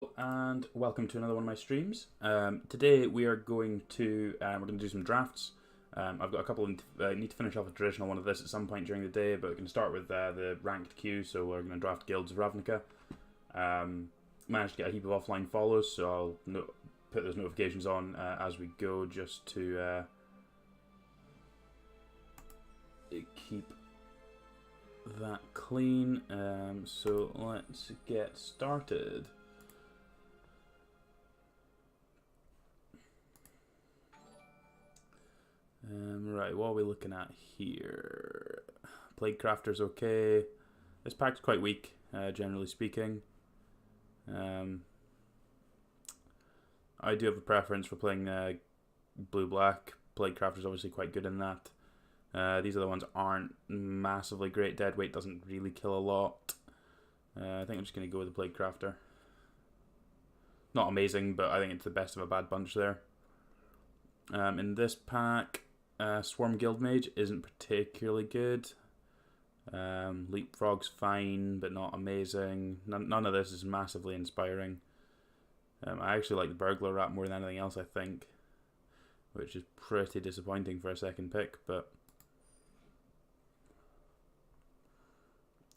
And welcome to another one of my streams. Today we are going to do some drafts. I've got a couple. I need to finish off a traditional one of this at some point during the day, but we can start with the ranked queue. So we're going to draft Guilds of Ravnica. Managed to get a heap of offline follows, so I'll put those notifications on as we go, just to keep that clean. So let's get started. Right, what are we looking at here? Plague Crafter's okay. This pack's quite weak, generally speaking. I do have a preference for playing blue-black. Plague Crafter's obviously quite good in that. These other ones aren't massively great. Deadweight doesn't really kill a lot. I think I'm just going to go with the Plague Crafter. Not amazing, but I think it's the best of a bad bunch there. In this pack, Swarm Guildmage isn't particularly good. Leapfrog's fine, but not amazing. None of this is massively inspiring. I actually like the Burglar Rat more than anything else, I think, which is pretty disappointing for a second pick, but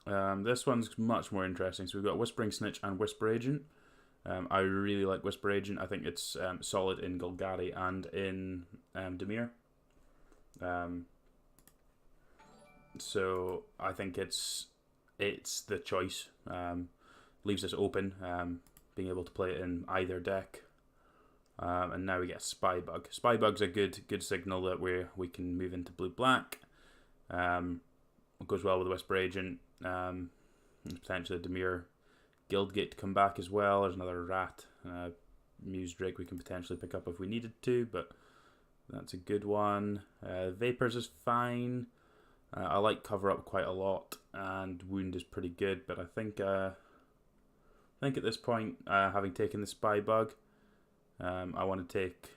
this one's much more interesting. So we've got Whispering Snitch and Whisper Agent. I really like Whisper Agent. I think it's solid in Golgari and in Dimir. So I think it's the choice. Leaves us open, being able to play it in either deck. And now we get Spybug. Spybug's a good signal that we can move into blue-black. It goes well with the Whisper Agent. Potentially a Dimir Guildgate to come back as well. There's another rat, Muse Drake we can potentially pick up if we needed to, but that's a good one. Vapors is fine. I like Cover Up quite a lot, and Wound is pretty good, but I think at this point, having taken the Spybug, I want to take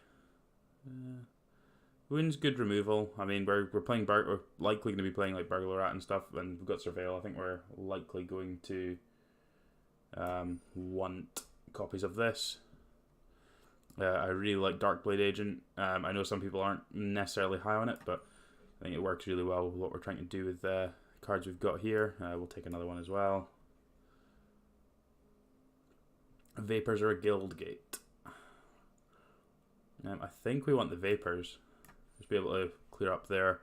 Wound's good removal. I mean, we're playing we're likely going to be playing like Burglar Rat and stuff, and we've got Surveil. I think we're likely going to want copies of this. I really like Darkblade Agent. I know some people aren't necessarily high on it, but I think it works really well with what we're trying to do with the cards we've got here. We'll take another one as well. Vapors or a Guildgate. I think we want the Vapors. Just be able to clear up their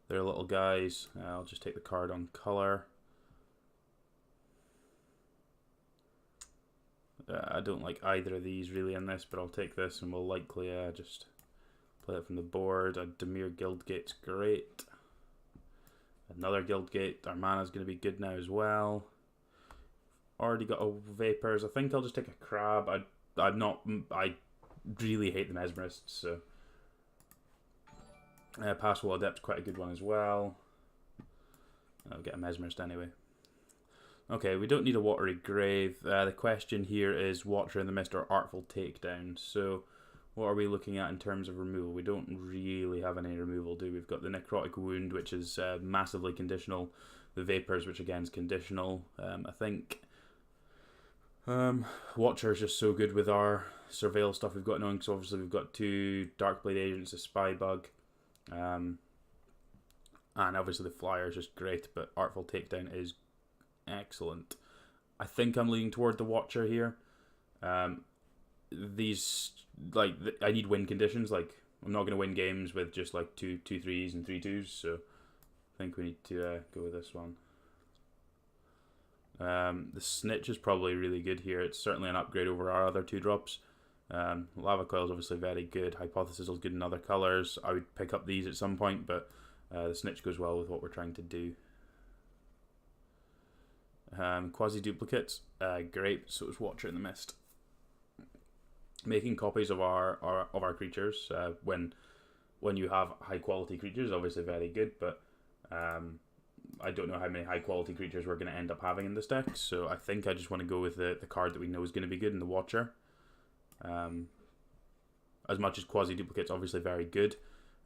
little guys. I'll just take the card on color. I don't like either of these really in this, but I'll take this and we'll likely just play it from the board. A Dimir Guildgate's great. Another Guildgate. Our mana's going to be good now as well. Already got a Vapors. I think I'll just take a Crab. I really hate the Mesmerists, so Passwall Adept's quite a good one as well. I'll get a Mesmerist anyway. Okay, we don't need a Watery Grave. The question here is Watcher in the Mist or Artful Takedown. So what are we looking at in terms of removal? We don't really have any removal, do we? We've got the Necrotic Wound, which is massively conditional. The Vapors, which again is conditional. I think Watcher is just so good with our Surveil stuff we've got going. So obviously we've got two Darkblade Agents, a Spybug. And obviously the Flyer is just great, but Artful Takedown is excellent. I think I'm leaning toward the Watcher here. These, like, I need win conditions. Like, I'm not going to win games with just like two threes and 3-2s, so I think we need to go with this one. The Snitch is probably really good here. It's certainly an upgrade over our other 2-drops. Lava Coil is obviously very good. Hypothesis is good in other colours. I would pick up these at some point, but the Snitch goes well with what we're trying to do. Quasi duplicates, great. So it's Watcher in the Mist. Making copies of our creatures when you have high quality creatures is obviously very good, but I don't know how many high quality creatures we're going to end up having in this deck. So I think I just want to go with the card that we know is going to be good in the Watcher. As much as quasi duplicates obviously very good,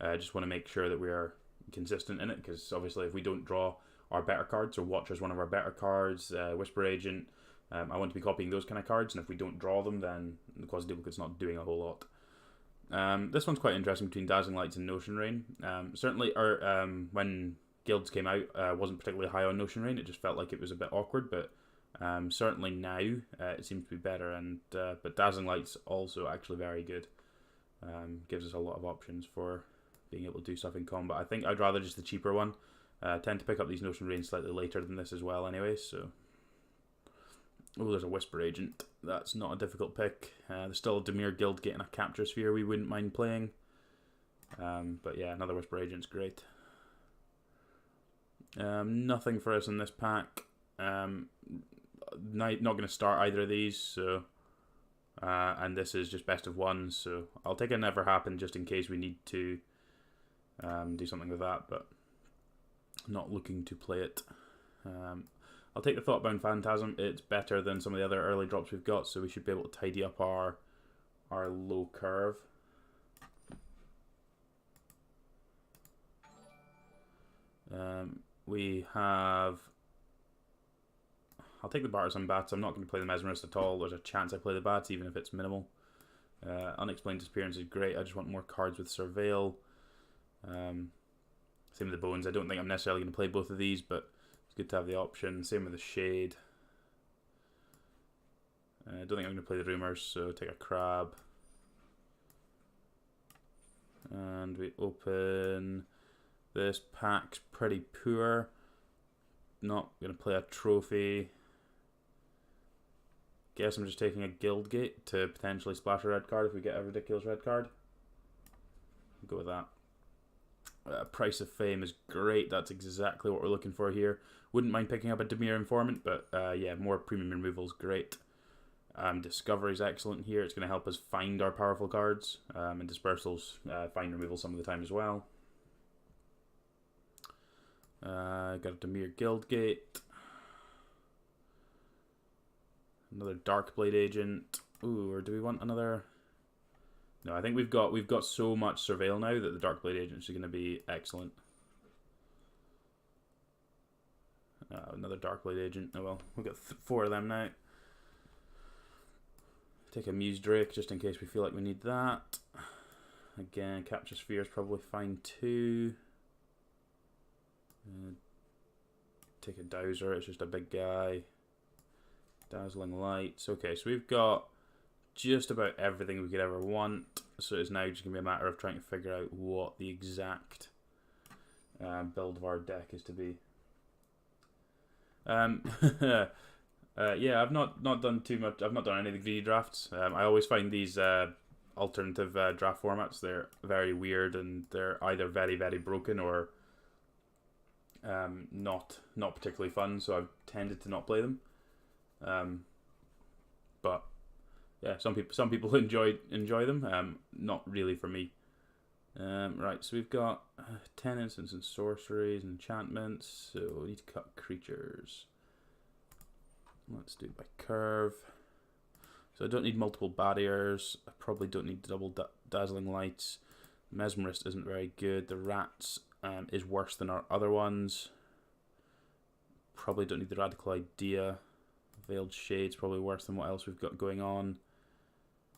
I just want to make sure that we are consistent in it, because obviously if we don't draw our better cards, so Watcher's one of our better cards, Whisper Agent, I want to be copying those kind of cards, and if we don't draw them, then the quasi-duplicate's not doing a whole lot. This one's quite interesting between Dazzling Lights and Notion Rain. Certainly, when Guilds came out, wasn't particularly high on Notion Rain. It just felt like it was a bit awkward, but certainly now it seems to be better. But Dazzling Lights also actually very good. Gives us a lot of options for being able to do stuff in combat. I think I'd rather just the cheaper one. Tend to pick up these Notion Rain slightly later than this as well anyway, so... Oh, there's a Whisper Agent. That's not a difficult pick. There's still a Dimir Guildgate and a Capture Sphere we wouldn't mind playing. But yeah, another Whisper Agent's great. Nothing for us in this pack. Not going to start either of these, so... and this is just best of one, so I'll take a Never Happen just in case we need to do something with that, but not looking to play it. I'll take the Thoughtbound Phantasm. It's better than some of the other early drops we've got, so we should be able to tidy up our low curve. We have... I'll take the Bartizan Bats. I'm not going to play the Mesmerist at all. There's a chance I play the Bats, even if it's minimal. Unexplained Disappearance is great. I just want more cards with Surveil. Same with the Bones. I don't think I'm necessarily going to play both of these, but it's good to have the option. Same with the Shade. I don't think I'm going to play the Rumors, so take a Crab. And we open... This pack's pretty poor. Not going to play a Trophy. Guess I'm just taking a Guildgate to potentially splash a red card if we get a ridiculous red card. I'll go with that. Price of Fame is great. That's exactly what we're looking for here. Wouldn't mind picking up a Dimir Informant, but yeah, more premium removal is great. Discovery is excellent here. It's going to help us find our powerful cards. And Dispersals find removal some of the time as well. Got a Dimir Guildgate. Another Darkblade Agent. Ooh, or do we want another? No, I think we've got so much Surveil now that the Darkblade Agent is going to be excellent. Another Darkblade Agent. Oh well, we've got 4 of them now. Take a Muse Drake just in case we feel like we need that. Again, Capture Sphere is probably fine too. Take a Dowser, it's just a big guy. Dazzling Lights. Okay, so we've got just about everything we could ever want. So it's now just going to be a matter of trying to figure out what the exact build of our deck is to be. Yeah, I've not done too much. I've not done any of the greedy drafts. I always find these alternative draft formats, they're very weird and they're either very, very broken or not particularly fun, so I've tended to not play them. But yeah, some people enjoy them. Not really for me. Right, so we've got 10 instants and sorceries and enchantments, so we need to cut creatures. Let's do it by curve. So I don't need multiple barriers. I probably don't need double dazzling lights. Mesmerist isn't very good. The rats is worse than our other ones. Probably don't need the radical idea. Veiled Shade's probably worse than what else we've got going on.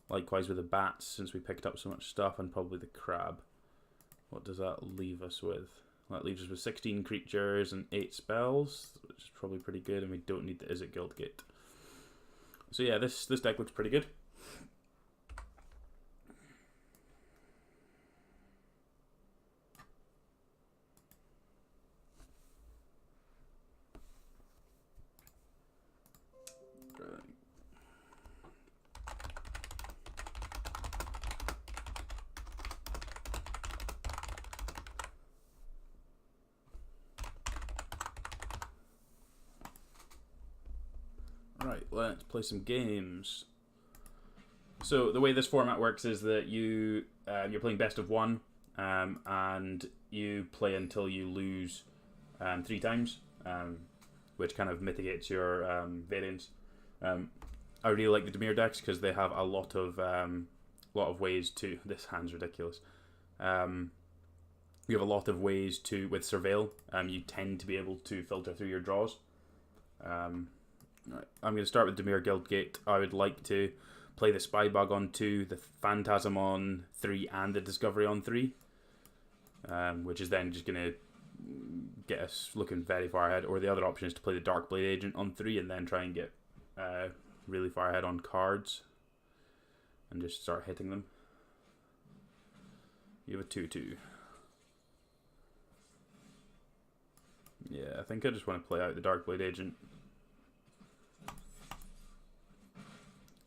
Likewise with the bats, since we picked up so much stuff, and probably the crab. What does that leave us with? That leaves us with 16 creatures and 8 spells, which is probably pretty good, and we don't need the Izzet Guildgate. So yeah, this deck looks pretty good. Right, let's play some games. So the way this format works is that you're playing best of one, and you play until you lose 3 times, which kind of mitigates your variance. I really like the Dimir decks because they have a lot of ways to. This hand's ridiculous. You have a lot of ways to with Surveil. You tend to be able to filter through your draws. Right, I'm going to start with Dimir Guildgate. I would like to play the Spybug on 2, the Phantasm on 3, and the Discovery on 3. Which is then just going to get us looking very far ahead. Or the other option is to play the Darkblade Agent on 3 and then try and get really far ahead on cards. And just start hitting them. You have a 2-2. Yeah, I think I just want to play out the Darkblade Agent.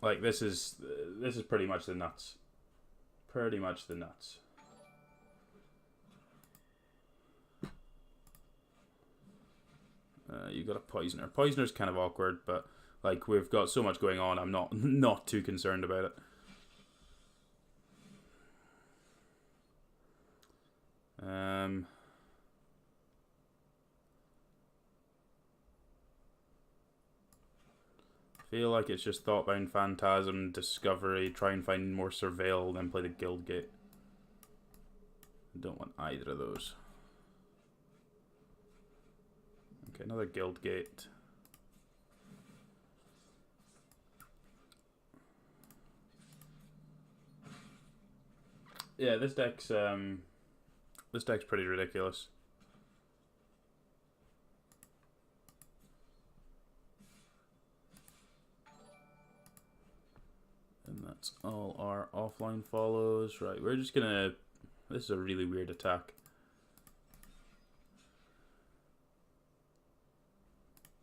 Like, this is pretty much the nuts. Pretty much the nuts. You got a Poisoner. Poisoner's kind of awkward, but like we've got so much going on, I'm not too concerned about it. Feel like it's just Thoughtbound Phantasm, Discovery, try and find more Surveil, then play the Guildgate. I don't want either of those. Okay, another Guildgate. Yeah, this deck's pretty ridiculous. And that's all our offline follows. Right, we're just gonna... This is a really weird attack.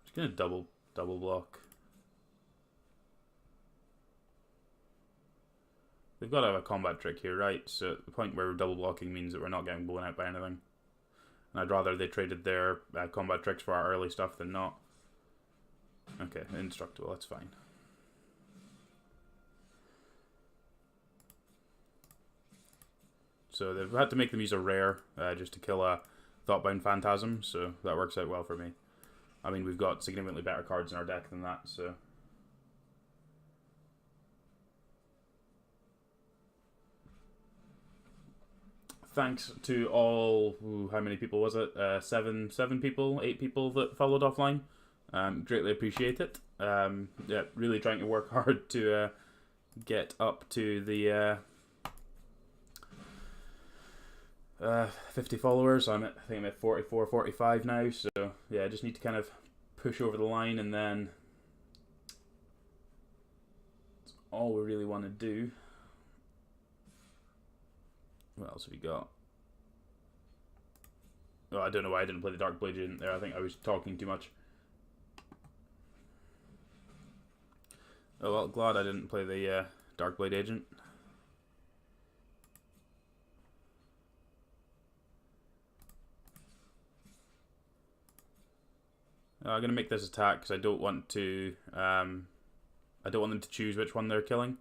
Just gonna double block. We've got to have a combat trick here, right? So the point where we're double blocking means that we're not getting blown out by anything. And I'd rather they traded their combat tricks for our early stuff than not. Okay, indestructible, that's fine. So they've had to make them use a rare just to kill a Thoughtbound Phantasm, so that works out well for me. I mean, we've got significantly better cards in our deck than that, so... Thanks to all, how many people was it? 7 people, 8 people that followed offline. Greatly appreciate it. Yeah, really trying to work hard to get up to the 50 followers. I think I'm at 44, 45 now. So yeah, I just need to kind of push over the line, and then that's all we really want to do. What else have we got? Oh, I don't know why I didn't play the Darkblade Agent there. I think I was talking too much. Oh well, glad I didn't play the Darkblade Agent. I'm gonna make this attack because I don't want to. I don't want them to choose which one they're killing.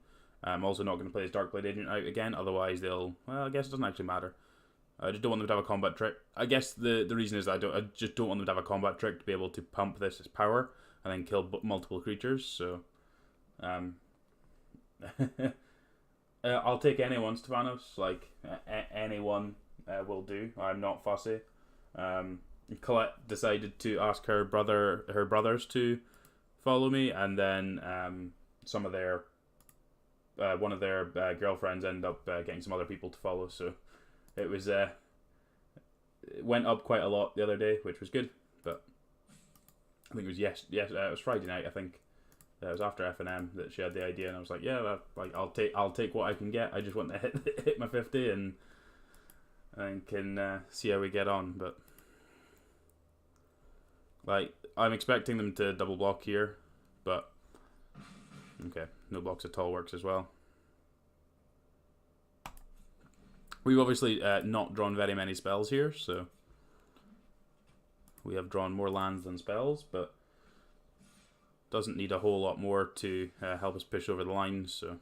I'm also not going to play his Darkblade Agent out again, otherwise they'll... Well, I guess it doesn't actually matter. I just don't want them to have a combat trick. I guess the reason is that I just don't want them to have a combat trick to be able to pump this as power and then kill multiple creatures, so... I'll take anyone's Tavanos, like, anyone will do. I'm not fussy. Colette decided to ask her brothers to follow me, and then some of their... one of their girlfriends ended up getting some other people to follow, so it was it went up quite a lot the other day, which was good. But I think it was it was Friday night. I think it was after F&M that she had the idea, and I was like, yeah, like I'll take what I can get. I just want to hit my 50 and can see how we get on. But like I'm expecting them to double block here, but. Okay, no blocks at all works as well. We've obviously not drawn very many spells here, so we have drawn more lands than spells, but doesn't need a whole lot more to help us push over the line, so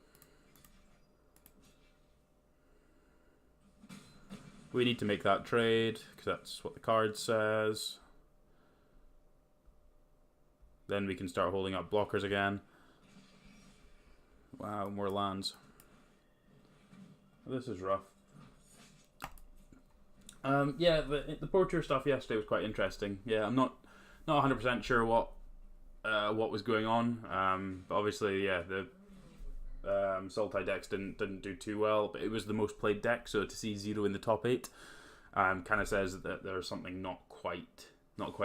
we need to make that trade, because that's what the card says. Then we can start holding up blockers again. Wow, more lands. This is rough. Yeah, the Portier stuff yesterday was quite interesting. Yeah, I'm not 100% sure what what was going on. But obviously, yeah, the Sultai decks didn't do too well, but it was the most played deck, so to see 0 in the top 8 kind of says that there's something not quite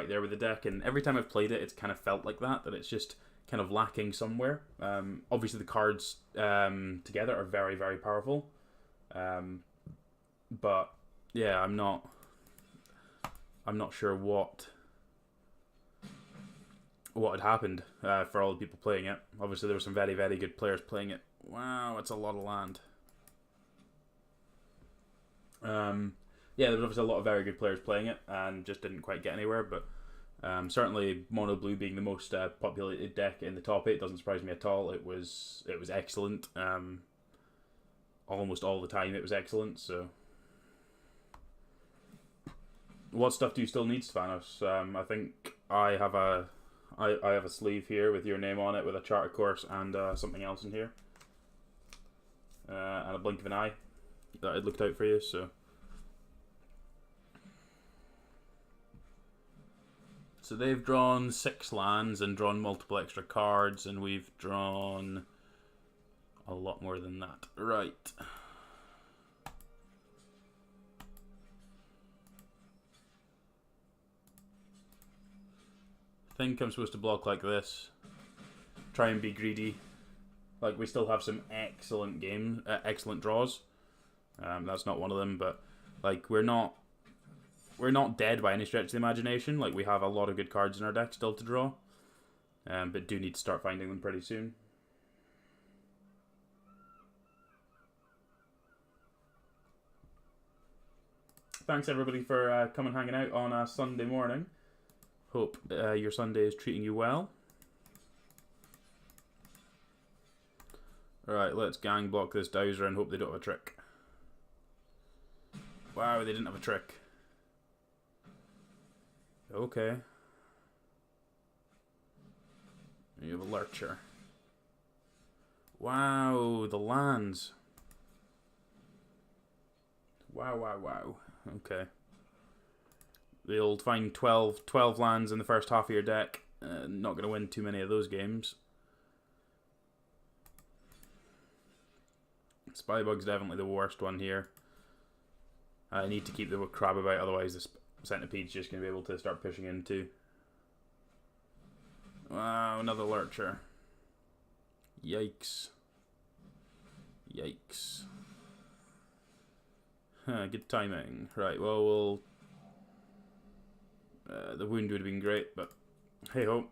there with the deck. And every time I've played it, it's kind of felt like that it's just kind of lacking somewhere. Obviously, the cards together are very, very powerful, but yeah, I'm not sure what had happened for all the people playing it. Obviously, there were some very, very good players playing it. Wow, it's a lot of land. Yeah, there was obviously a lot of very good players playing it and just didn't quite get anywhere, but certainly Mono Blue being the most populated deck in the top 8 doesn't surprise me at all. It was excellent. Almost all the time it was excellent, so... What stuff do you still need, Stvanos? I think I have a sleeve here with your name on it, with a chart, of course, and something else in here. And a blink of an eye that I'd looked out for you, so... So they've drawn 6 lands and drawn multiple extra cards, and we've drawn a lot more than that. Right. I think I'm supposed to block like this. Try and be greedy. Like, we still have some excellent excellent draws. That's not one of them, but like we're not dead by any stretch of the imagination. Like, we have a lot of good cards in our deck still to draw, but do need to start finding them pretty soon. Thanks everybody for coming hanging out on a Sunday morning. Hope your Sunday is treating you well. Alright, let's gang block this Dowser and hope they don't have a trick. Wow, they didn't have a trick. Okay. You have a Lurcher. Wow, the lands. Wow. Okay. They'll find 12 lands in the first half of your deck. Not going to win too many of those games. Spybug's definitely the worst one here. I need to keep the crab about, otherwise the Centipede's just going to be able to start pushing into. Wow, another Lurcher. Yikes. Good timing. Right, well, we'll... the wound would have been great, but hey ho.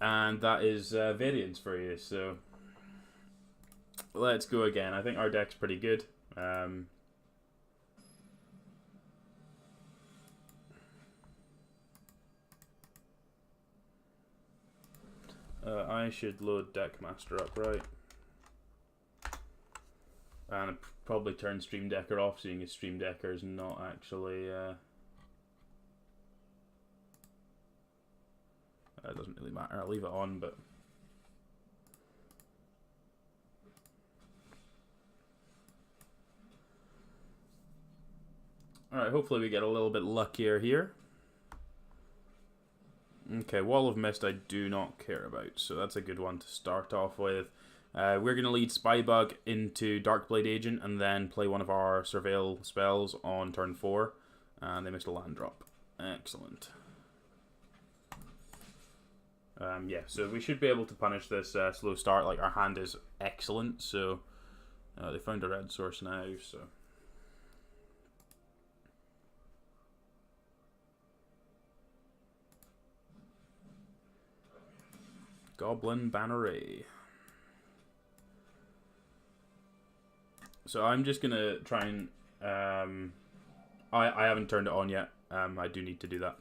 And that is variance for you, so let's go again. I think our deck's pretty good. I should load Deckmaster up, right? And probably turn Stream Decker off, seeing as Stream Decker is not actually... it doesn't really matter, I'll leave it on, but... Alright, hopefully we get a little bit luckier here. Okay, Wall of Mist I do not care about, so that's a good one to start off with. We're going to lead Spybug into Darkblade Agent and then play one of our Surveil spells on turn 4. And they missed a land drop. Excellent. Yeah, so we should be able to punish this slow start. Like, our hand is excellent, so they found a red source now, so... Goblin Banneret. So I'm just going to try and... I haven't turned it on yet. I do need to do that.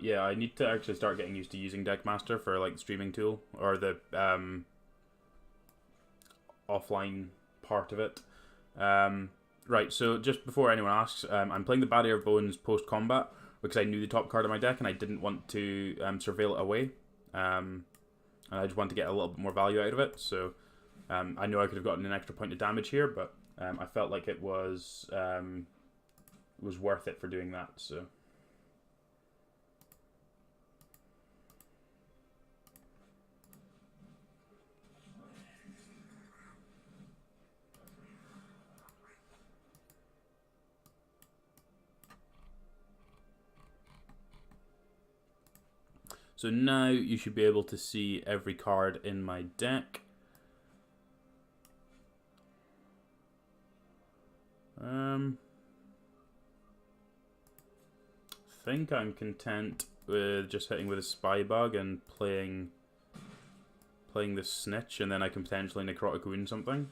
Yeah, I need to actually start getting used to using Deckmaster for like the streaming tool, or the offline part of it. Right, so just before anyone asks, I'm playing the Barrier of Bones post-combat because I knew the top card of my deck and I didn't want to surveil it away. and I just want to get a little bit more value out of it. So I know I could have gotten an extra point of damage here, but I felt like it was worth it for doing that. So now you should be able to see every card in my deck. I think I'm content with just hitting with a spy bug and playing the snitch, and then I can potentially necrotic wound something.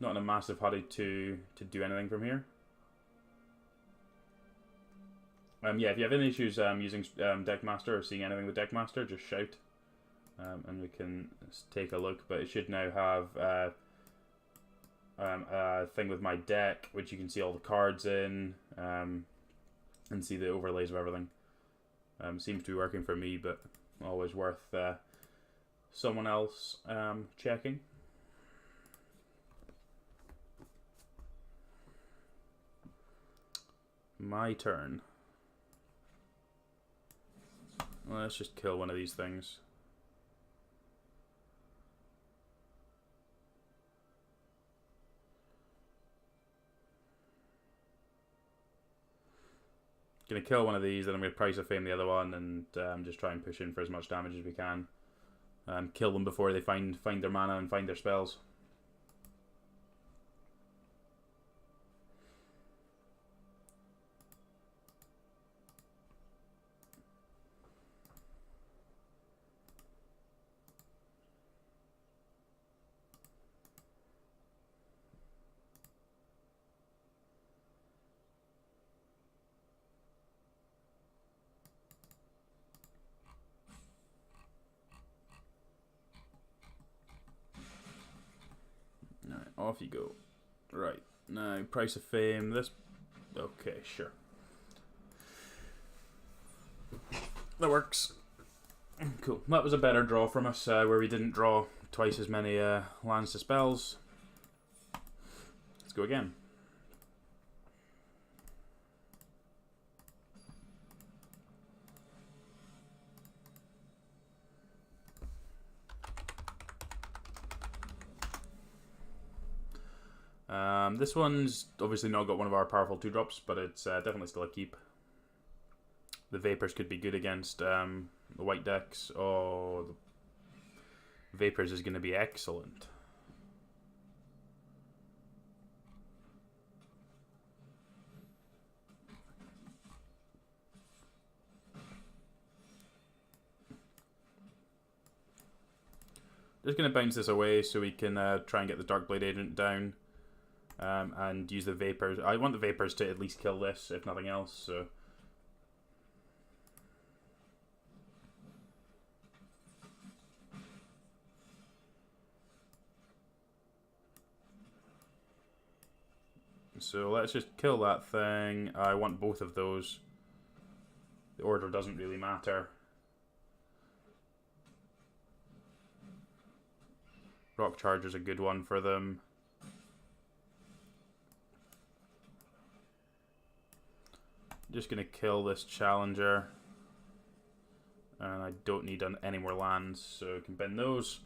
Not in a massive hurry to do anything from here. Yeah, if you have any issues using Deckmaster or seeing anything with Deckmaster, just shout, and we can take a look. But it should now have a thing with my deck, which you can see all the cards in, and see the overlays of everything. Seems to be working for me, but always worth someone else checking. My turn. Let's just kill one of these things. Gonna kill one of these, then I'm gonna Price of Fame the other one, and just try and push in for as much damage as we can. Kill them before they find their mana and find their spells. Alright, off you go. Right, now Price of Fame, this... Okay, sure. That works. Cool. That was a better draw from us, where we didn't draw twice as many lands to spells. Let's go again. This one's obviously not got one of our powerful 2-drops, but it's definitely still a keep. The Vapors could be good against the white decks. Oh, the Vapors is going to be excellent. Just going to bounce this away so we can try and get the Darkblade Agent down. And use the Vapors. I want the Vapors to at least kill this, if nothing else, so... So let's just kill that thing. I want both of those. The order doesn't really matter. Rock Charger's a good one for them. Just going to kill this Challenger. And I don't need any more lands, so I can bend those.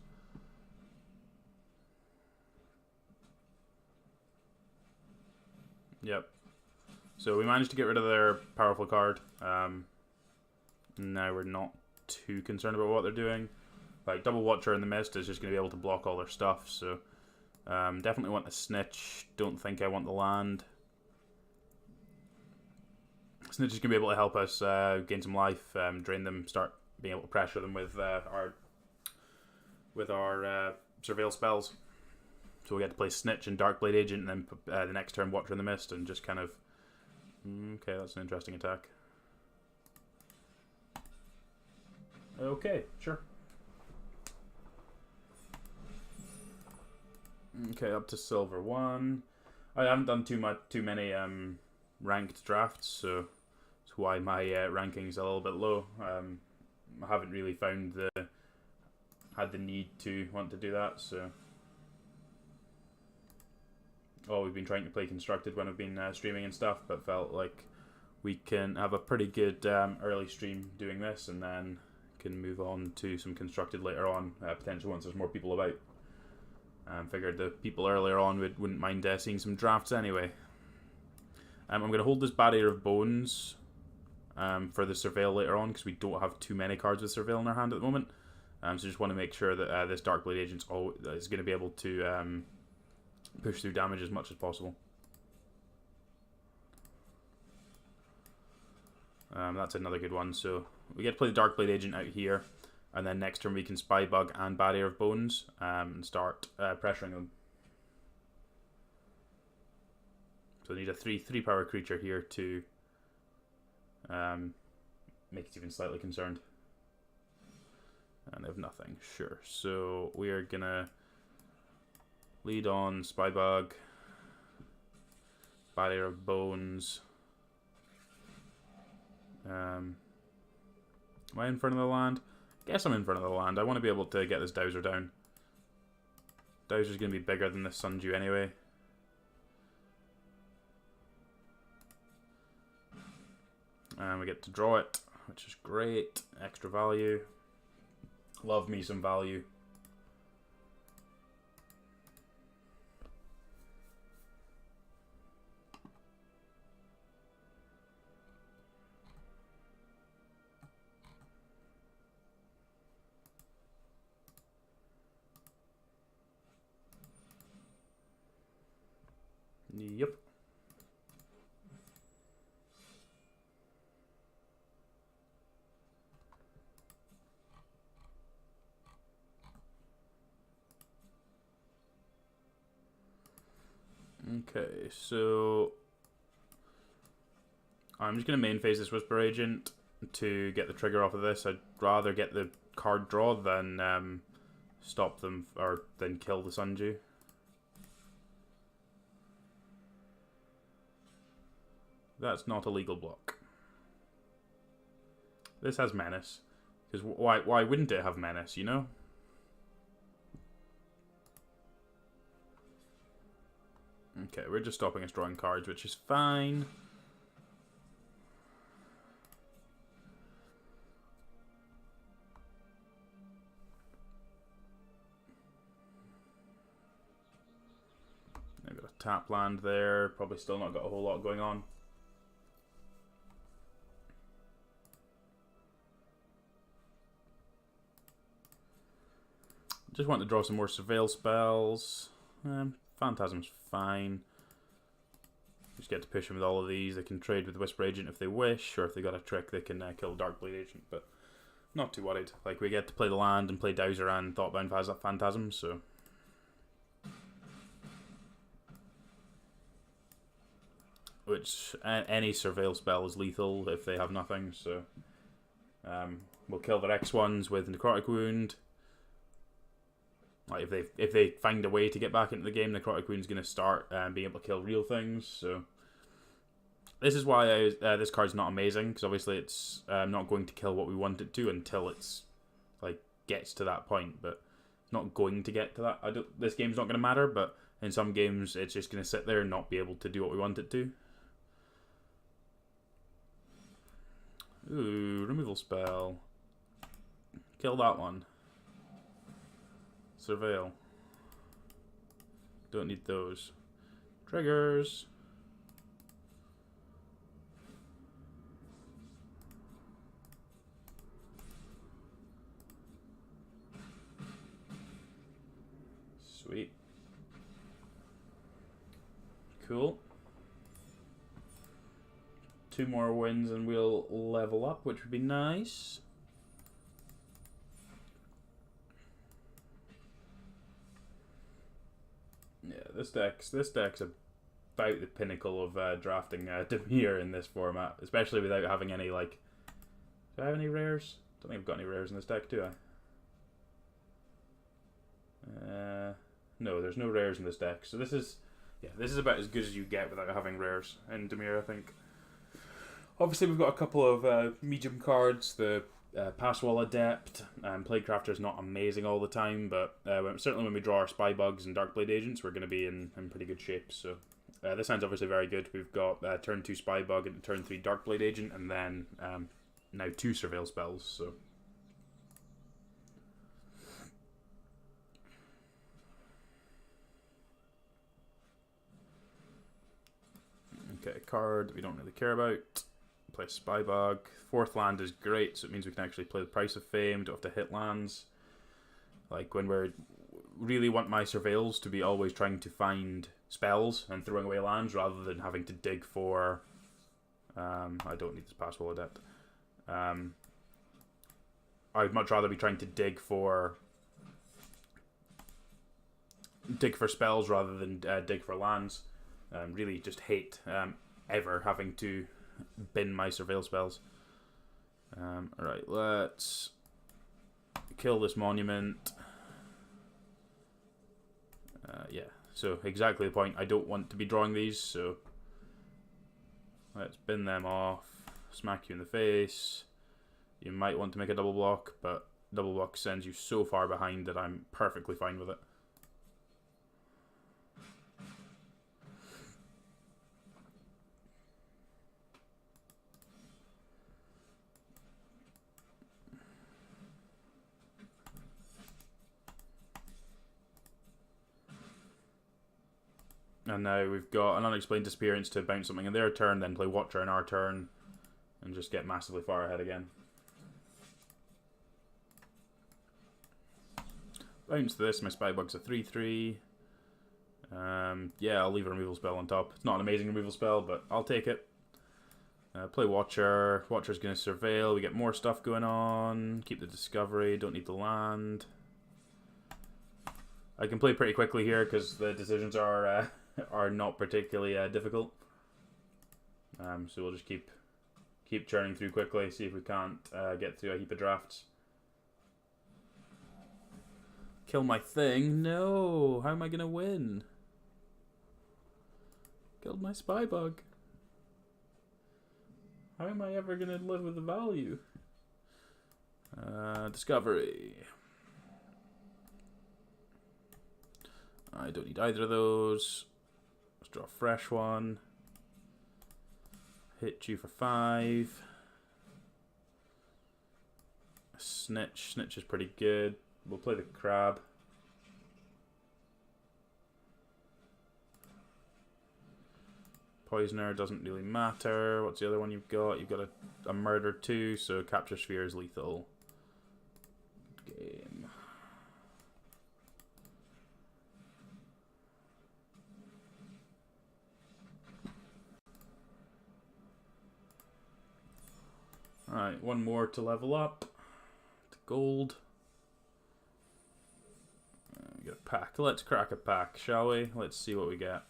Yep. So we managed to get rid of their powerful card. Now we're not too concerned about what they're doing. Like, Double Watcher in the Mist is just going to be able to block all their stuff, so... definitely want the Snitch. Don't think I want the land. Snitch is going to be able to help us gain some life, drain them, start being able to pressure them with our Surveil spells. So we get to play Snitch and Darkblade Agent, and then the next turn Watcher in the Mist, and just kind of... Okay, that's an interesting attack. Okay, sure. Okay, up to Silver 1. I haven't done too many ranked drafts, so that's why my ranking's a little bit low. haven't really had the need to want to do that. So, we've been trying to play constructed when I've been streaming and stuff, but felt like we can have a pretty good early stream doing this, and then can move on to some constructed later on, potentially once there's more people about. Figured the people earlier on wouldn't mind seeing some drafts anyway. I'm going to hold this Barrier of Bones for the Surveil later on, because we don't have too many cards with Surveil in our hand at the moment. So just want to make sure that this Darkblade Agent is going to be able to push through damage as much as possible. That's another good one. So we get to play the Darkblade Agent out here, and then next turn we can Spybug and Barrier of Bones and start pressuring them. So we need a 3 power creature here to make it even slightly concerned. And they have nothing, sure. So we are gonna lead on Spybug, Barrier of Bones. Am I in front of the land? Guess I'm in front of the land. I want to be able to get this Dowser down. Dowser's going to be bigger than this Sundew anyway. And we get to draw it, which is great. Extra value. Love me some value. Yep. Okay, so I'm just going to main phase this Whisper Agent to get the trigger off of this. I'd rather get the card draw than stop them, or than kill the Sundew. That's not a legal block. This has Menace. Because why wouldn't it have Menace, you know? Okay, we're just stopping us drawing cards, which is fine. I've got a tap land there. Probably still not got a whole lot going on. Just want to draw some more Surveil spells. Phantasm's fine. Just get to push them with all of these. They can trade with Whisper Agent if they wish, or if they got a trick they can kill Darkblade Agent, but not too worried. Like, we get to play the land and play Dowser and Thoughtbound Phantasm, so... Which, any Surveil spell is lethal if they have nothing, so... we'll kill their X1s with Necrotic Wound. Like, if they find a way to get back into the game, Necrotic Wound's going to start being able to kill real things. So this is why this card's not amazing, because obviously it's not going to kill what we want it to until it's like gets to that point. But it's not going to get to that. This game's not going to matter, but in some games it's just going to sit there and not be able to do what we want it to. Ooh, removal spell. Kill that one. Surveil. Don't need those. Triggers. Sweet. Cool. 2 more wins and we'll level up, which would be nice. Yeah, this deck's about the pinnacle of drafting Dimir in this format, especially without having any, like... Do I have any rares? Don't think I've got any rares in this deck, do I? No, there's no rares in this deck. So this is about as good as you get without having rares in Dimir, I think. Obviously, we've got a couple of medium cards. The Passwall Adept. Plaguecrafter's not amazing all the time, but certainly when we draw our Spybugs and Darkblade Agents, we're going to be in pretty good shape. So this hand's obviously very good. We've got turn 2 Spybug and turn 3 Darkblade Agent, and then now 2 Surveil spells. So okay, card we don't really care about. Play Spybug. 4th land is great, so it means we can actually play the Price of Fame, don't have to hit lands. Like when we're really want my Surveils to be always trying to find spells and throwing away lands rather than having to dig for I don't need this Passwall Adept. I'd much rather be trying to dig for spells rather than dig for lands. Really just hate ever having to bin my Surveil spells. Alright, let's kill this monument. Yeah, so exactly the point. I don't want to be drawing these, so let's bin them off. Smack you in the face. You might want to make a double block, but double block sends you so far behind that I'm perfectly fine with it. And now we've got an Unexplained Disappearance to bounce something in their turn, then play Watcher in our turn, and just get massively far ahead again. Bounce this, my Spybug's a 3/3. Yeah, I'll leave a removal spell on top. It's not an amazing removal spell, but I'll take it. Play Watcher. Watcher's going to Surveil. We get more stuff going on. Keep the Discovery. Don't need the land. I can play pretty quickly here because the decisions are not particularly difficult. So we'll just keep churning through quickly. See if we can't get through a heap of drafts. Kill my thing? No. How am I going to win? Killed my Spybug. How am I ever going to live with the value? Discovery. I don't need either of those. Let's draw a fresh one. Hit you for 5. Snitch. Snitch is pretty good. We'll play the crab. Poisoner doesn't really matter. What's the other one you've got? You've got a murder too, so Capture Sphere is lethal. Game. Alright, one more to level up. To gold. We got a pack. Let's crack a pack, shall we? Let's see what we get.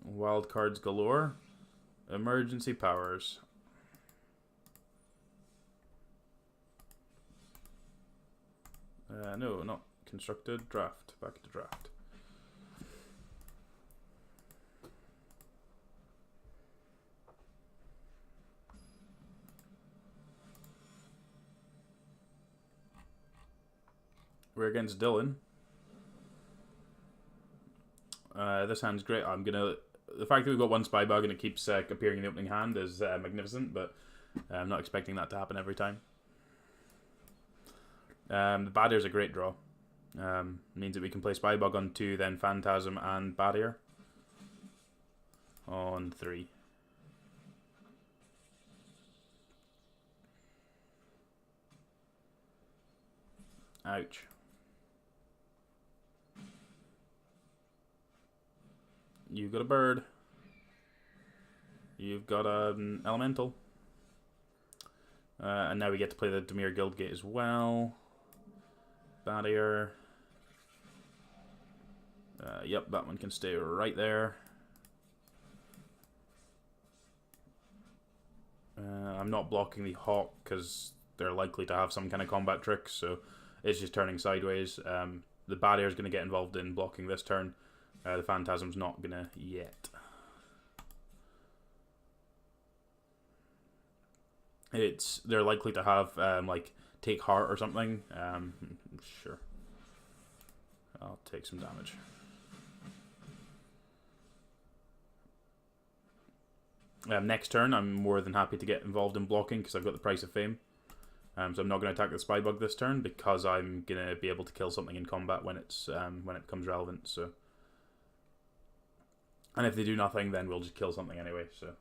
Wild cards galore. Emergency powers. No, not constructed. Draft. Back to draft. We're against Dylan. This hand's great. The fact that we've got one Spybug and it keeps appearing in the opening hand is magnificent, but I'm not expecting that to happen every time. The Barrier's a great draw. Means that we can play Spybug on 2, then Phantasm and Barrier on 3. Ouch. You've got a bird. You've got an elemental. And now we get to play the Dimir Guildgate as well. Barrier. Yep, that one can stay right there. I'm not blocking the Hawk because they're likely to have some kind of combat tricks, so it's just turning sideways. The Barrier is going to get involved in blocking this turn. The Phantasm's not going to yet. they're likely to have like take heart or something. Sure, I'll take some damage. Next turn, I'm more than happy to get involved in blocking because I've got the Price of Fame. So I'm not going to attack the Spybug this turn because I'm going to be able to kill something in combat when it becomes relevant. So, and if they do nothing, then we'll just kill something anyway. So,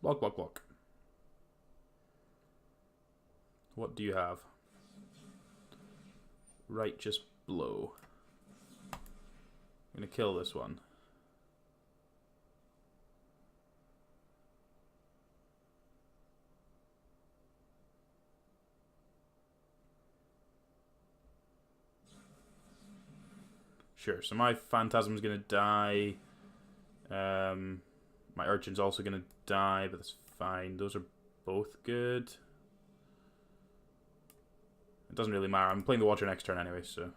block, block, block. What do you have? Righteous Blow. I'm going to kill this one. Sure, so my Phantasm's going to die. My Urchin's also going to die, but that's fine. Those are both good. It doesn't really matter. I'm playing the Watcher next turn anyway, so...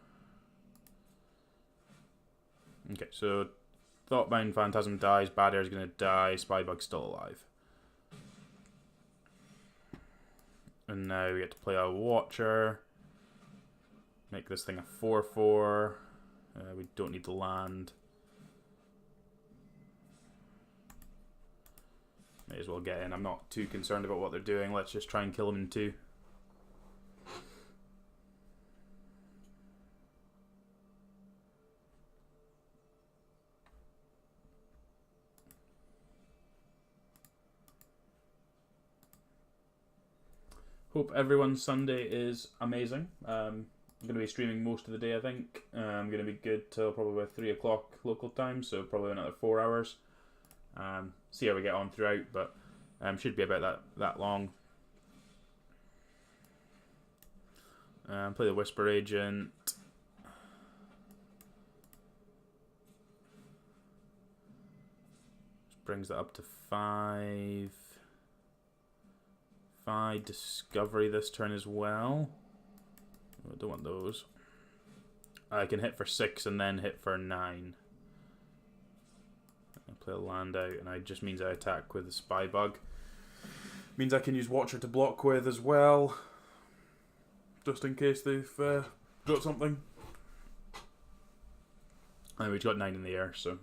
Okay, so Thoughtbound Phantasm dies, Bad Air's going to die, Spybug's still alive. And now we get to play a Watcher. Make this thing a 4/4. We don't need to land. May as well get in. I'm not too concerned about what they're doing. Let's just try and kill them in 2. Hope everyone's Sunday is amazing. I'm going to be streaming most of the day, I think. I'm going to be good till probably 3 o'clock local time, so probably another 4 hours. See how we get on throughout, but should be about that long. Play the Whisper Agent. Just brings that up to 5. If I Discovery this turn as well. I don't want those. I can hit for 6 and then hit for 9. I play a land out, and it just means I attack with the Spybug. Means I can use Watcher to block with as well, just in case they've got something. And we've got 9 in the air, so.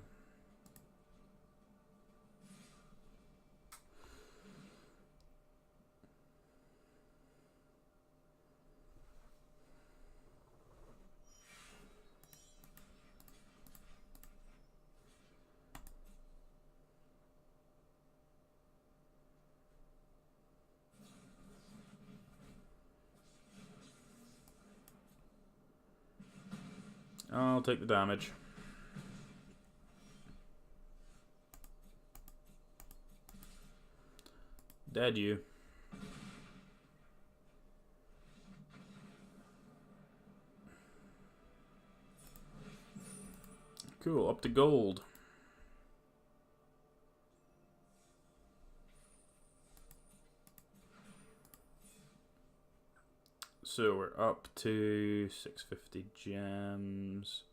I'll take the damage. Dead you. Cool, up to gold. So we're up to 650 gems.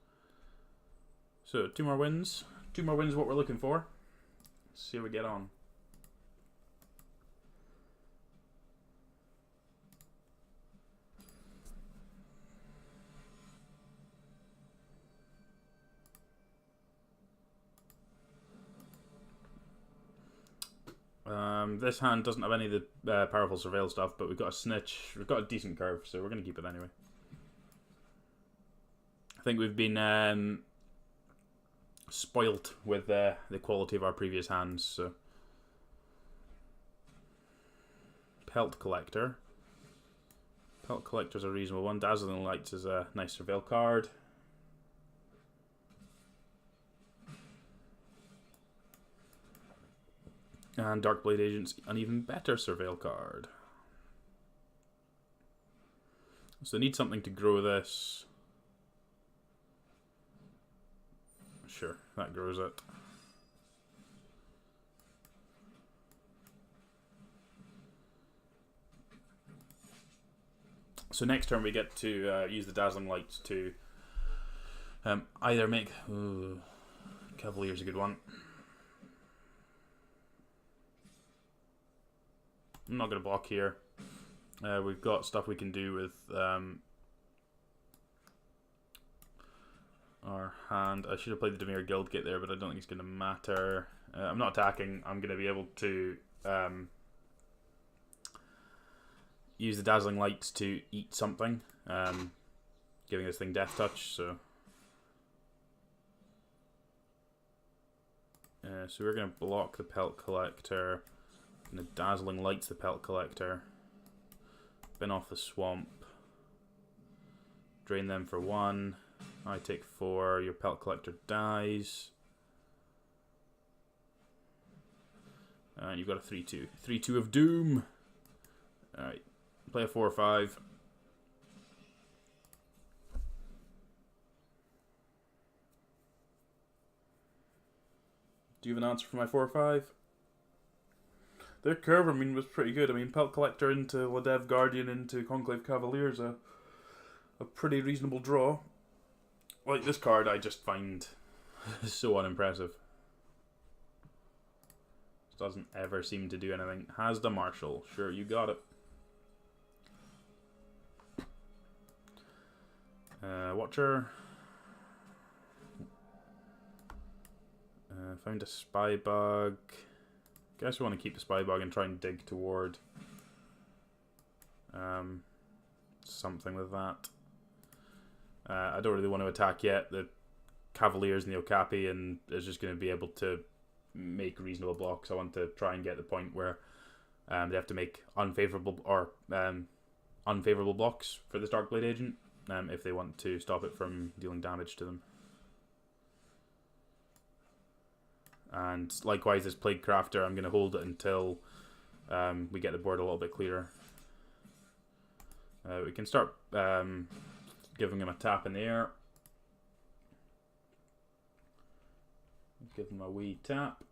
So 2 more wins. 2 more wins is what we're looking for. Let's see how we get on. This hand doesn't have any of the powerful surveil stuff, but we've got a snitch. We've got a decent curve, so we're going to keep it anyway. I think we've been spoilt with the quality of our previous hands. So, Pelt Collector. Pelt Collector's a reasonable one. Dazzling Lights is a nice surveil card. And Darkblade Agent's an even better surveil card. So they need something to grow this. Sure, that grows it. So next turn we get to use the Dazzling Lights to Either make... Cavalier's a good one. I'm not going to block here. We've got stuff we can do with our hand. I should have played the Demir Guildgate there, but I don't think it's going to matter. I'm not attacking. I'm going to be able to use the Dazzling Lights to eat something, giving this thing Death Touch. So we're going to block the Pelt Collector. Going to Dazzling Lights the Pelt Collector. Bin off the Swamp. Drain them for 1. I take 4. Your Pelt Collector dies. And you've got a 3-2. 3-2 of Doom. Alright. Play a 4-5. Do you have an answer for my 4-5? Their curve, I mean, was pretty good. I mean, Pelt Collector into Ladev Guardian into Conclave Cavalier is a pretty reasonable draw. Like, this card I just find so unimpressive. Doesn't ever seem to do anything. Asda Marshall. Sure, you got it. Watcher. Found a Spy Bug. Guess we want to keep the Spy Bug and try and dig toward something with that. I don't really want to attack yet. The Cavaliers and the Okapi and is just going to be able to make reasonable blocks. I want to try and get the point where they have to make unfavorable blocks for this Darkblade Agent if they want to stop it from dealing damage to them. And likewise, this Plague Crafter, I'm going to hold it until we get the board a little bit clearer. We can start giving him a tap in the air. Give him a wee tap.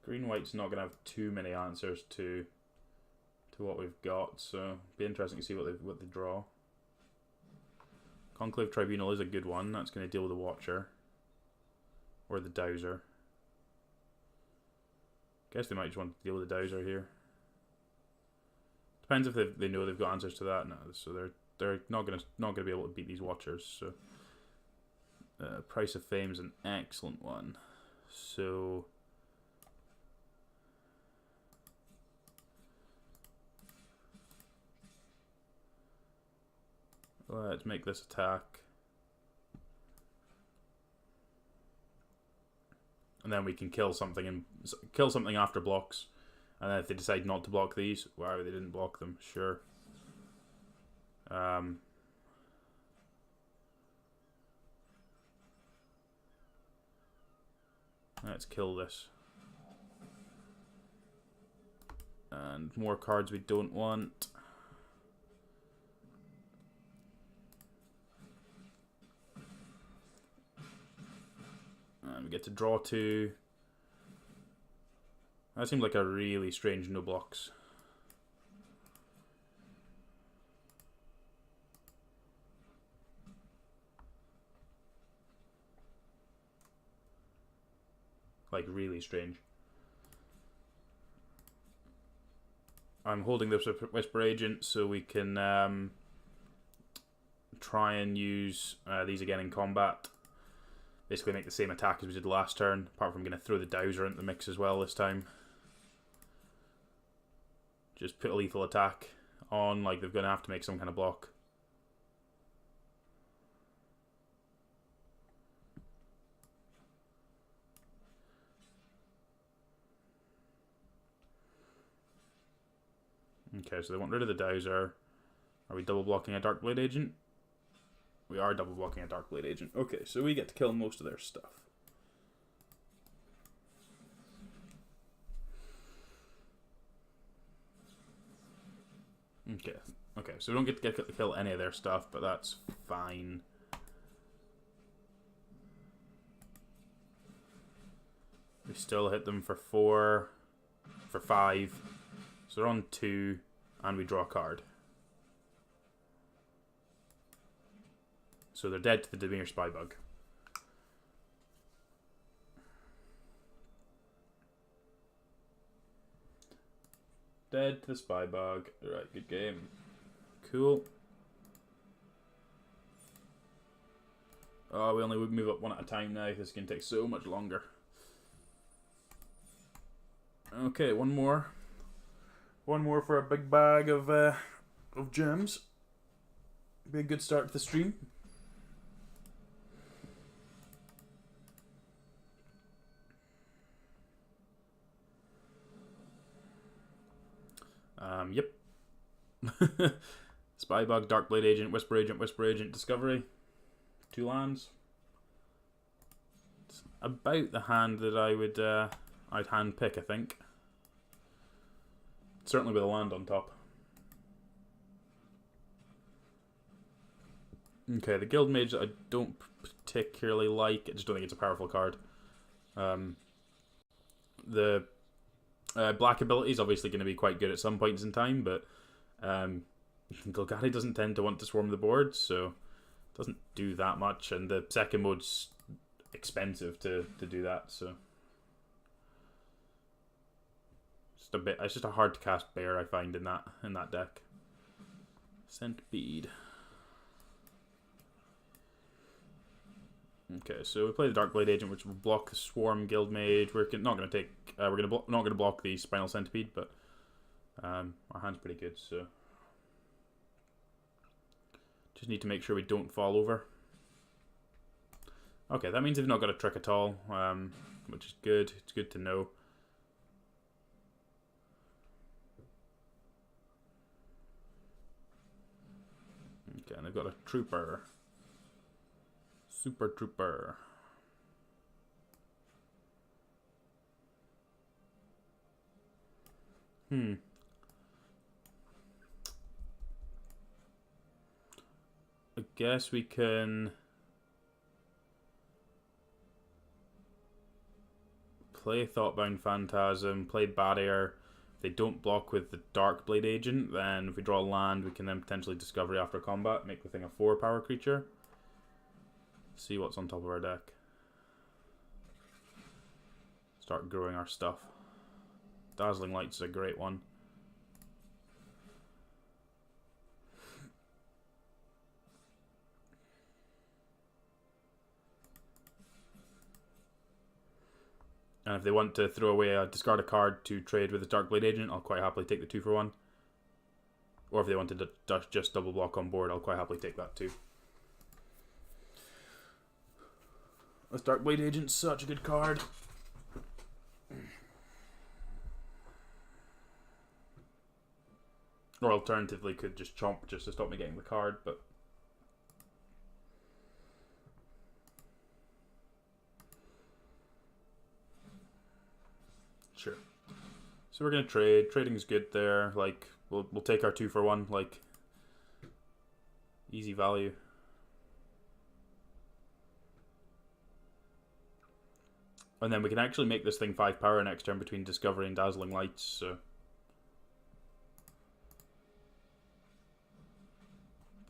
Green-white's not going to have too many answers to what we've got, so it'll be interesting to see what they draw. Conclave Tribunal is a good one. That's going to deal with the Watcher. Or the Dowser. Guess they might just want to deal with the Dowser here. Depends if they know they've got answers to that. No, so they're not gonna be able to beat these Watchers. So Price of Fame's an excellent one. So let's make this attack. And then we can kill something after blocks. And then if they decide not to block these, wow, they didn't block them, sure. Let's kill this. And more cards we don't want. And we get to draw 2. That seemed like a really strange no blocks. Like, really strange. I'm holding this Whisper Agent so we can try and use these again in combat. Basically make the same attack as we did last turn, apart from going to throw the Dowser into the mix as well this time. Just put a lethal attack on, like they're going to have to make some kind of block. Okay, so they want rid of the Dowser. Are we double blocking a Darkblade Agent? We are double blocking a Darkblade Agent. Okay, so we get to kill most of their stuff. Okay. Okay, so we don't get to kill any of their stuff, but that's fine. We still hit them for 4, for 5. So they're on 2, and we draw a card. So they're dead to the Dimir Spybug. Dead to the Spybug. Alright, good game. Cool. Oh, we only would move up one at a time now. This can take so much longer. Okay, one more. One more for a big bag of gems. Be a good start to the stream. Yep. Spybug, Darkblade Agent, Whisper Agent, Discovery. 2 lands. It's about the hand that I would I'd hand pick, I think. Certainly with a land on top. Okay, the Guild Mage I don't particularly like. I just don't think it's a powerful card. The black ability is obviously going to be quite good at some points in time, but Golgari doesn't tend to want to swarm the board, so it doesn't do that much, and the second mode's expensive to do that, so it's just a hard to cast bear, I find, in that deck. Centipede. Okay, so we play the Darkblade Agent, which will block the Swarm Guild Mage. We're not going to take. We're not going to block the Spinal Centipede, but our hand's pretty good. So just need to make sure we don't fall over. Okay, that means they've not got a trick at all, which is good. It's good to know. Okay, and they've got a Trooper. Super Trooper. I guess we can play Thoughtbound Phantasm, play Barrier. If they don't block with the Darkblade Agent, then if we draw land, we can then potentially Discovery after combat, make the thing a 4-power creature. See what's on top of our deck. Start growing our stuff. Dazzling Lights is a great one. And if they want to throw away discard a card to trade with the Darkblade Agent, I'll quite happily take the 2 for 1. Or if they wanted to just double block on board, I'll quite happily take that too. This Darkblade Agent's such a good card. Or alternatively could just chomp just to stop me getting the card, but sure. So we're gonna trade. Trading's good there. Like we'll take our 2 for 1, like easy value. And then we can actually make this thing 5 power next turn between Discovery and Dazzling Lights, so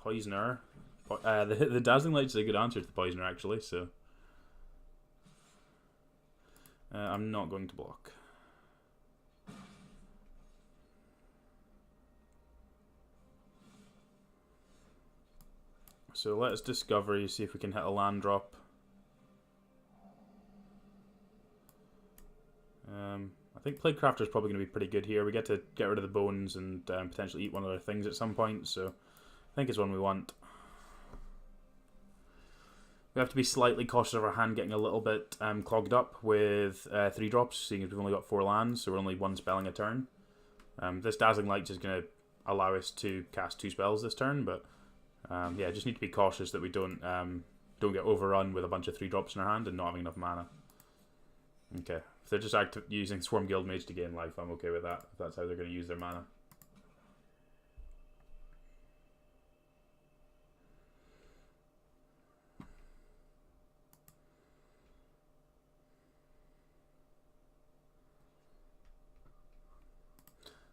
Poisoner. The Dazzling Lights is a good answer to the Poisoner, actually, so I'm not going to block. So let's Discovery, see if we can hit a land drop. I think Plague Crafter is probably going to be pretty good here. We get to get rid of the bones and potentially eat one of their things at some point, so I think it's one we want. We have to be slightly cautious of our hand getting a little bit clogged up with 3 drops, seeing as we've only got 4 lands, so we're only 1 spelling a turn. This Dazzling Lights is going to allow us to cast 2 spells this turn, but yeah, just need to be cautious that we don't get overrun with a bunch of 3 drops in our hand and not having enough mana. Okay, if they're just using Swarm Guild Mage to gain life, I'm okay with that, if that's how they're going to use their mana.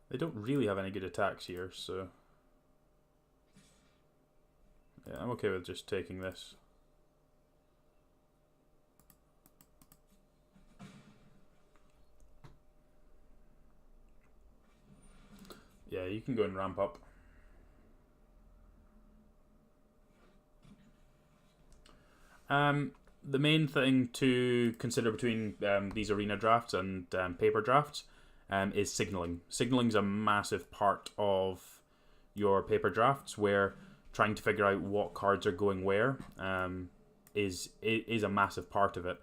They don't really have any good attacks here, so yeah, I'm okay with just taking this. Yeah, you can go and ramp up. The main thing to consider between these arena drafts and paper drafts is signaling. Signaling's a massive part of your paper drafts, where trying to figure out what cards are going where is a massive part of it.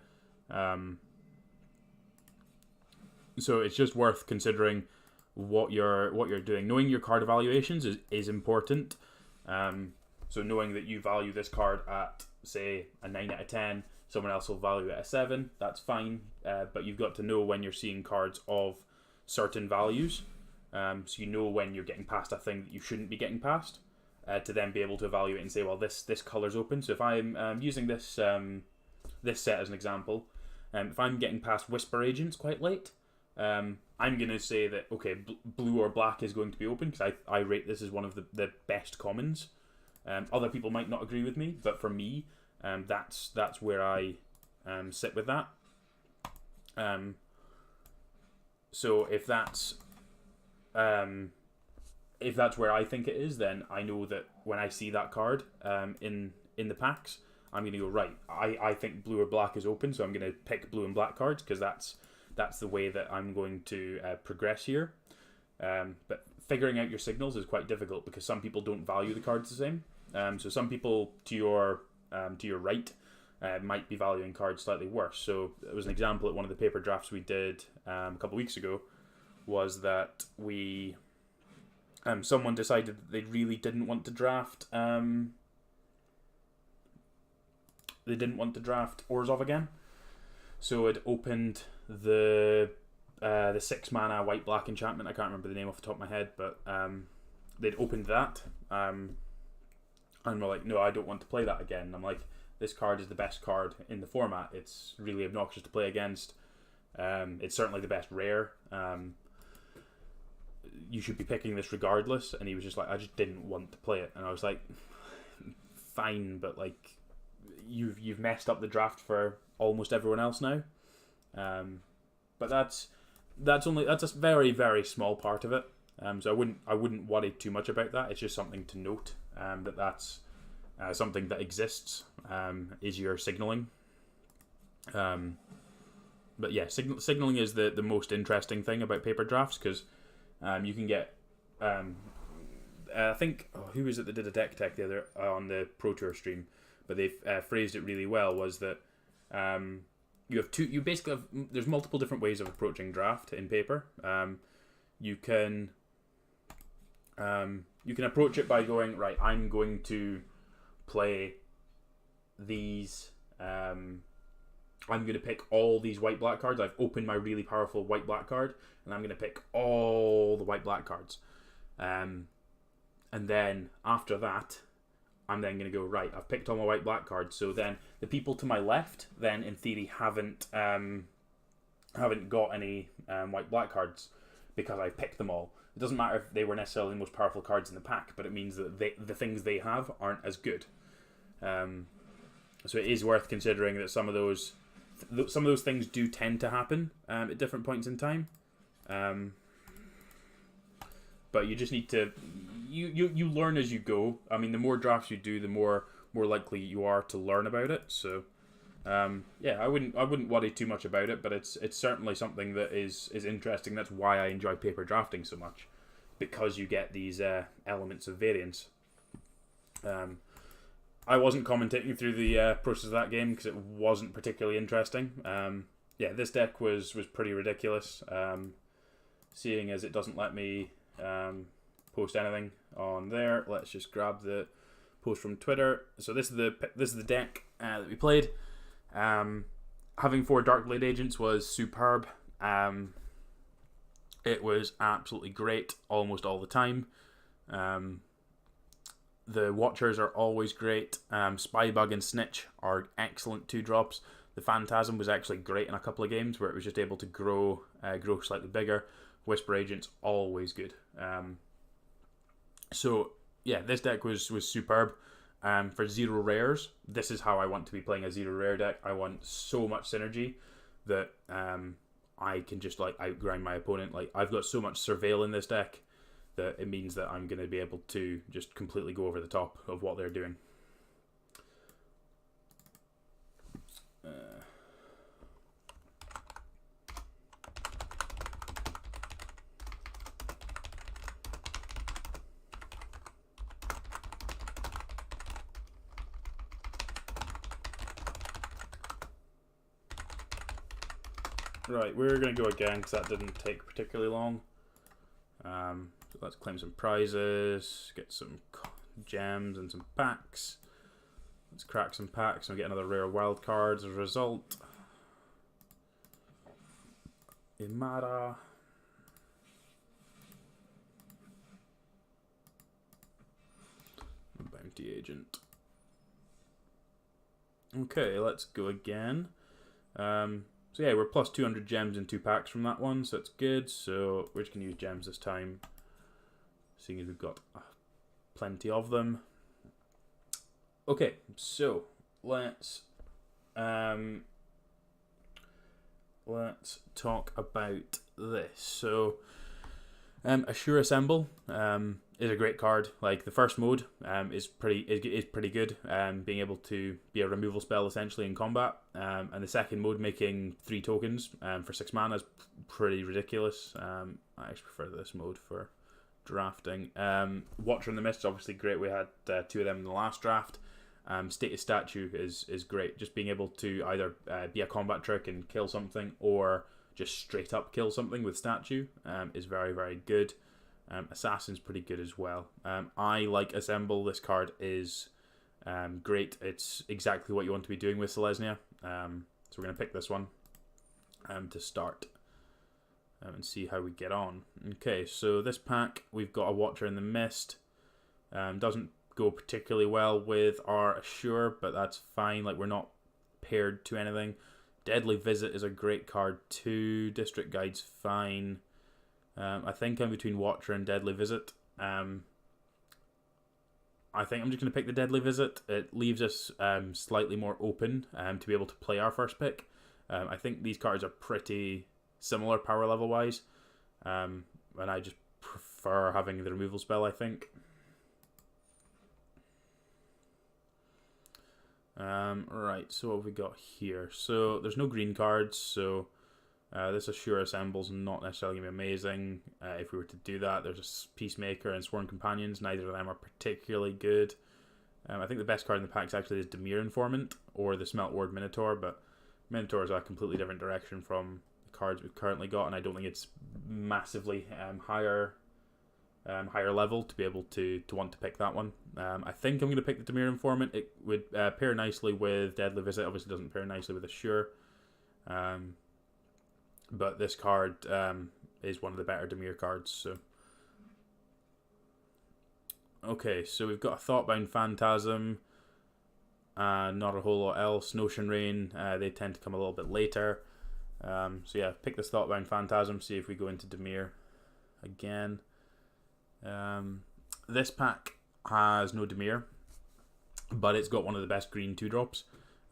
So it's just worth considering what you're doing. Knowing your card evaluations is important. So knowing that you value this card at, say, a 9 out of 10, someone else will value it at a 7, that's fine. But you've got to know when you're seeing cards of certain values. So you know when you're getting past a thing that you shouldn't be getting past, to then be able to evaluate and say, well, this colour's open. So if I'm using this this set as an example, if I'm getting past Whisper Agents quite late, I'm going to say that, okay, blue or black is going to be open, because I rate this as one of the best commons. Other people might not agree with me, but for me, that's where I sit with that. So if that's where I think it is, then I know that when I see that card in the packs, I'm going to go, right, I think blue or black is open, so I'm going to pick blue and black cards, because that's the way that I'm going to progress here. But figuring out your signals is quite difficult, because some people don't value the cards the same. So some people to your right might be valuing cards slightly worse. So it was an example at one of the paper drafts we did a couple of weeks ago, was that we someone decided that they really didn't want to draft Orzhov again. So it opened the 6 mana white black enchantment. I can't remember the name off the top of my head, but they'd opened that. And we're like, no, I don't want to play that again. And I'm like, this card is the best card in the format. It's really obnoxious to play against. It's certainly the best rare. You should be picking this regardless. And he was just like, I just didn't want to play it. And I was like, fine, but like, you've messed up the draft for almost everyone else now. But that's a very, very small part of it. So I wouldn't worry too much about that. It's just something to note, that's something that exists, is your signaling. But yeah, signaling is the most interesting thing about paper drafts, because you can get I think who was it that did a deck tech the other on the Pro Tour stream, but they phrased it really well, was that you basically have, there's multiple different ways of approaching draft in paper. You can approach it by going, right, I'm going to play these, I'm going to pick all these white-black cards. I've opened my really powerful white-black card, and I'm going to pick all the white-black cards. And then after that, I'm then going to go, right, I've picked all my white-black cards, so then the people to my left then, in theory, haven't got any white-black cards, because I picked them all. It doesn't matter if they were necessarily the most powerful cards in the pack, but it means that the things they have aren't as good. So it is worth considering that some of those things do tend to happen at different points in time. But you just need to you learn as you go. I mean, the more drafts you do, the more likely you are to learn about it. So yeah, I wouldn't worry too much about it, but it's certainly something that is interesting. That's why I enjoy paper drafting so much, because you get these elements of variance. I wasn't commentating through the process of that game because it wasn't particularly interesting. Yeah, this deck was pretty ridiculous. Seeing as it doesn't let me post anything on there, let's just grab the post from Twitter. So this is the deck that we played. Having 4 Darkblade Agents was superb. It was absolutely great almost all the time. The Watchers are always great. Spybug and Snitch are excellent 2-drops. The Phantasm was actually great in a couple of games where it was just able to grow slightly bigger. Whisper Agent's always good. So yeah, this deck was superb. For 0 rares, this is how I want to be playing a 0 rare deck. I want so much synergy that I can just like outgrind my opponent. Like, I've got so much Surveil in this deck that it means that I'm going to be able to just completely go over the top of what they're doing. Right, we're going to go again because that didn't take particularly long. So let's claim some prizes, get some gems and some packs. Let's crack some packs and we get another rare wild card as a result. Imara. Bounty Agent. Okay, let's go again. So yeah, we're plus 200 gems in 2 packs from that one, so that's good. So we're just going to use gems this time, seeing as we've got plenty of them. Okay, so let's talk about this. So Assure Assemble is a great card. Like, the first mode is pretty good. Being able to be a removal spell essentially in combat, and the second mode making 3 tokens for 6 mana is pretty ridiculous. I actually prefer this mode for drafting. Watcher in the Mist is obviously great. We had 2 of them in the last draft. Status Statue is great. Just being able to either be a combat trick and kill something, or just straight up kill something with Statue is very, very good. Assassin's pretty good as well. I like Assemble. This card is great. It's exactly what you want to be doing with Selesnya. So we're going to pick this one to start and see how we get on. Okay, so this pack, we've got a Watcher in the Mist. Doesn't go particularly well with our Assure, but that's fine. Like, we're not paired to anything. Deadly Visit is a great card too. District Guide's fine. I think I'm between Watcher and Deadly Visit. I think I'm just going to pick the Deadly Visit. It leaves us slightly more open to be able to play our first pick. I think these cards are pretty similar power level wise, and I just prefer having the removal spell, I think. Right, so what have we got here? So there's no green cards, so this Assure Assemble's not necessarily going to be amazing. If we were to do that, there's a Peacemaker and Sworn Companions. Neither of them are particularly good. I think the best card in the pack is actually this Dimir Informant or the Smelt Ward Minotaur, but Minotaur is a completely different direction from the cards we've currently got, and I don't think it's massively higher level to be able to want to pick that one. I think I'm going to pick the Dimir Informant. It would pair nicely with Deadly Visit. Obviously doesn't pair nicely with Assure. But this card is one of the better Dimir cards. So okay, so we've got a Thoughtbound Phantasm. Not a whole lot else. Notion Rain, they tend to come a little bit later. So yeah, pick this Thoughtbound Phantasm, see if we go into Dimir again. This pack has no Dimir, but it's got one of the best green 2-drops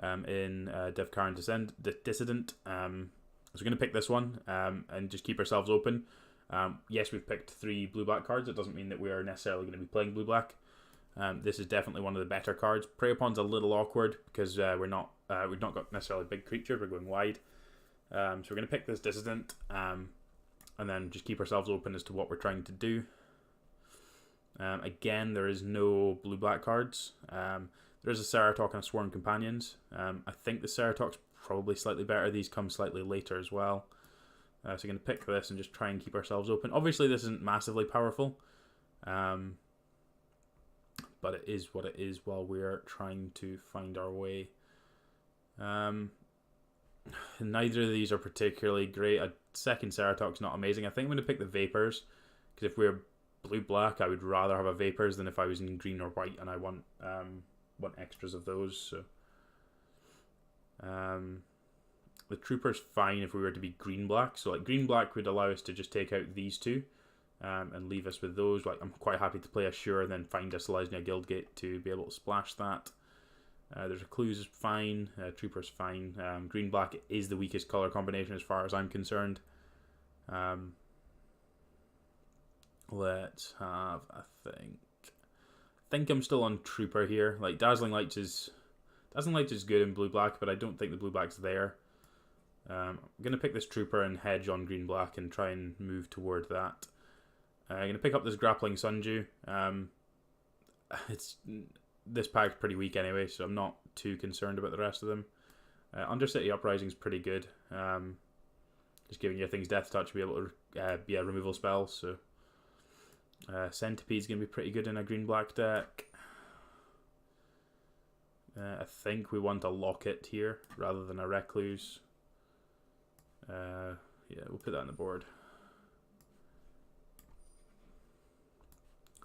in Devkaran Dissident. So we're going to pick this one and just keep ourselves open. Yes, we've picked 3 blue-black cards. It doesn't mean that we are necessarily going to be playing blue-black. This is definitely one of the better cards. Prey Upon's a little awkward because we've not got necessarily big creatures. We're going wide. So we're going to pick this Dissident and then just keep ourselves open as to what we're trying to do. Again, there is no blue-black cards. There is a Ceratok and a Sworn Companions. I think the Ceratok's probably slightly better. These come slightly later as well. So we're going to pick this and just try and keep ourselves open. Obviously, this isn't massively powerful. But it is what it is while we're trying to find our way. Neither of these are particularly great. A second Ceratok's not amazing. I think I'm going to pick the Vapors, because if we're blue-black, I would rather have a Vapors than if I was in green or white, and I want extras of those. So The Trooper's fine if we were to be green-black. So like green-black would allow us to just take out these two and leave us with those. Like I'm quite happy to play a Sure and then find a Selesnya Guildgate to be able to splash that. There's a Clues is fine. Trooper's fine. Green-black is the weakest color combination as far as I'm concerned. Let's have a think. I think I'm still on Trooper here. Like Dazzling Lights is good in blue-black, but I don't think the blue-black's there. I'm going to pick this Trooper and hedge on green-black and try and move toward that. I'm going to pick up this Grappling Sundew. This pack's pretty weak anyway, so I'm not too concerned about the rest of them. Undercity Uprising is pretty good. Just giving your things Death Touch to be able to be a removal spell. So Centipede's going to be pretty good in a green-black deck. I think we want a Locket here rather than a Recluse. Yeah, we'll put that on the board.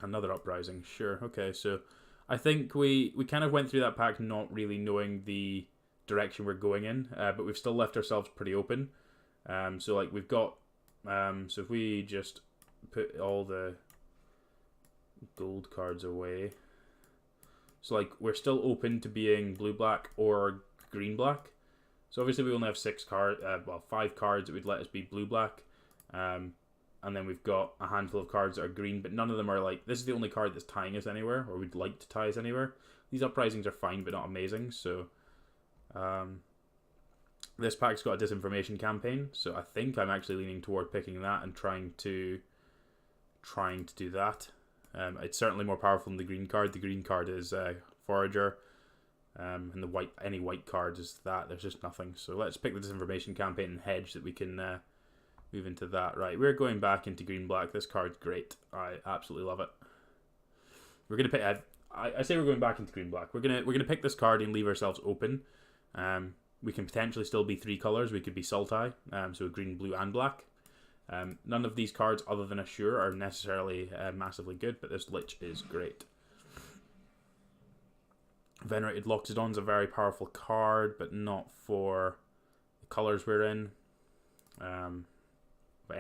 Another Uprising, sure. Okay, so I think we kind of went through that pack not really knowing the direction we're going in, but we've still left ourselves pretty open. So like we've got, so if we just put all the gold cards away. So like we're still open to being blue-black or green-black. So obviously we only have 5 cards that would let us be blue-black. And then we've got a handful of cards that are green, but none of them are like, this is the only card that's tying us anywhere, or we'd like to tie us anywhere. These Uprisings are fine, but not amazing, so... this pack's got a Disinformation Campaign, so I think I'm actually leaning toward picking that and trying to do that. It's certainly more powerful than the green card. The green card is Forager, and any white card is that. There's just nothing. So let's pick the Disinformation Campaign and hedge that we can move into that. Right, we're going back into green-black. This card's great. I absolutely love it. We're gonna pick. I say we're going back into green-black. We're gonna pick this card and leave ourselves open. We can potentially still be 3 colors. We could be Sultai, so green, blue, and black. None of these cards, other than Assure, are necessarily massively good, but this Lich is great. Venerated Loxodon's a very powerful card, but not for the colors we're in. But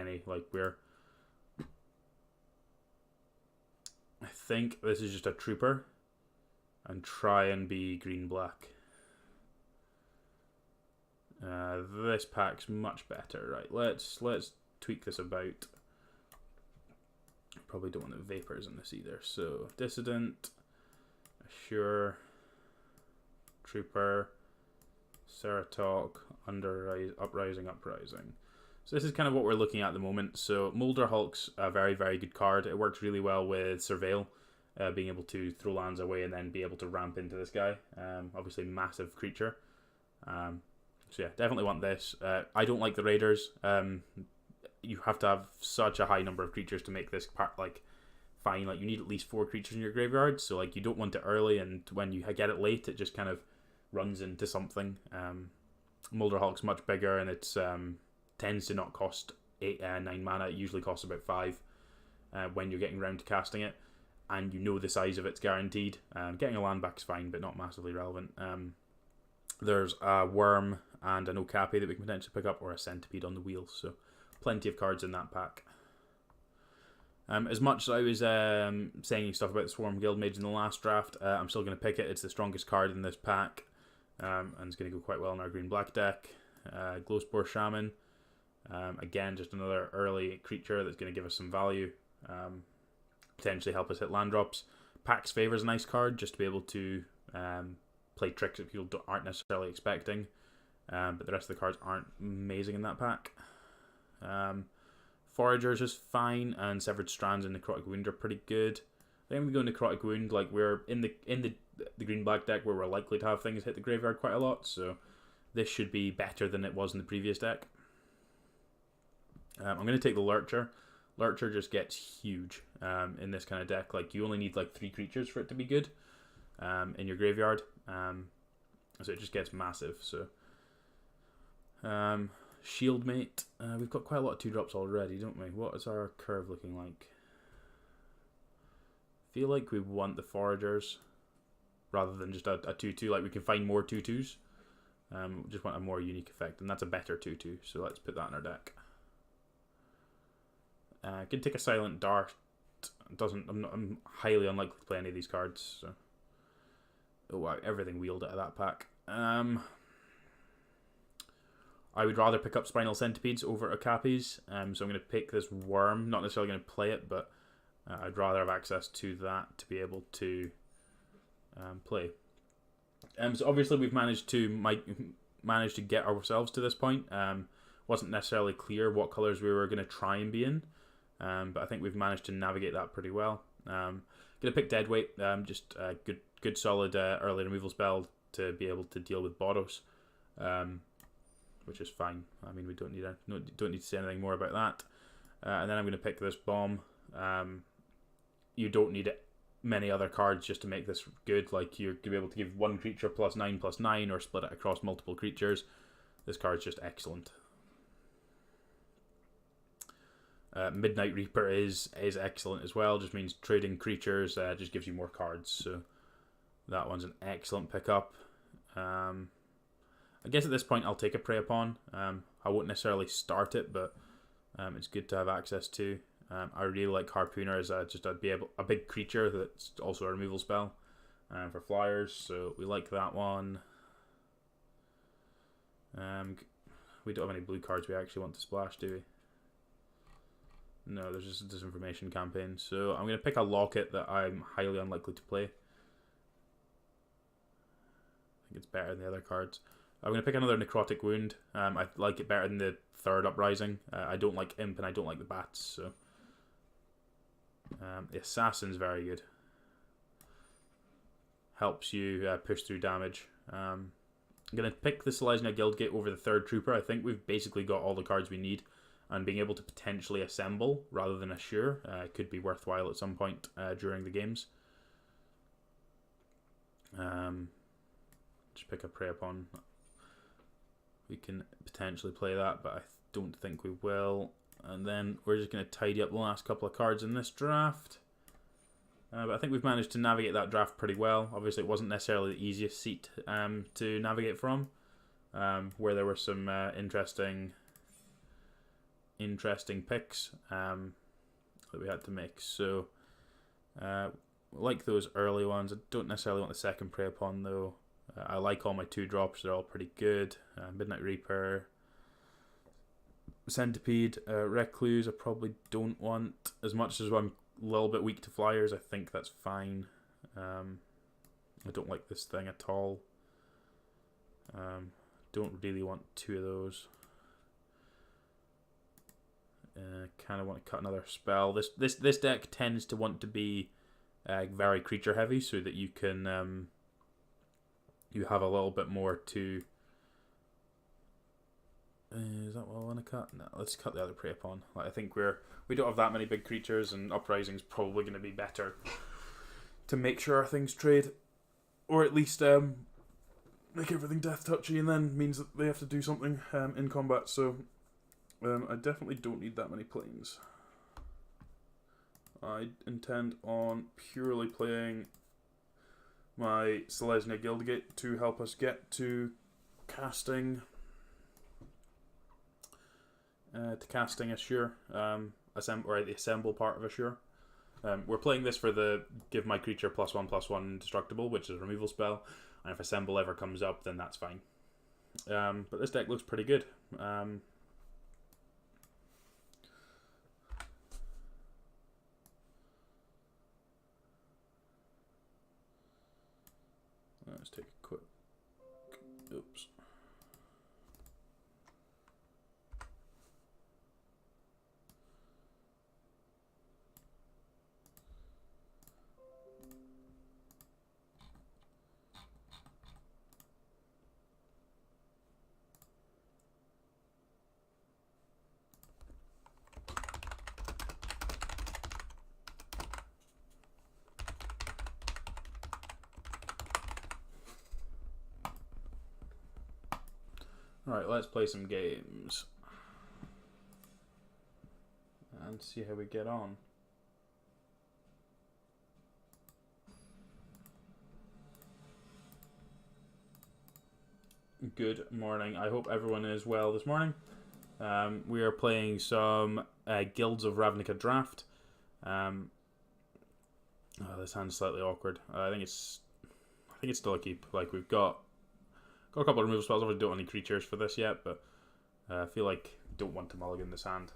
I think this is just a Trooper, and try and be green-black. This pack's much better. Right, let's tweak this about. Probably don't want the Vapors in this either. So Dissident, Assure, Trooper, Ceratok, Uprising. So this is kind of what we're looking at the moment. So Molder Hulk's a very, very good card. It works really well with Surveil, being able to throw lands away and then be able to ramp into this guy. Obviously massive creature. So yeah, definitely want this. I don't like the Raiders. You have to have such a high number of creatures to make this part fine. Like you need at least 4 creatures in your graveyard. So like you don't want it early, and when you get it late, it just kind of runs into something. Molder Hulk's much bigger, and it's tends to not cost 9 mana. It usually costs about 5 when you're getting around to casting it, and you know the size of it's guaranteed. Getting a land back is fine, but not massively relevant. There's a Worm and an Okapi that we can potentially pick up, or a Centipede on the wheel, so plenty of cards in that pack. As much as I was saying stuff about the Swarm Guildmage in the last draft, I'm still going to pick it. It's the strongest card in this pack, and it's going to go quite well in our green-black deck. Glowspore Shaman, again, just another early creature that's going to give us some value, potentially help us hit land drops. Pax Favor is a nice card, just to be able to play tricks that people aren't necessarily expecting, but the rest of the cards aren't amazing in that pack. Forager is just fine, and Severed Strands and Necrotic Wound are pretty good. I think we go Necrotic Wound, like we're in the green-black deck where we're likely to have things hit the graveyard quite a lot, so this should be better than it was in the previous deck. I'm going to take the Lurcher. Lurcher just gets huge in this kind of deck. Like you only need like 3 creatures for it to be good in your graveyard, so it just gets massive. So Shieldmate, we've got quite a lot of 2-drops already, don't we? What is our curve looking like? Feel like we want the Foragers rather than just a 2-2. Like we can find more 2-2s, Just want a more unique effect, and that's a better 2/2. So let's put that in our deck. Can take a Silent Dart. I'm highly unlikely to play any of these cards. So. Oh wow, everything wheeled out of that pack. I would rather pick up Spinal Centipedes over Okapis, so I'm going to pick this Worm. Not necessarily going to play it, but I'd rather have access to that to be able to play. So obviously we've managed to get ourselves to this point. Wasn't necessarily clear what colours we were going to try and be in, but I think we've managed to navigate that pretty well. Going to pick Deadweight, just a good solid early removal spell to be able to deal with Boros, which is fine. I mean, we don't need to say anything more about that. And then I'm going to pick this Bomb. You don't need many other cards just to make this good. Like, you're going to be able to give one creature +9/+9 or split it across multiple creatures. This card's just excellent. Midnight Reaper is excellent as well. Just means trading creatures just gives you more cards. So that one's an excellent pickup. I guess at this point I'll take a Prey Upon. I won't necessarily start it, but it's good to have access to. I really like Harpooner as a big creature that's also a removal spell for flyers. So we like that one. We don't have any blue cards we actually want to splash, do we? No, there's just a disinformation campaign. So I'm going to pick a Locket that I'm highly unlikely to play. I think it's better than the other cards. I'm going to pick another Necrotic Wound. I like it better than the third Uprising. I don't like Imp and I don't like the Bats. So the Assassin's very good. Helps you push through damage. I'm going to pick the Selesnya Guildgate over the third Trooper. I think we've basically got all the cards we need. And being able to potentially assemble rather than assure could be worthwhile at some point during the games. Just pick a Prey Upon. We can potentially play that, but I don't think we will. And then we're just going to tidy up the last couple of cards in this draft. But I think we've managed to navigate that draft pretty well. Obviously, it wasn't necessarily the easiest seat to navigate from, where there were some interesting picks that we had to make. So like those early ones. I don't necessarily want the second Prey Upon though. I like all my 2-drops, they're all pretty good. Midnight Reaper, Centipede, Recluse I probably don't want. As much as I'm a little bit weak to flyers, I think that's fine. I don't like this thing at all. Don't really want 2 of those. Kind of want to cut another spell. This deck tends to want to be very creature heavy, so that you can you have a little bit more to. Is that what I want to cut? No, let's cut the other Prey Upon. Like, I think we don't have that many big creatures, and Uprising's probably going to be better to make sure our things trade, or at least make everything death touchy, and then means that they have to do something in combat. So. I definitely don't need that many planes. I intend on purely playing my Selesnya Guildgate to help us get to casting Assure, or the assemble part of Assure. We're playing this for the give my creature +1/+1 indestructible, which is a removal spell, and if assemble ever comes up, then that's fine. But this deck looks pretty good. Let's take a quick. Oops. Alright, let's play some games and see how we get on. Good morning. I hope everyone is well this morning. We are playing some Guilds of Ravnica draft. This hand's slightly awkward. I think it's still a keep. Like we've got a couple of removal spells. I don't want any creatures for this yet, but I feel like we don't want to mulligan this hand.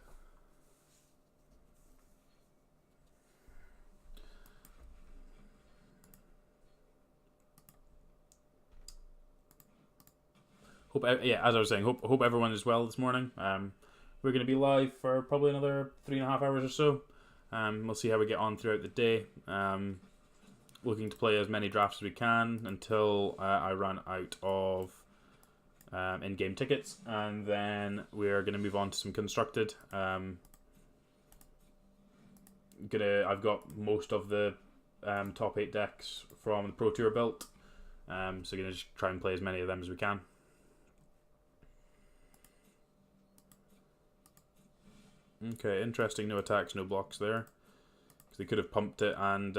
As I was saying, hope everyone is well this morning. We're going to be live for probably another 3.5 hours or so. We'll see how we get on throughout the day. Looking to play as many drafts as we can until I run out of in-game tickets, and then we're going to move on to some constructed. I've got most of the top 8 decks from the Pro Tour built, so going to just try and play as many of them as we can. Okay, interesting. No attacks, no blocks there. Because they could have pumped it and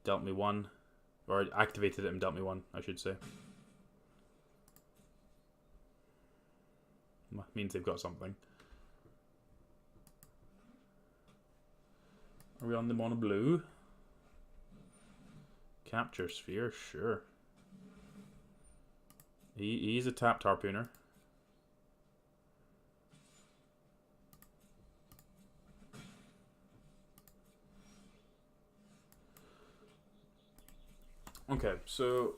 dealt me one. Or activated it and dealt me one, I should say. Means they've got something. Are we on the mono blue? Capture Sphere, sure. He's a tapped harpooner. Okay, so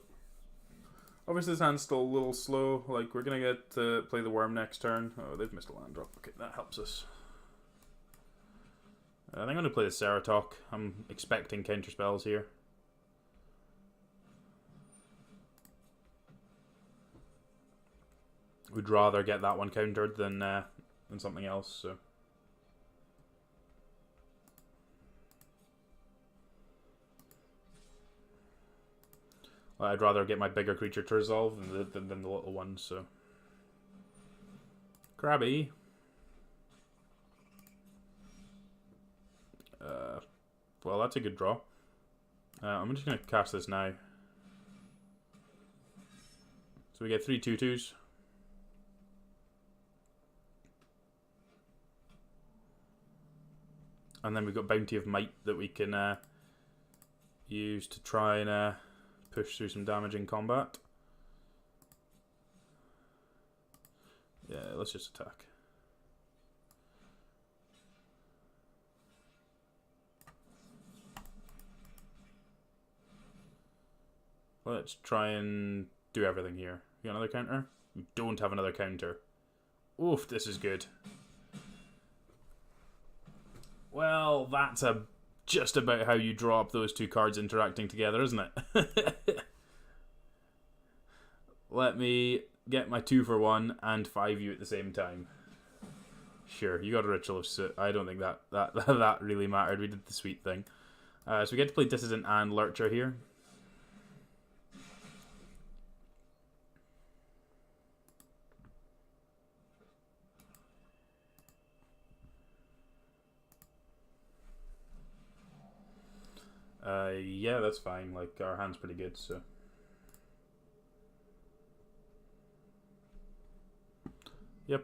obviously this hand's still a little slow. Like, we're gonna get to play the worm next turn. Oh, they've missed a land drop. Okay, that helps us. I think I'm gonna play the Ceratok. I'm expecting counter spells here. Would rather get that one countered than something else. So. I'd rather get my bigger creature to resolve than the little one, so. Crabby. Well, that's a good draw. I'm just going to cast this now. So we get 3 2/2s. And then we've got Bounty of Might that we can use to try and push through some damage in combat. Yeah, let's just attack. Let's try and do everything here. You got another counter? We don't have another counter. Oof, this is good. Well, that's just about how you draw up those two cards interacting together, isn't it? Let me get my 2-for-1 and 5 you at the same time. Sure, you got a Ritual of Soot. I don't think that really mattered. We did the sweet thing. So we get to play Dissident and Lurcher here. Yeah, that's fine. Like, our hand's pretty good, so. Yep.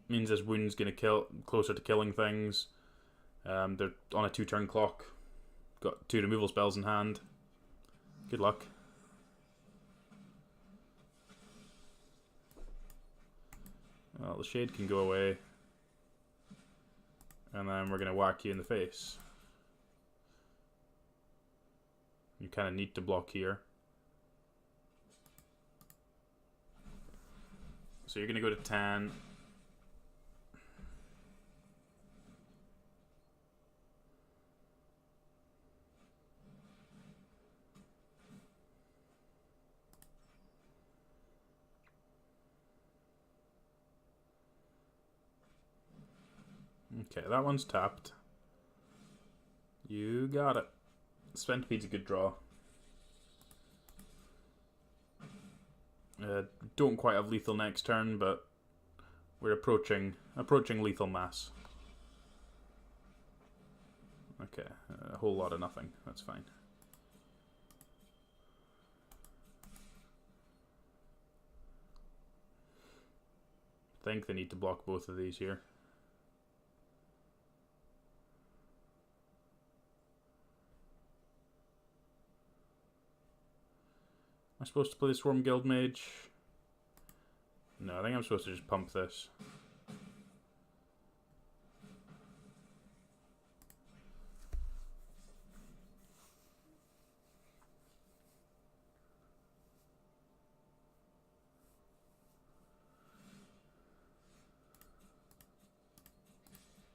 Means this wound's gonna kill closer to killing things. They're on a 2-turn clock. Got 2 removal spells in hand. Good luck. Well, the shade can go away. And then we're gonna whack you in the face. You kind of need to block here. So you're going to go to 10. Okay, that one's tapped. You got it. Centipede's a good draw. Don't quite have lethal next turn, but we're approaching lethal mass. Okay, a whole lot of nothing. That's fine. I think they need to block both of these here. Am I supposed to play the Swarm Guild Mage? No, I think I'm supposed to just pump this.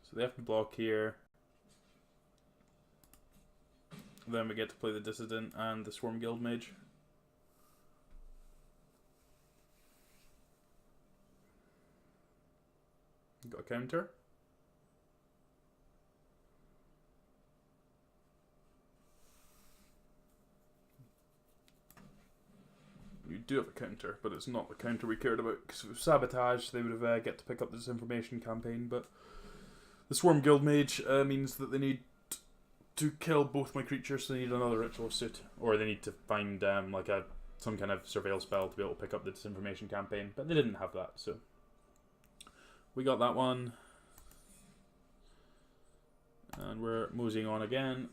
So they have to block here. Then we get to play the Dissident and the Swarm Guild Mage. Got a counter. You do have a counter, but it's not the counter we cared about, because with Sabotage they would have get to pick up the Disinformation campaign, but the Swarm Guild Mage means that they need to kill both my creatures, so they need another ritual suit, or they need to find like some kind of surveil spell to be able to pick up the Disinformation campaign, but they didn't have that, so we got that one. And we're moseying on again.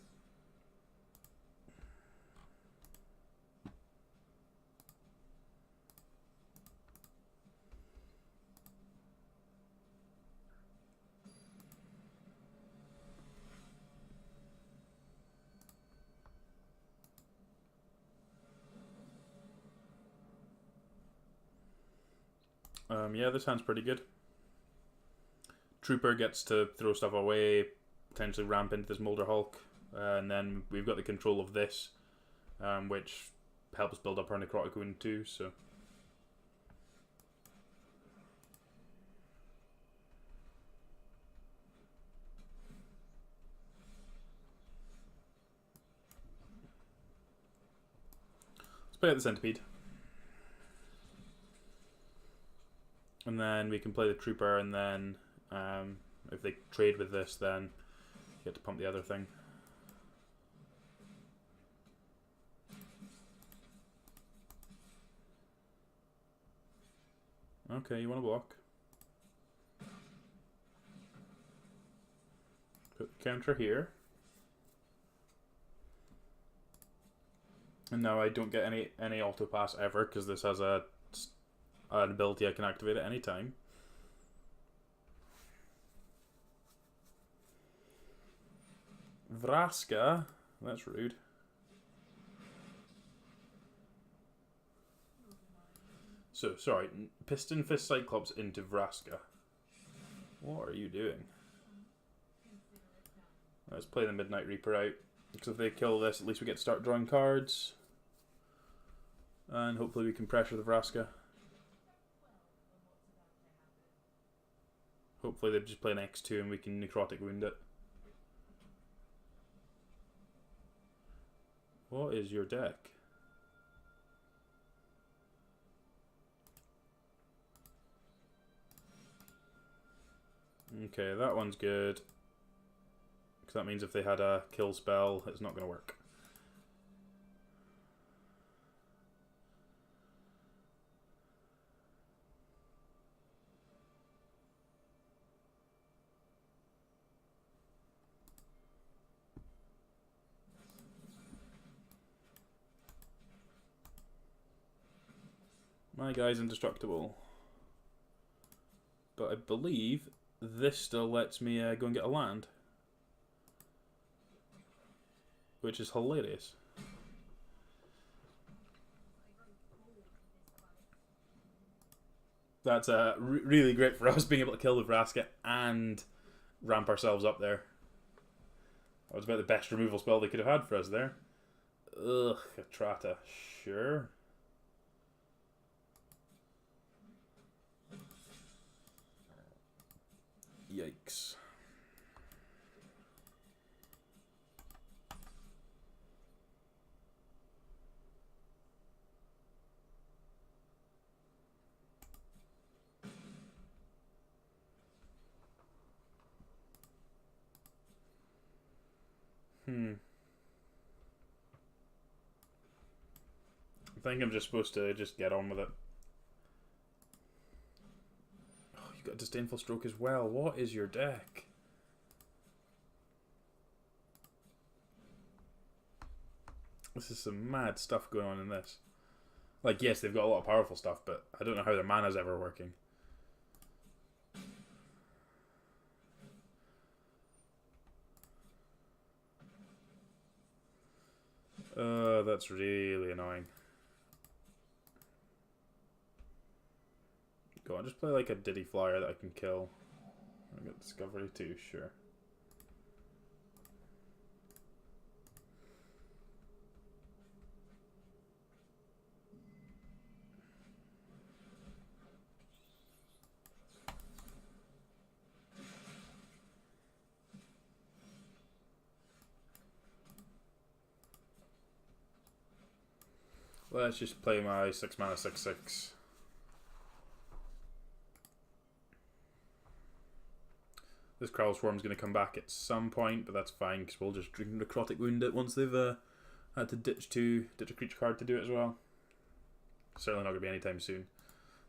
Yeah, this hand's pretty good. Trooper gets to throw stuff away, potentially ramp into this Molder Hulk, and then we've got the control of this, which helps build up our Necrotic Wound too, so. Let's play out the Centipede. And then we can play the Trooper, and then if they trade with this, then you get to pump the other thing. Okay, you want to block. Put the counter here. And now I don't get any auto pass ever, because this has an ability I can activate at any time. Vraska, that's rude. So, sorry, Piston Fist Cyclops into Vraska. What are you doing? Let's play the Midnight Reaper out, because if they kill this, at least we get to start drawing cards. And hopefully we can pressure the Vraska. Hopefully they just play an X2 and we can Necrotic Wound it. What is your deck? Okay, that one's good. Because that means if they had a kill spell, it's not going to work. My guy's indestructible. But I believe this still lets me go and get a land. Which is hilarious. That's really great for us being able to kill the Vraska and ramp ourselves up there. That was about the best removal spell they could have had for us there. Ugh, Atrata, sure. Yikes. I think I'm just supposed to just get on with it. you got Disdainful Stroke as well. What is your deck? This is some mad stuff going on in this. Like, yes, they've got a lot of powerful stuff, but I don't know how their mana's ever working. That's really annoying. Go on, just play like a Diddy Flyer that I can kill. I got Discovery too, sure. Let's just play my 6 mana 6/6. This Crowl Swarm's going to come back at some point, but that's fine because we'll just drink Necrotic Wound it once they've had to ditch a creature card to do it as well. Certainly not going to be anytime soon.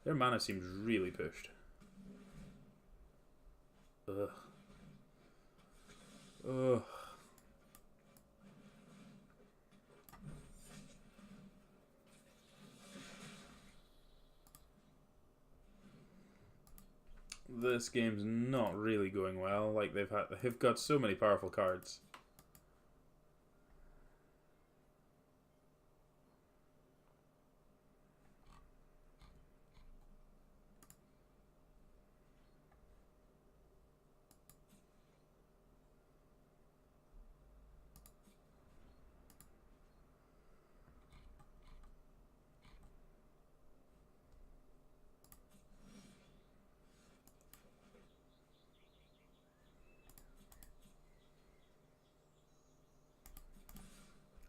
Their mana seems really pushed. Ugh. Ugh. This game's not really going well. Like they've got so many powerful cards.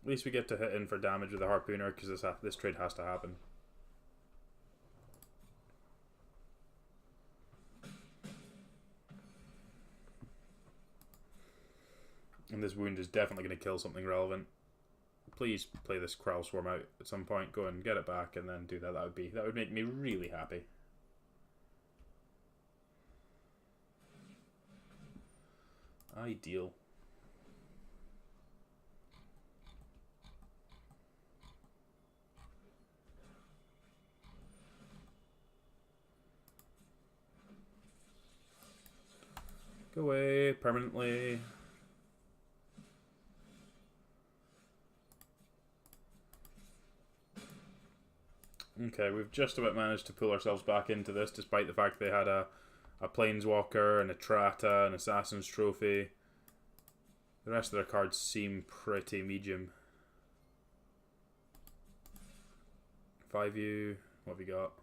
At least we get to hit in for damage with the Harpooner because this trade has to happen. And this wound is definitely going to kill something relevant. Please play this Crowl Swarm out at some point. Go and get it back and then do that. That would make me really happy. Ideal. Go away permanently. Okay, we've just about managed to pull ourselves back into this, despite the fact they had a Planeswalker, and a Trata, an Assassin's Trophy. The rest of their cards seem pretty medium. 5U, what have we got?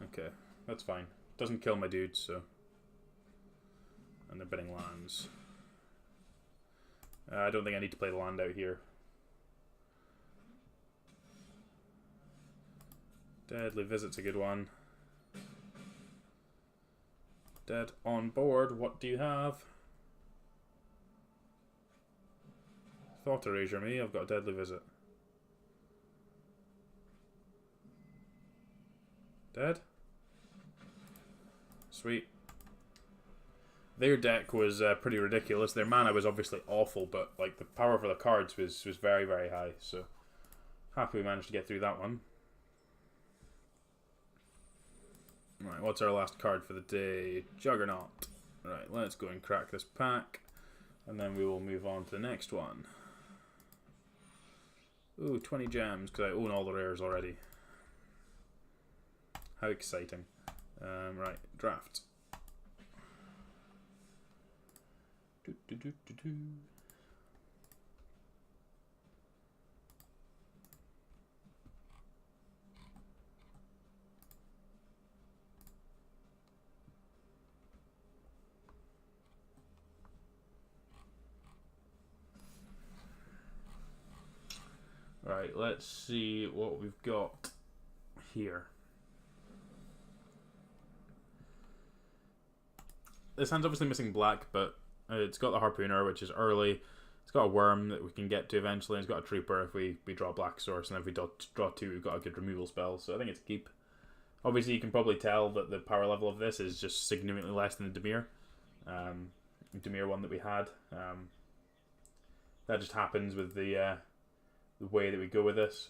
Okay, that's fine. Doesn't kill my dudes, so. And they're bidding lands. I don't think I need to play the land out here. Deadly Visit's a good one. Dead on board, what do you have? Thought Erasure me, I've got a Deadly Visit. Dead? Sweet. Their deck was pretty ridiculous. Their mana was obviously awful, but like the power for the cards was very, very high. So happy we managed to get through that one. Right, what's our last card for the day? Juggernaut. Right, let's go and crack this pack, and then we will move on to the next one. Ooh, 20 gems, because I own all the rares already. How exciting. Right, draft. Right, let's see what we've got here. This hand's obviously missing black, but it's got the Harpooner, which is early. It's got a Worm that we can get to eventually, and it's got a Trooper if we draw Black Source, and if we draw two, we've got a good removal spell, so I think it's a keep. Obviously, you can probably tell that the power level of this is just significantly less than the Dimir. Dimir one that we had. That just happens with the way that we go with this.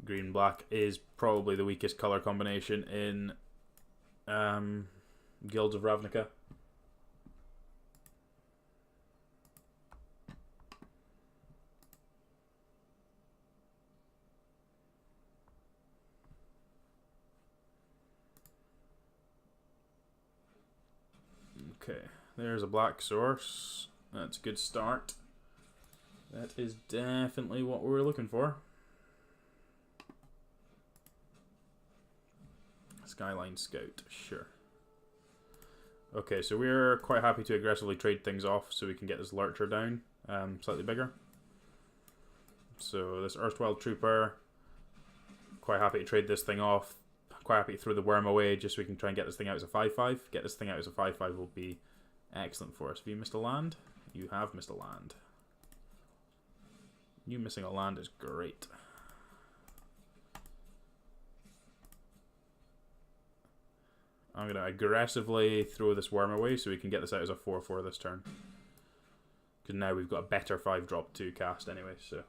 Green and black is probably the weakest color combination in Guilds of Ravnica. Okay, there's a black source. That's a good start. That is definitely what we were looking for. Skyline Scout, sure. Okay, so we're quite happy to aggressively trade things off so we can get this Lurcher down slightly bigger. So this Erstwhile Trooper, quite happy to trade this thing off. Quite happy to throw the worm away just so we can try and get this thing out as a 5/5. Get this thing out as a 5/5 will be excellent for us. Have you missed a land? You have missed a land. You missing a land is great. I'm going to aggressively throw this worm away so we can get this out as a 4/4 this turn. Because now we've got a better 5-drop to cast anyway, so...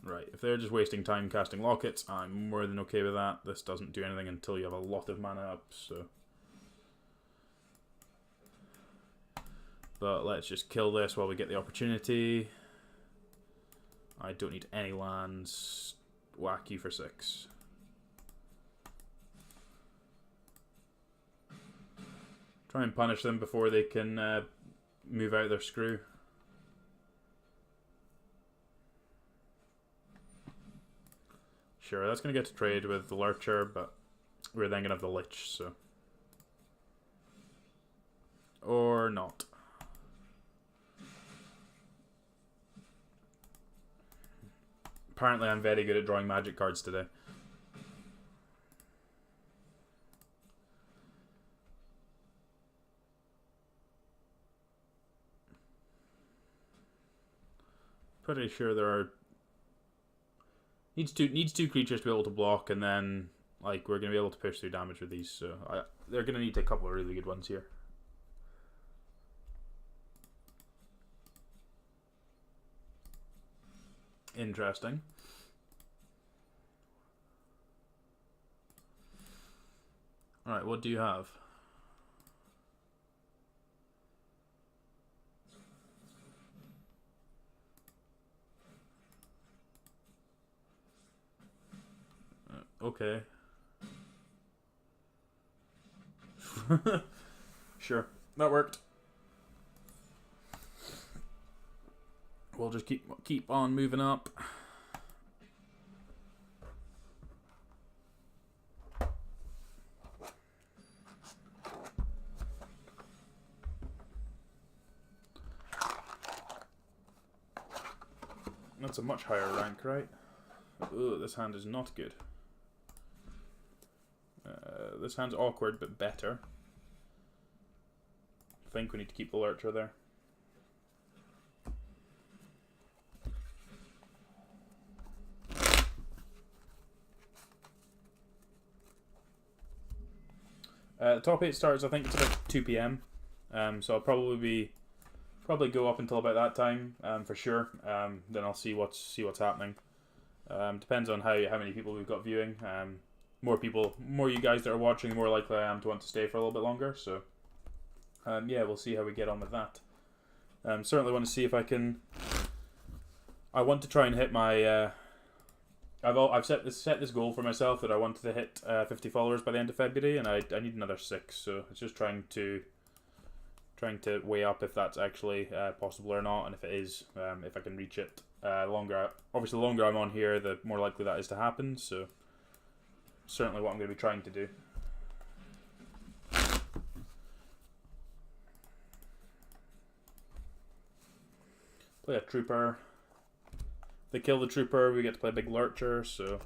Right, if they're just wasting time casting Lockets, I'm more than okay with that. This doesn't do anything until you have a lot of mana up, so... But let's just kill this while we get the opportunity. I don't need any lands. Whack you for 6. Try and punish them before they can move out their screw. Sure, that's going to get to trade with the Lurcher, but we're then going to have the Lich, so... Or not. Apparently I'm very good at drawing magic cards today. Pretty sure there are... Needs two creatures to be able to block, and then like we're going to be able to push through damage with these, so they're going to need a couple of really good ones here. Interesting. Alright, what do you have? Okay. Sure, that worked. We'll just keep on moving up. That's a much higher rank, right? Ooh, this hand is not good. This hand's awkward, but better. I think we need to keep the Lurcher there. The top 8 starts, I think it's about 2 PM. So I'll probably go up until about that time, for sure. Then I'll see what's happening. Depends on how many people we've got viewing. More you guys that are watching, the more likely I am to want to stay for a little bit longer. So yeah, we'll see how we get on with that. Certainly want to see if I can. I want to try and hit my. I've set this goal for myself that I wanted to hit 50 followers by the end of February, and I need another 6. So it's just trying to weigh up if that's actually possible or not, and if it is, if I can reach it. Obviously, the longer I'm on here, the more likely that is to happen. So certainly what I'm going to be trying to do. Play a Trooper. If they kill the Trooper, we get to play a big Lurcher, so...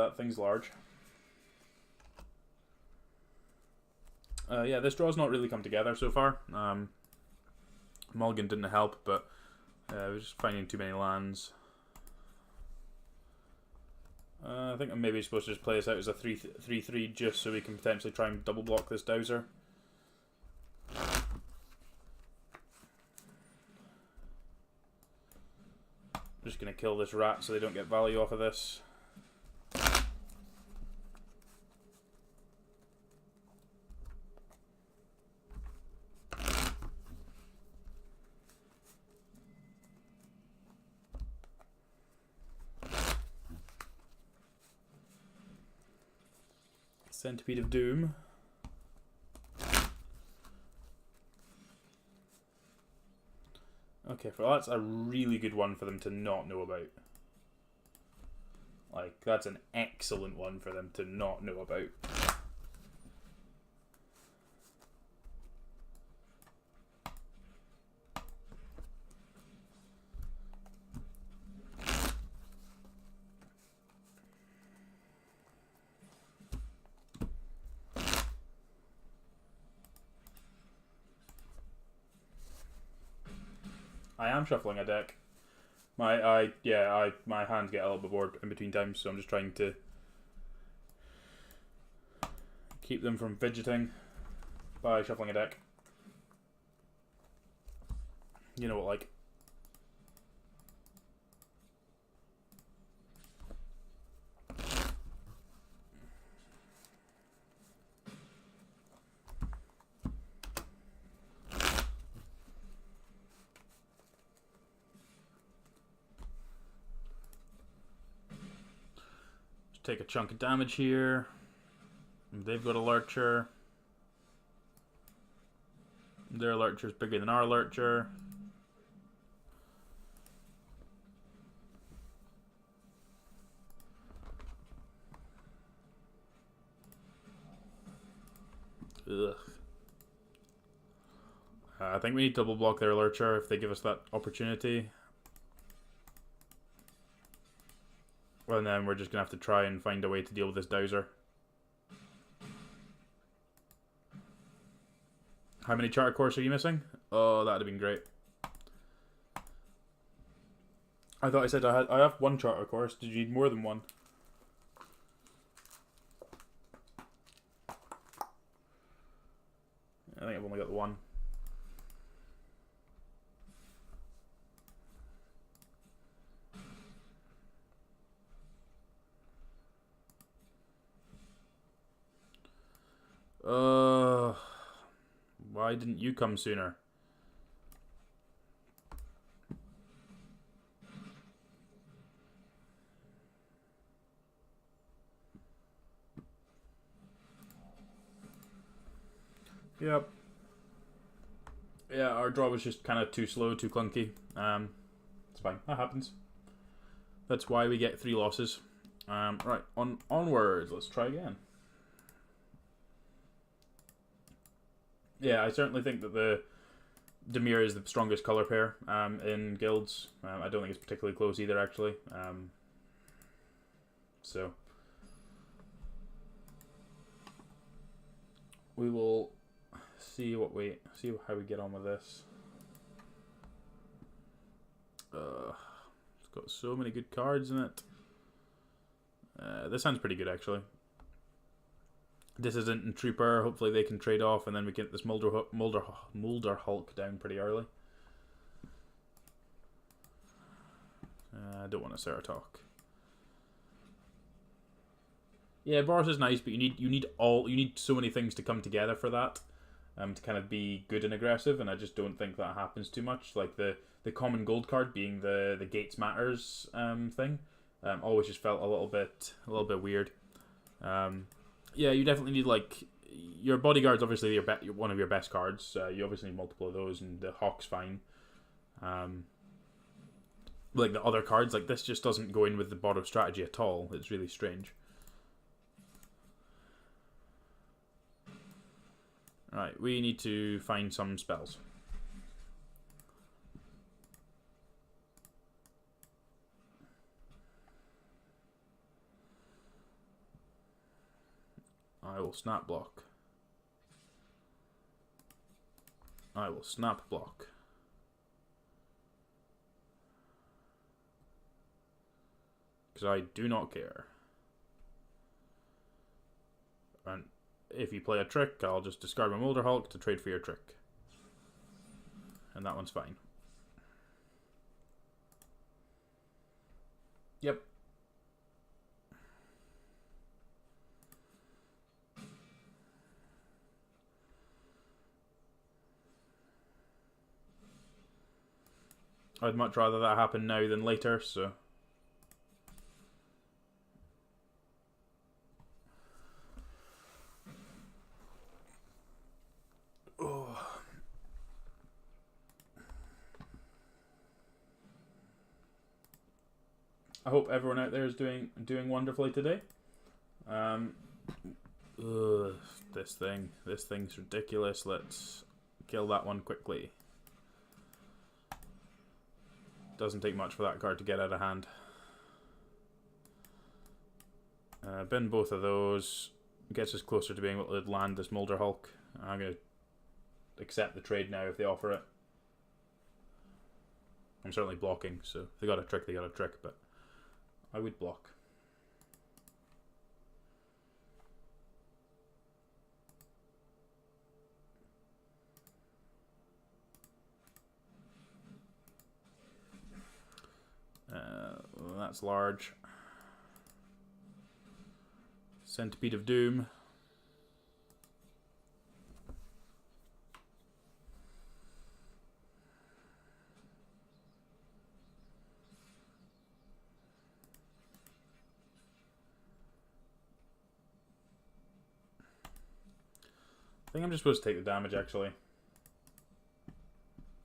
that thing's large. Yeah, this draw's not really come together so far. Mulligan didn't help, but we're just finding too many lands. I think I'm maybe supposed to just play this out as a 3/3 just so we can potentially try and double block this Dowser. Just gonna kill this rat so they don't get value off of this. Centipede of Doom. Okay, well that's a really good one for them to not know about. Like, that's an excellent one for them to not know about. I am shuffling a deck. My hands get a little bit bored in between times, so I'm just trying to keep them from fidgeting by shuffling a deck. You know what, like. Take a chunk of damage here. They've got a Lurcher. Their Lurcher's bigger than our Lurcher. Ugh. I think we need to double block their Lurcher if they give us that opportunity. And then we're just going to have to try and find a way to deal with this Dowser. How many Charter Course are you missing? Oh, that would have been great. I thought I said I have one Charter Course. Did you need more than one? I think I've only got the one. Why didn't you come sooner? Yep. Yeah, our draw was just kind of too slow, too clunky. It's fine. That happens. That's why we get 3 losses. Right, onwards. Let's try again. Yeah, I certainly think that the Dimir is the strongest color pair in guilds. I don't think it's particularly close either, actually. So we will see how we get on with this. It's got so many good cards in it. This sounds pretty good, actually. This isn't a Trooper. Hopefully they can trade off, and then we get this Mulder Hulk down pretty early. I don't want to Ceratalk. Yeah, Boros is nice, but you need so many things to come together for that, to kind of be good and aggressive, and I just don't think that happens too much. Like the common gold card being the Gates Matters thing, always just felt a little bit weird. Yeah, you definitely need, like, your bodyguard's obviously one of your best cards. You obviously need multiple of those, and the Hawk's fine. Like the other cards, like this just doesn't go in with the Boros strategy at all. It's really strange. Alright, we need to find some spells. I will snap block. I will snap block. Because I do not care. And if you play a trick, I'll just discard my Molder Hulk to trade for your trick. And that one's fine. Yep. I'd much rather that happen now than later, so... Oh. I hope everyone out there is doing wonderfully today. This thing's ridiculous. Let's kill that one quickly. Doesn't take much for that card to get out of hand. Bin both of those. Gets us closer to being able to land this Molder Hulk. I'm going to accept the trade now if they offer it. I'm certainly blocking, so if they got a trick, they got a trick, but I would block. That's large. Centipede of Doom. I think I'm just supposed to take the damage. Actually,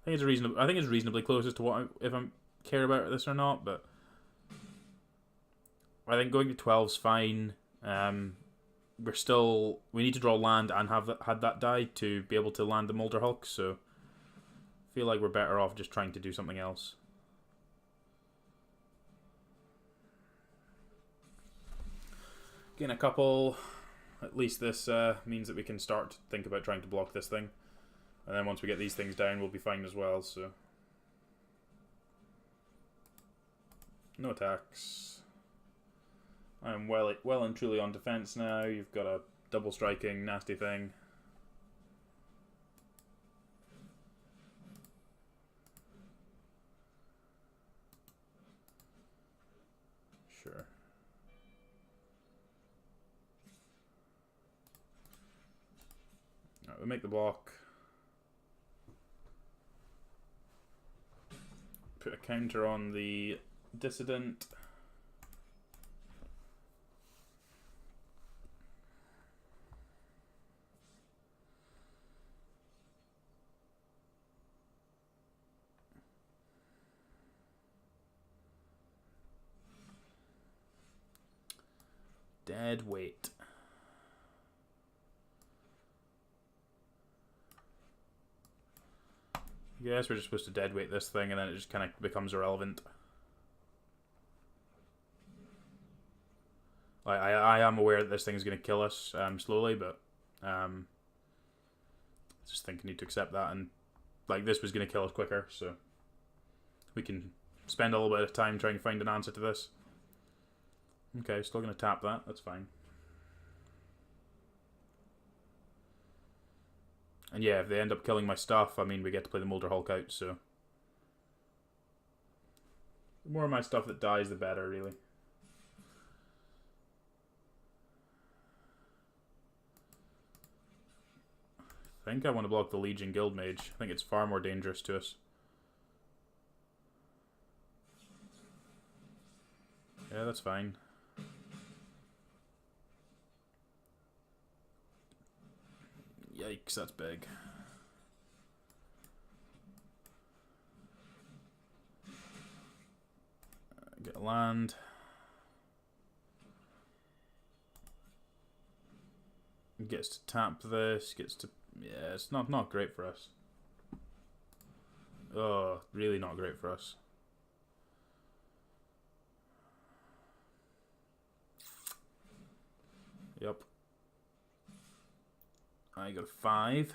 I think it's reasonably close as to what if I care about this or not. But I think going to 12's fine. We need to draw land and had that die to be able to land the Molder Hulk. So I feel like we're better off just trying to do something else. Gain a couple. At least this means that we can start to think about trying to block this thing. And then once we get these things down, we'll be fine as well, so... No attacks. I am well and truly on defense now. You've got a double striking, nasty thing. Sure. Alright, we make the block. Put a counter on the Dissident. Dead weight. Yes, we're just supposed to dead weight this thing and then it just kind of becomes irrelevant. I am aware that this thing is going to kill us slowly, but I just think I need to accept that. And like this was going to kill us quicker, so we can spend a little bit of time trying to find an answer to this. Okay, still going to tap that. That's fine. And yeah, if they end up killing my stuff, I mean, we get to play the Molder Hulk out, so... The more of my stuff that dies, the better, really. I think I want to block the Legion Guildmage. I think it's far more dangerous to us. Yeah, that's fine. Yikes, that's big. Get land. Gets to tap this, gets to... Yeah, it's not great for us. Oh, really not great for us. Yep. I got a 5.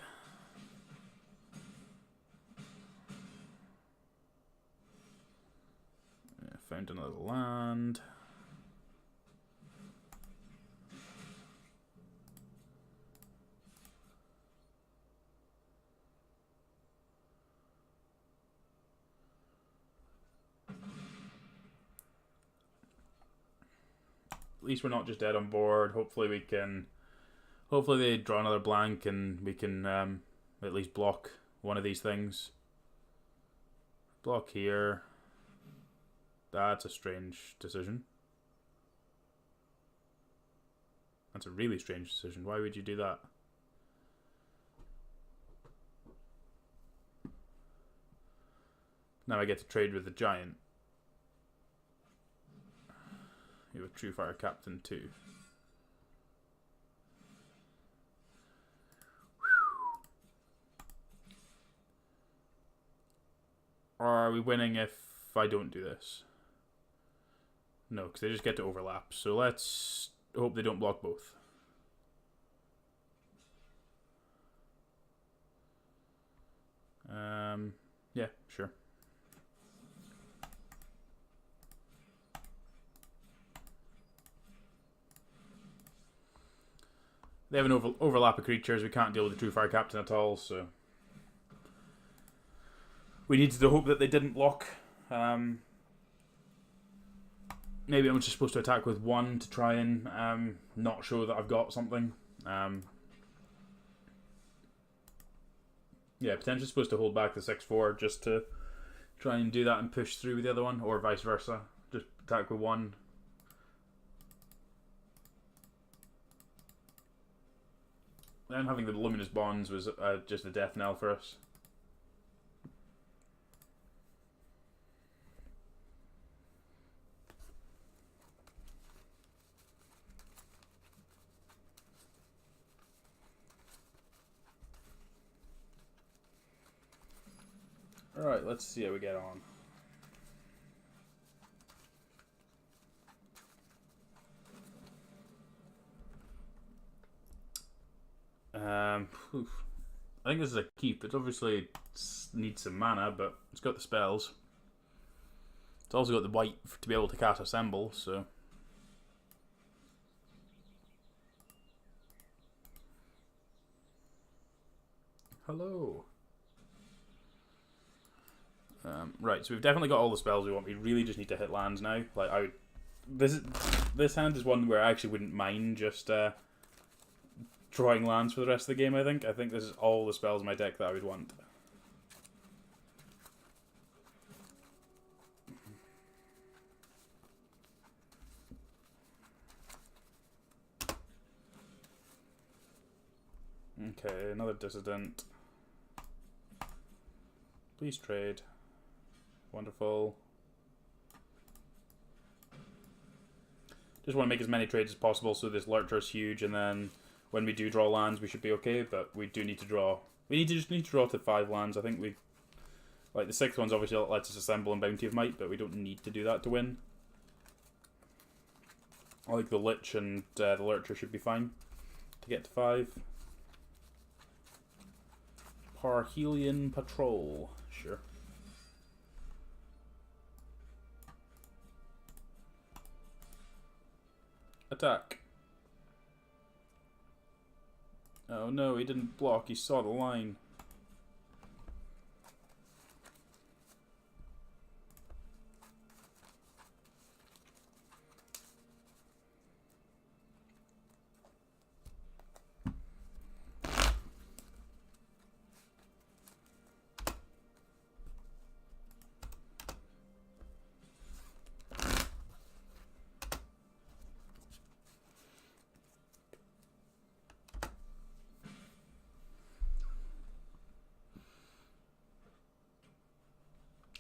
Found another land. At least we're not just dead on board. Hopefully we can... Hopefully they draw another blank and we can at least block one of these things. Block here. That's a strange decision. That's a really strange decision. Why would you do that? Now I get to trade with the giant. You have a True Fire Captain too. Are we winning if I don't do this? No, because they just get to overlap. So let's hope they don't block both. Yeah, sure. They have an overlap of creatures. We can't deal with the True Fire Captain at all, so we needed to hope that they didn't block. Maybe I'm just supposed to attack with 1 to try and not show that I've got something. Yeah, potentially supposed to hold back the 6/4 just to try and do that and push through with the other one, or vice versa. Just attack with 1. Then having the Luminous Bonds was just a death knell for us. Alright, let's see how we get on. I think this is a keep. It obviously needs some mana, but it's got the spells. It's also got the white to be able to cast Assemble, so... Hello. Right, so we've definitely got all the spells we want. We really just need to hit lands now. Like this hand is one where I actually wouldn't mind just drawing lands for the rest of the game. I think this is all the spells in my deck that I would want. Okay, another Dissident. Please trade. Wonderful. Just want to make as many trades as possible so this Lurcher is huge, and then when we do draw lands we should be okay, but we do need to draw. We just need to draw to 5 lands. I think we... Like, the 6th one's obviously lets us assemble and Bounty of Might, but we don't need to do that to win. I like the Lich and the Lurcher should be fine to get to 5. Parhelion Patrol. Sure. Attack. Oh no, he didn't block, he saw the line.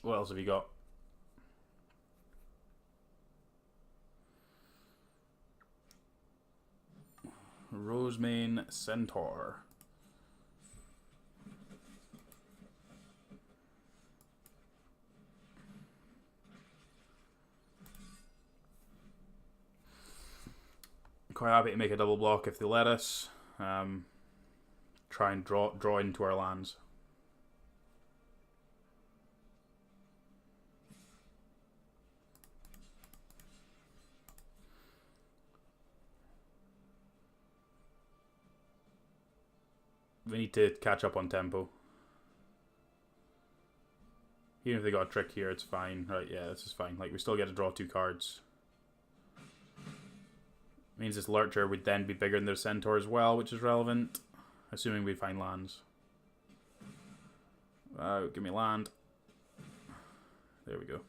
What else have you got? Rosemane Centaur. Quite happy to make a double block if they let us. try and draw into our lands. We need to catch up on tempo. Even if they got a trick here, it's fine. Right, yeah, this is fine. Like, we still get to draw 2 cards. Means this Lurcher would then be bigger than their Centaur as well, which is relevant. Assuming we find lands. Give me land. There we go.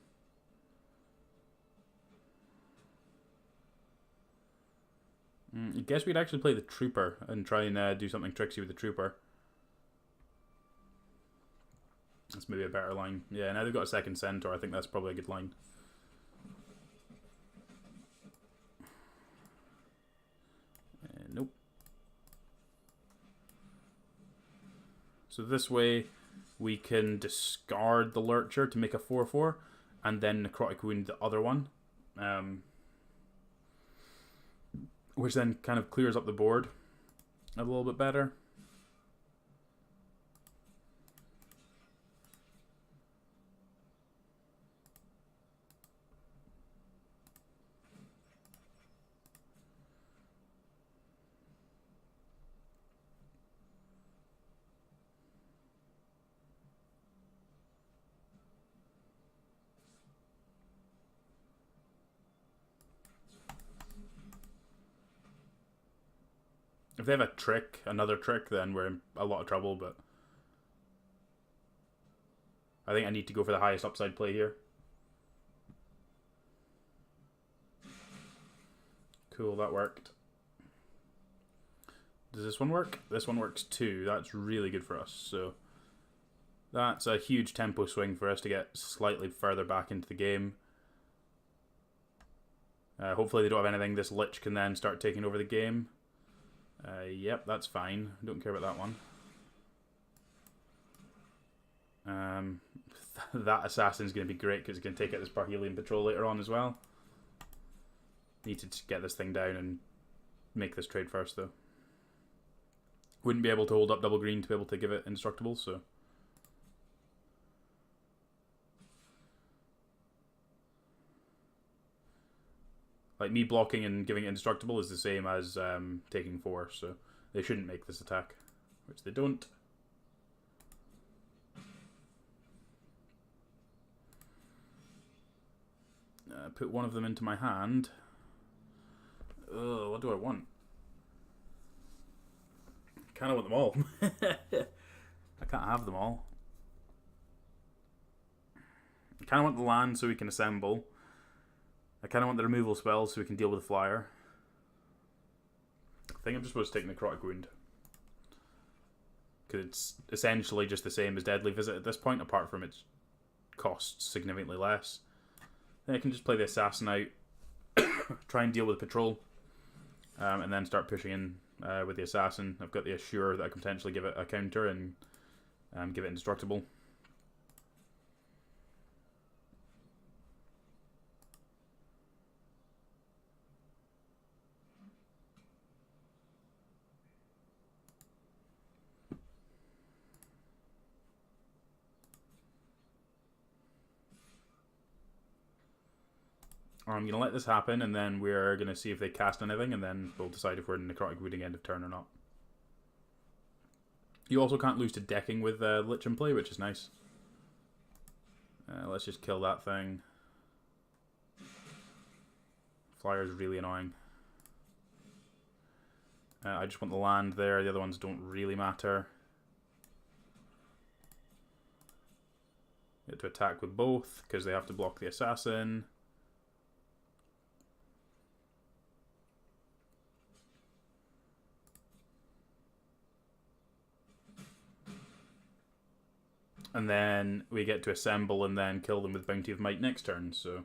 I guess we'd actually play the Trooper and try and do something tricksy with the Trooper. That's maybe a better line. Yeah, now they've got a second Centaur. I think that's probably a good line. Nope. So this way we can discard the Lurcher to make a 4/4 and then Necrotic Wound the other one. Which then kind of clears up the board a little bit better. If they have a trick, another trick, then we're in a lot of trouble, but I think I need to go for the highest upside play here. Cool, that worked. Does this one work? This one works too. That's really good for us. So that's a huge tempo swing for us to get slightly further back into the game. Hopefully they don't have anything. This Lich can then start taking over the game. Yep, that's fine. Don't care about that one. That assassin's going to be great because it can take out this Parhelion Patrol later on as well. Need to get this thing down and make this trade first, though. Wouldn't be able to hold up double green to be able to give it indestructible, so... Like, me blocking and giving it indestructible is the same as taking 4, so they shouldn't make this attack, which they don't. Put one of them into my hand. Ugh, what do I want? I kind of want them all. I can't have them all. I kind of want the land so we can assemble. I kind of want the removal spell so we can deal with the flyer. I think I'm just supposed to take Necrotic Wound. Because it's essentially just the same as Deadly Visit at this point, apart from its costs significantly less. Then I can just play the Assassin out, try and deal with the Patrol, and then start pushing in with the Assassin. I've got the Assure that I can potentially give it a counter and give it indestructible. I'm going to let this happen, and then we're going to see if they cast anything, and then we'll decide if we're in Necrotic Wounding end of turn or not. You also can't lose to decking with Lich in play, which is nice. Let's just kill that thing. Flyer's really annoying. I just want the land there, the other ones don't really matter. Get to attack with both, because they have to block the Assassin. And then we get to assemble and then kill them with Bounty of Might next turn, so...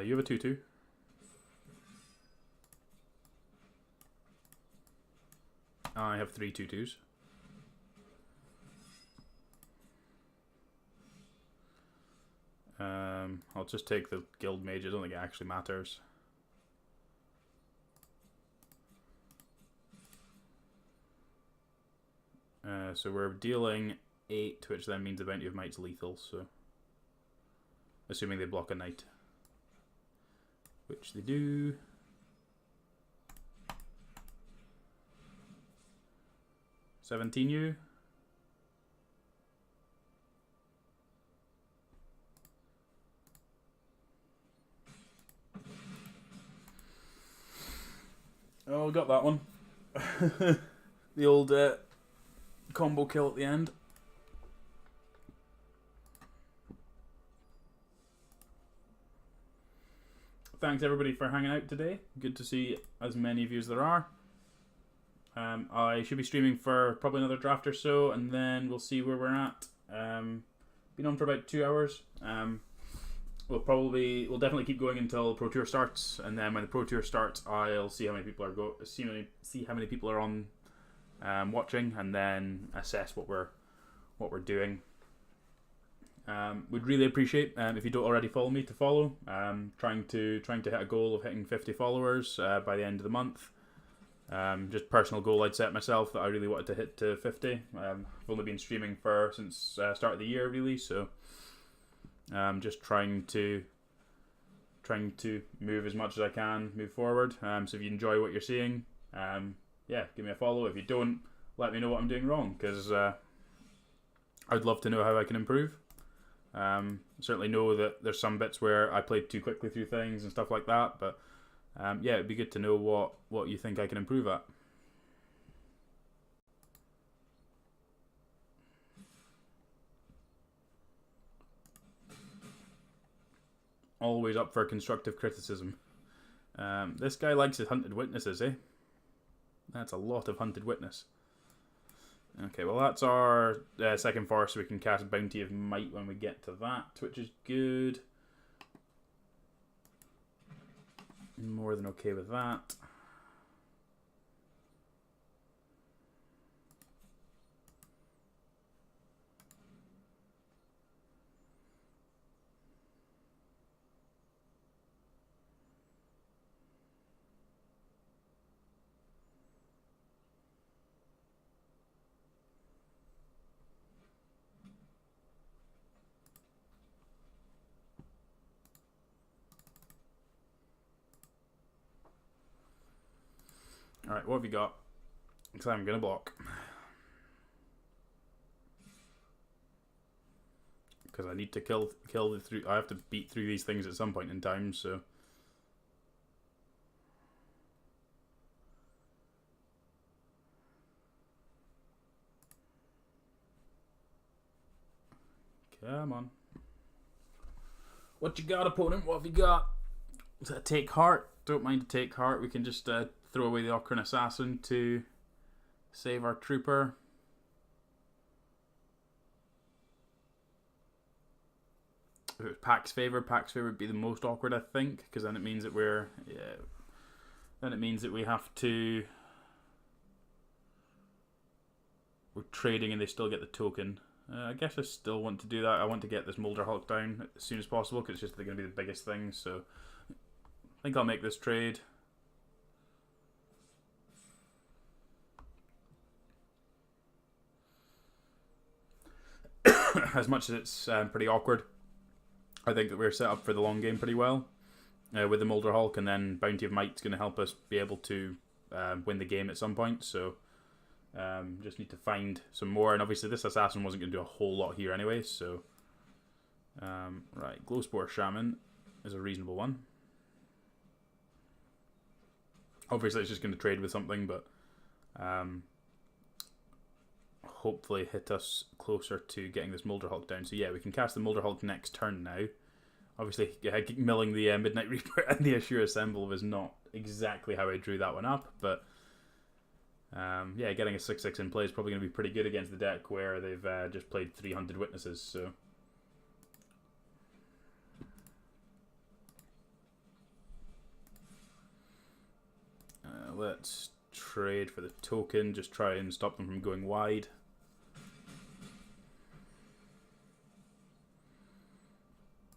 you have a 2/2. have 3 2/2s. I'll just take the Guild Mage. I don't think it actually matters. So we're dealing 8, which then means the Bounty of Might's lethal, so assuming they block a knight. Which they do. $17. Oh, got that one. The old combo kill at the end. Thanks everybody for hanging out today. Good to see as many of you as there are. I should be streaming for probably another draft or so, and then we'll see where we're at. Been on for about 2 hours. We'll definitely keep going until Pro Tour starts, and then when the Pro Tour starts, I'll see how many people are see how many people are on watching, and then assess what we're doing. We'd really appreciate if you don't already follow me to follow. Trying to hit a goal of hitting 50 followers by the end of the month. Just personal goal I'd set myself that I really wanted to hit to 50. I've only been streaming since start of the year really, so just trying to move as much as I can, move forward. So if you enjoy what you're seeing, yeah, give me a follow. If you don't, let me know what I'm doing wrong, because I'd love to know how I can improve. Certainly know that there's some bits where I played too quickly through things and stuff like that, but yeah, it'd be good to know what you think I can improve at. Always up for constructive criticism. This guy likes his hunted witnesses, eh? That's a lot of hunted witness. Okay, well that's our second forest, so we can cast Bounty of Might when we get to that, which is good. More than okay with that. Alright, what have you got? Because I'm going to block. Because I need to kill the I have to beat through these things at some point in time, so. Come on. What you got, opponent? What have you got? Is that a take heart? Don't mind a take heart. We can just throw away the Ocarina Assassin to save our trooper. If it was Pack's favor would be the most awkward, I think, because then it means that we're trading and they still get the token. I guess I still want to do that. I want to get this Molder Hulk down as soon as possible because it's just going to be the biggest thing. So I think I'll make this trade. As much as it's pretty awkward, I think that we're set up for the long game pretty well with the Molder Hulk, and then Bounty of Might's going to help us be able to win the game at some point. So just need to find some more, and obviously this assassin wasn't going to do a whole lot here anyway. So right, Glowspore Shaman is a reasonable one. Obviously it's just going to trade with something, but hopefully hit us closer to getting this Molder Hulk down. So yeah, we can cast the Molder Hulk next turn now. Obviously, milling the Midnight Reaper and the Ashura Assemble was not exactly how I drew that one up, but yeah, getting a 6/6 in play is probably going to be pretty good against the deck where they've just played 300 Witnesses, so. Let's trade for the token, just try and stop them from going wide.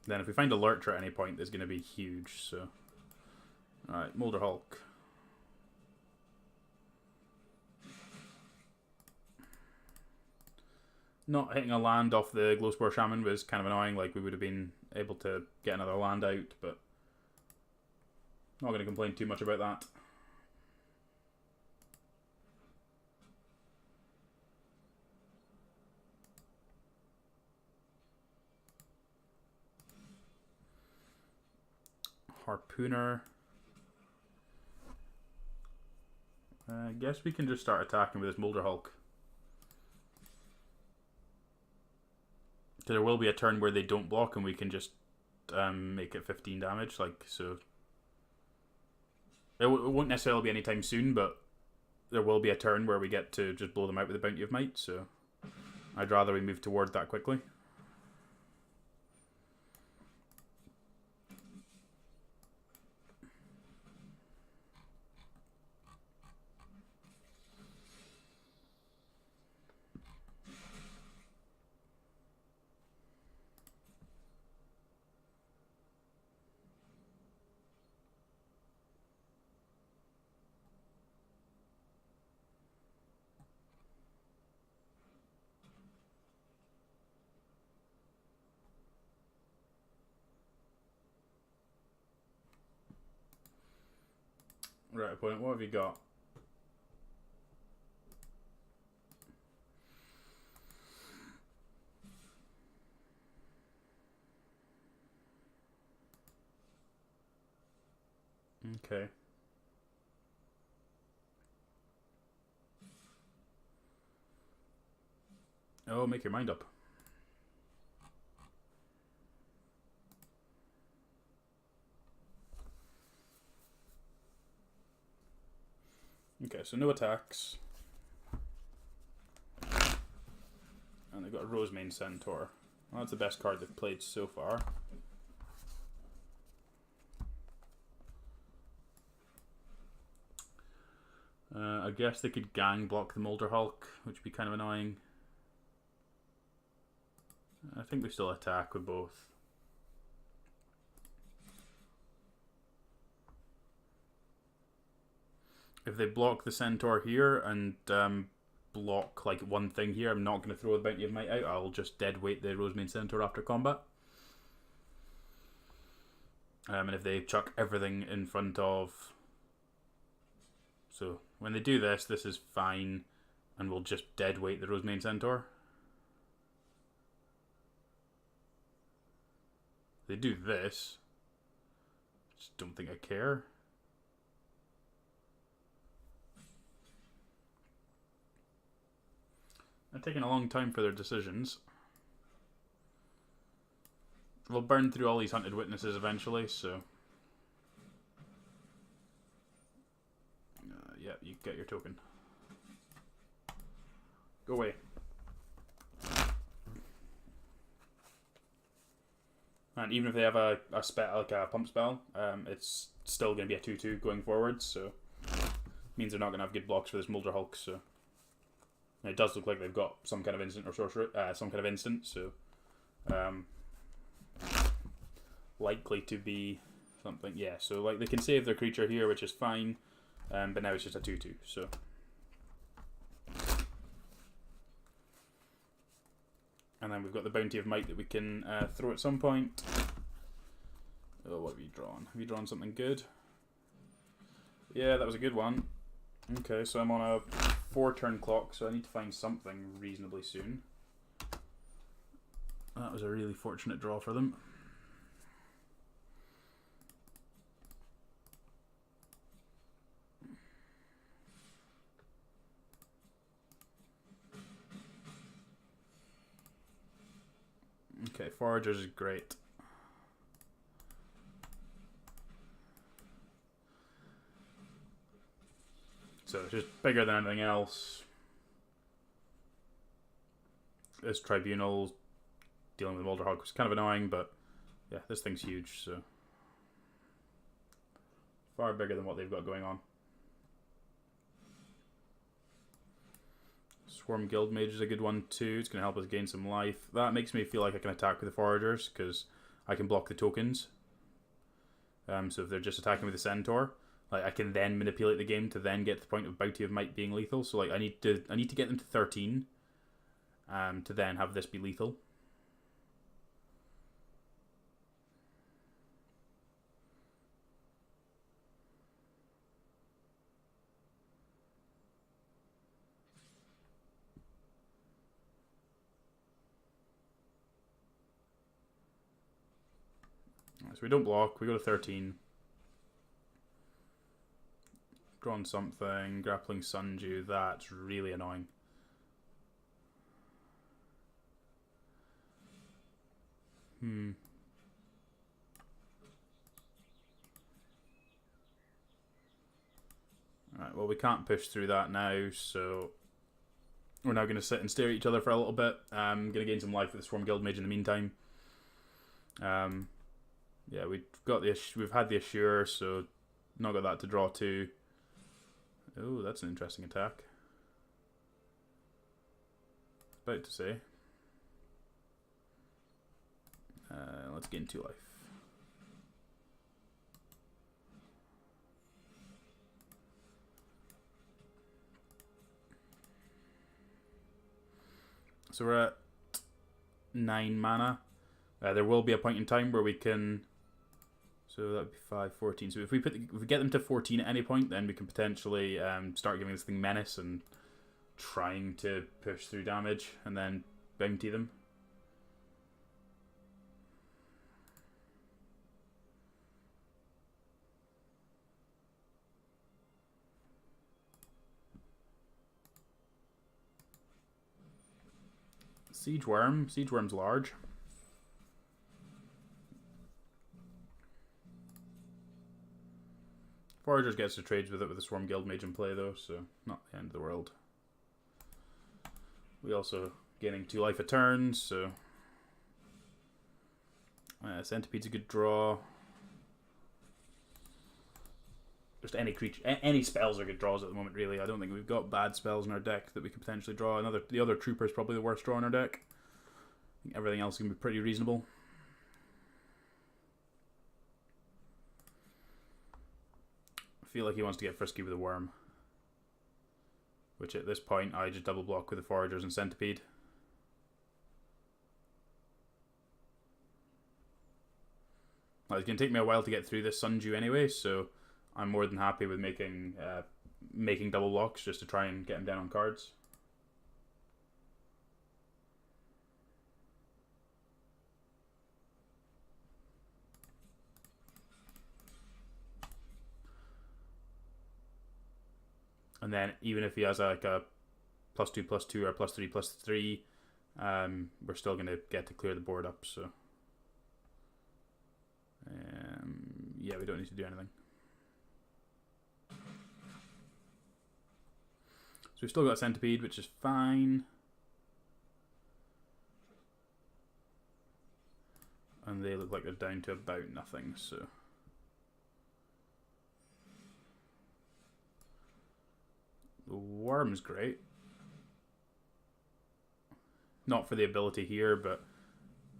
Then if we find a lurcher at any point, there's going to be huge, so... Alright, Molder Hulk. Not hitting a land off the Glowspore Shaman was kind of annoying, like we would have been able to get another land out, but not going to complain too much about that. Harpooner. I guess we can just start attacking with this Molder Hulk. There will be a turn where they don't block and we can just make it 15 damage, like, so. It won't necessarily be anytime soon, but there will be a turn where we get to just blow them out with the Bounty of Might, so I'd rather we move toward that quickly. Right, opponent, what have you got? Okay. Oh, make your mind up. Okay, so no attacks. And they've got a Rosemane Centaur. Well, that's the best card they've played so far. I guess they could gang block the Molder Hulk, which would be kind of annoying. I think we still attack with both. If they block the Centaur here and block like one thing here, I'm not going to throw the Bounty of Might out. I'll just dead weight the Rosemane Centaur after combat. And if they chuck everything in front of... So when they do this, this is fine, and we'll just dead weight the Rosemane Centaur. They do this. Just don't think I care. They're taking a long time for their decisions. We'll burn through all these Hunted Witnesses eventually, so... yeah, you get your token. Go away. And even if they have a spell, like a pump spell, it's still going to be a 2/2 going forward, so means they're not going to have good blocks for this Molder Hulk. So and it does look like they've got some kind of instant or sorcery, some kind of instant. So likely to be something. Yeah. So like they can save their creature here, which is fine, but now it's just a 2/2. So. And then we've got the Bounty of Might that we can throw at some point. Oh, what have you drawn? Have you drawn something good? Yeah, that was a good one. Okay, so I'm on a 4-turn clock, so I need to find something reasonably soon. That was a really fortunate draw for them. Okay, Foragers is great. So it's just bigger than anything else. This Tribunal dealing with Molder Hulk was kind of annoying, but yeah, this thing's huge, so far bigger than what they've got going on. Swarm Guild Mage is a good one too. It's going to help us gain some life. That makes me feel like I can attack with the Foragers because I can block the tokens. So if they're just attacking with the Centaur, like I can then manipulate the game to then get to the point of Bounty of Might being lethal. So like I need to get them to 13, to then have this be lethal. So we don't block, we go to 13. Drawn something, grappling Sundew, that's really annoying. Alright, well we can't push through that now, so we're now going to sit and stare at each other for a little bit. I'm going to gain some life with the Swarm Guild Mage in the meantime. Yeah, we've had the Assure, so not got that to draw to. Oh, that's an interesting attack. About to say. Let's gain 2 life. So we're at 9 mana. There will be a point in time where we can. So that would be 5, 14. So if we get them to 14 at any point, then we can potentially start giving this thing menace and trying to push through damage and then bounty them. Siege Worm. Siege Worm's large. Foragers gets to trades with it with the Swarm Guild Mage in play though, so not the end of the world. We also gaining 2 life a turn, so Centipede's a good draw. Just any creature, any spells are good draws at the moment. Really, I don't think we've got bad spells in our deck that we could potentially draw. The other Trooper is probably the worst draw in our deck. I think everything else can be pretty reasonable. I feel like he wants to get frisky with a Worm, which at this point I just double block with the Foragers and Centipede. Well, it's going to take me a while to get through this Sundew anyway, so I'm more than happy with making double blocks just to try and get him down on cards. And then even if he has like a +2/+2 or +3/+3, we're still going to get to clear the board up. So yeah, we don't need to do anything. So we've still got a Centipede, which is fine. And they look like they're down to about nothing, so. The Worm's great. Not for the ability here, but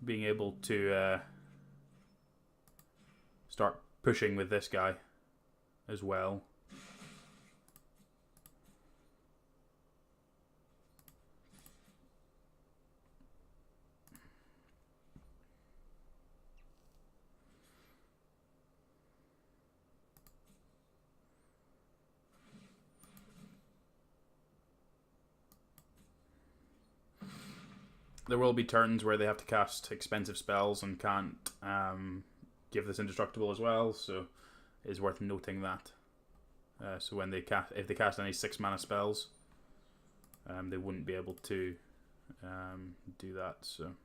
being able to start pushing with this guy as well. There will be turns where they have to cast expensive spells and can't give this indestructible as well, so it is worth noting that. So when if they cast any 6 mana spells, they wouldn't be able to do that. So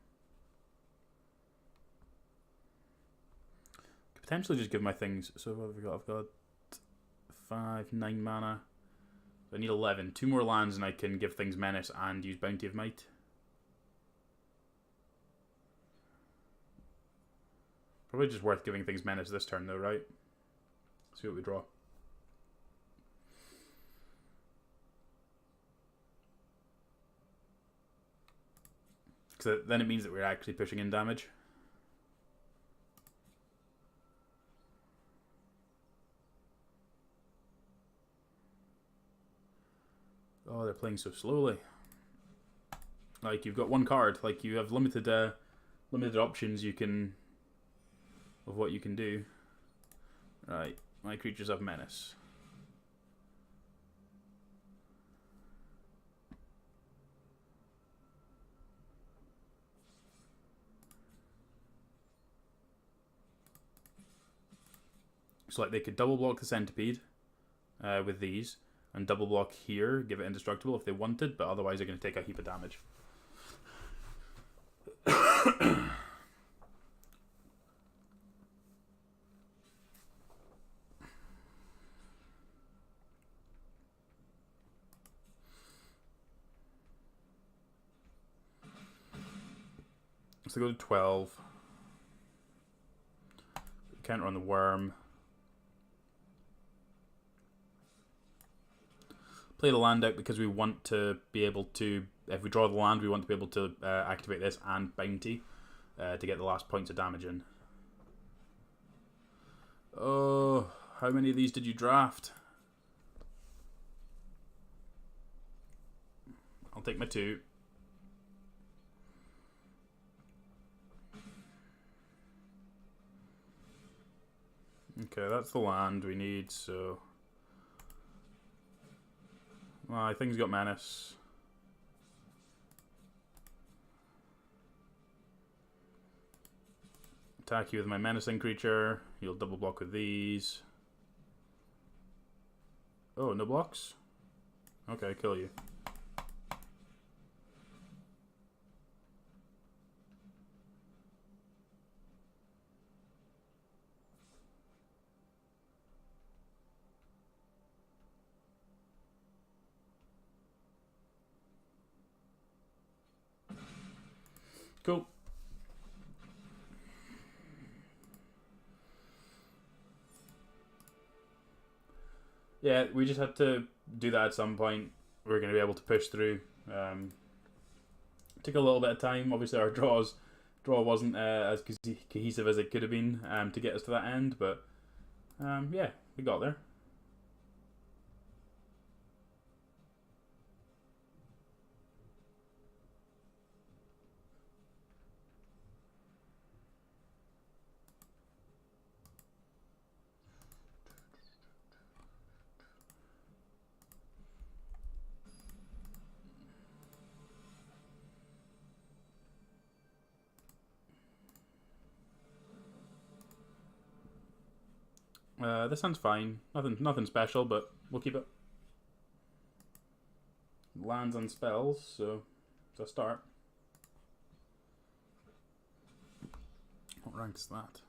could potentially just give my things. So what have we got? I've got 5, 9 mana. So I need 11. 2 more lands, and I can give things menace and use Bounty of Might. Probably just worth giving things menace this turn though, right? See what we draw. Because then it means that we're actually pushing in damage. Oh, they're playing so slowly. Like, you've got one card. Like, you have limited options you can... of what you can do. Right, my creatures have menace. So, like, they could double block the centipede with these, and double block here, give it indestructible if they wanted, but otherwise they're going to take a heap of damage. So go to 12. Counter on the worm. Play the land out because we want to be able to, if we draw the land, we want to be able to activate this and bounty to get the last points of damage in. Oh, how many of these did you draft? I'll take my 2. Okay, that's the land we need, so... Well, thing's got menace. Attack you with my menacing creature. You'll double block with these. Oh, no blocks? Okay, kill you. Cool. Yeah, we just had to do that at some point. We're going to be able to push through. Took a little bit of time. Obviously, our draw wasn't as cohesive as it could have been to get us to that end, but yeah, we got there. This sounds fine. Nothing special, but we'll keep it. Lands and spells, so it's a start. What rank's that?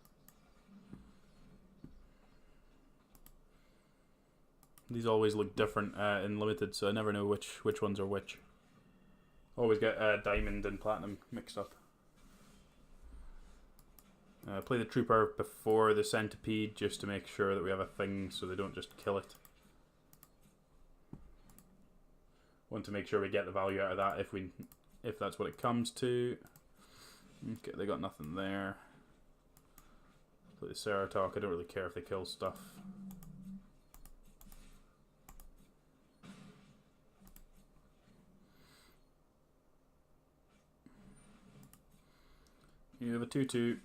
These always look different in limited, so I never know which ones are which. Always get diamond and platinum mixed up. Play the trooper before the centipede just to make sure that we have a thing so they don't just kill it. Want to make sure we get the value out of that if that's what it comes to. Okay, they got nothing there. Play the Ceratok. I don't really care if they kill stuff. You have a 2/2.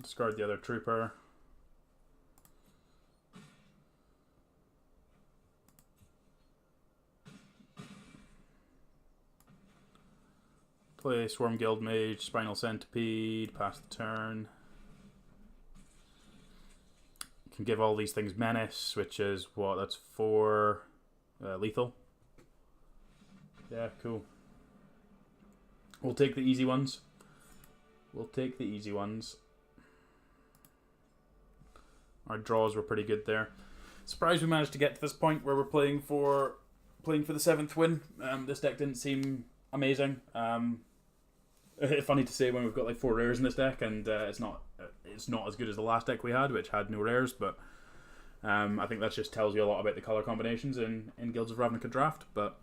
Discard the other trooper. Play Swarm Guild Mage, Spinal Centipede, pass the turn. Can give all these things menace, which is what? That's 4 lethal. Yeah, cool. We'll take the easy ones. Our draws were pretty good there. Surprised we managed to get to this point where we're playing for the 7th win. This deck didn't seem amazing. Funny to say when we've got like 4 rares in this deck, and it's not as good as the last deck we had, which had no rares. But I think that just tells you a lot about the color combinations in Guilds of Ravnica Draft. But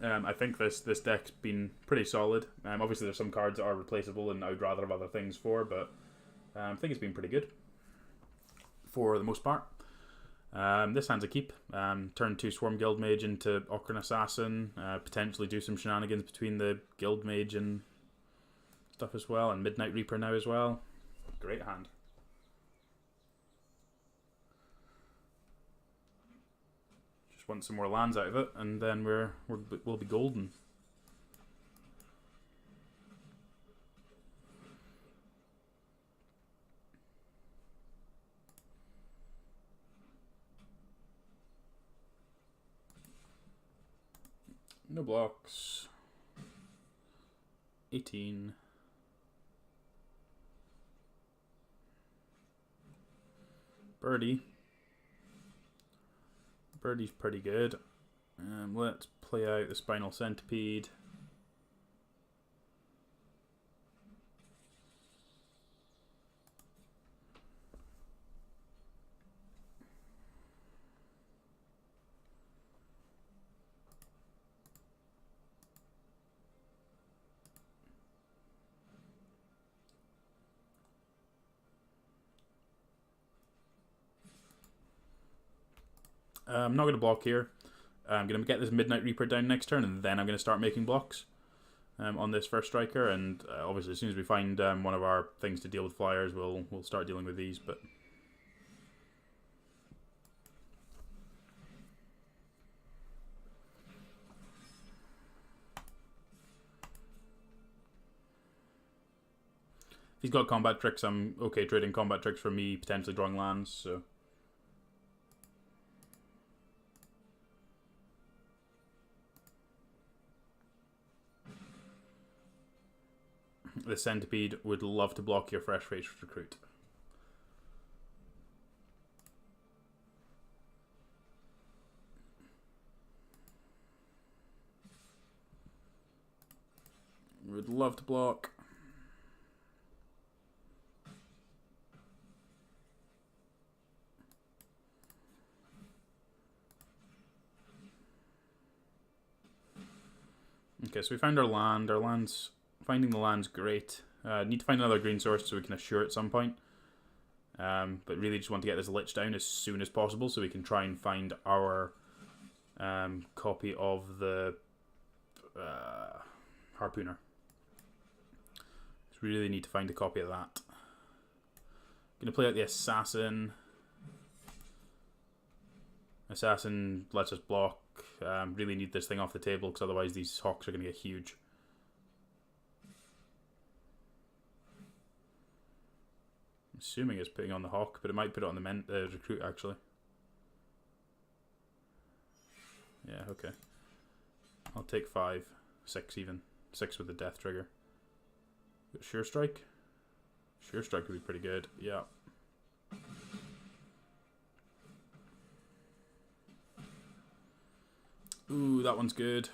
I think this deck's been pretty solid. Obviously, there's some cards that are replaceable, and I would rather have other things for, but I think it's been pretty good for the most part. This hand's a keep. Turn 2 Swarm Guild Mage into Ocarina Assassin. Potentially do some shenanigans between the Guild Mage and stuff as well, and Midnight Reaper now as well. Great hand. Just want some more lands out of it, and then we'll be golden. No blocks. 18. Birdie. Birdie's pretty good. Let's play out the Spinal Centipede. I'm not going to block here. I'm going to get this Midnight Reaper down next turn, and then I'm going to start making blocks on this first striker. And obviously, as soon as we find one of our things to deal with flyers, we'll start dealing with these. But if he's got combat tricks, I'm okay trading combat tricks for me potentially drawing lands. So. The Centipede would love to block your Fresh Face Recruit. Would love to block. Okay, so we found our land. Our land's... Finding the land's great. Need to find another green source so we can assure at some point. But really just want to get this Lich down as soon as possible so we can try and find our copy of the Harpooner. So we really need to find a copy of that. Gonna play out the Assassin. Assassin lets us block. Really need this thing off the table because otherwise these Hawks are gonna get huge. Assuming it's putting on the Hawk, but it might put it on the Recruit actually. Yeah, okay. I'll take 5, 6 even. 6 with the Death Trigger. Sure Strike? Sure Strike would be pretty good, yeah. Ooh, that one's good.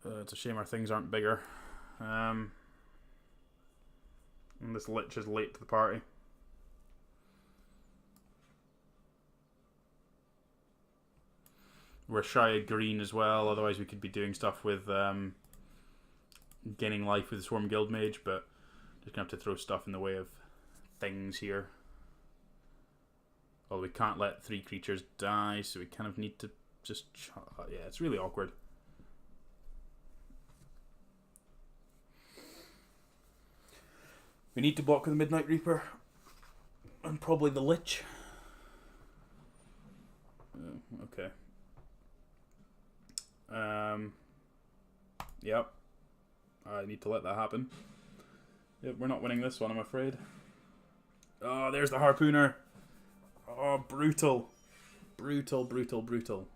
It's a shame our things aren't bigger. And this Lich is late to the party. We're shy of green as well, otherwise we could be doing stuff with gaining life with the Swarm Guild Mage, but just gonna have to throw stuff in the way of things here. Well, we can't let 3 creatures die, so we kind of need to just... yeah, it's really awkward. We need to block with the Midnight Reaper. And probably the Lich. Okay. Yep. I need to let that happen. Yep, we're not winning this one, I'm afraid. Oh, there's the Harpooner. Oh, brutal. Brutal, brutal, brutal.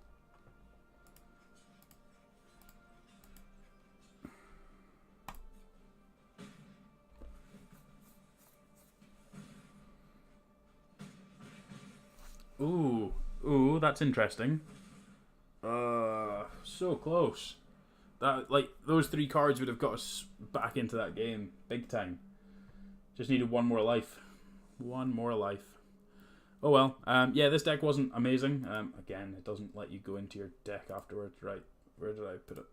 Ooh, that's interesting. So close. That, like, those 3 cards would have got us back into that game big time. Just needed one more life. One more life. Oh well. Yeah, this deck wasn't amazing. Again, it doesn't let you go into your deck afterwards. Right. Where did I put it?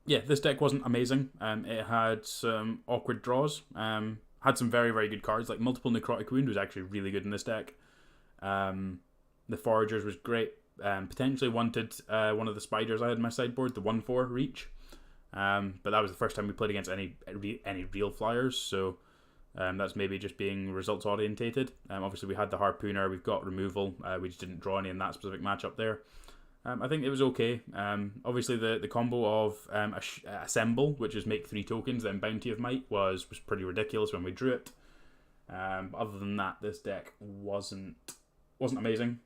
Yeah, this deck wasn't amazing. It had some awkward draws. Had some very, very good cards. Like Multiple Necrotic Wound was actually really good in this deck. The Foragers was great. Potentially wanted one of the spiders I had in my sideboard, the 1/4 reach. But that was the first time we played against any real flyers, so that's maybe just being results orientated. Obviously, we had the Harpooner, we've got removal. We just didn't draw any in that specific matchup there. I think it was okay. Obviously, the combo of Assemble, which is make 3 tokens, then Bounty of Might, was pretty ridiculous when we drew it. Other than that, this deck wasn't amazing.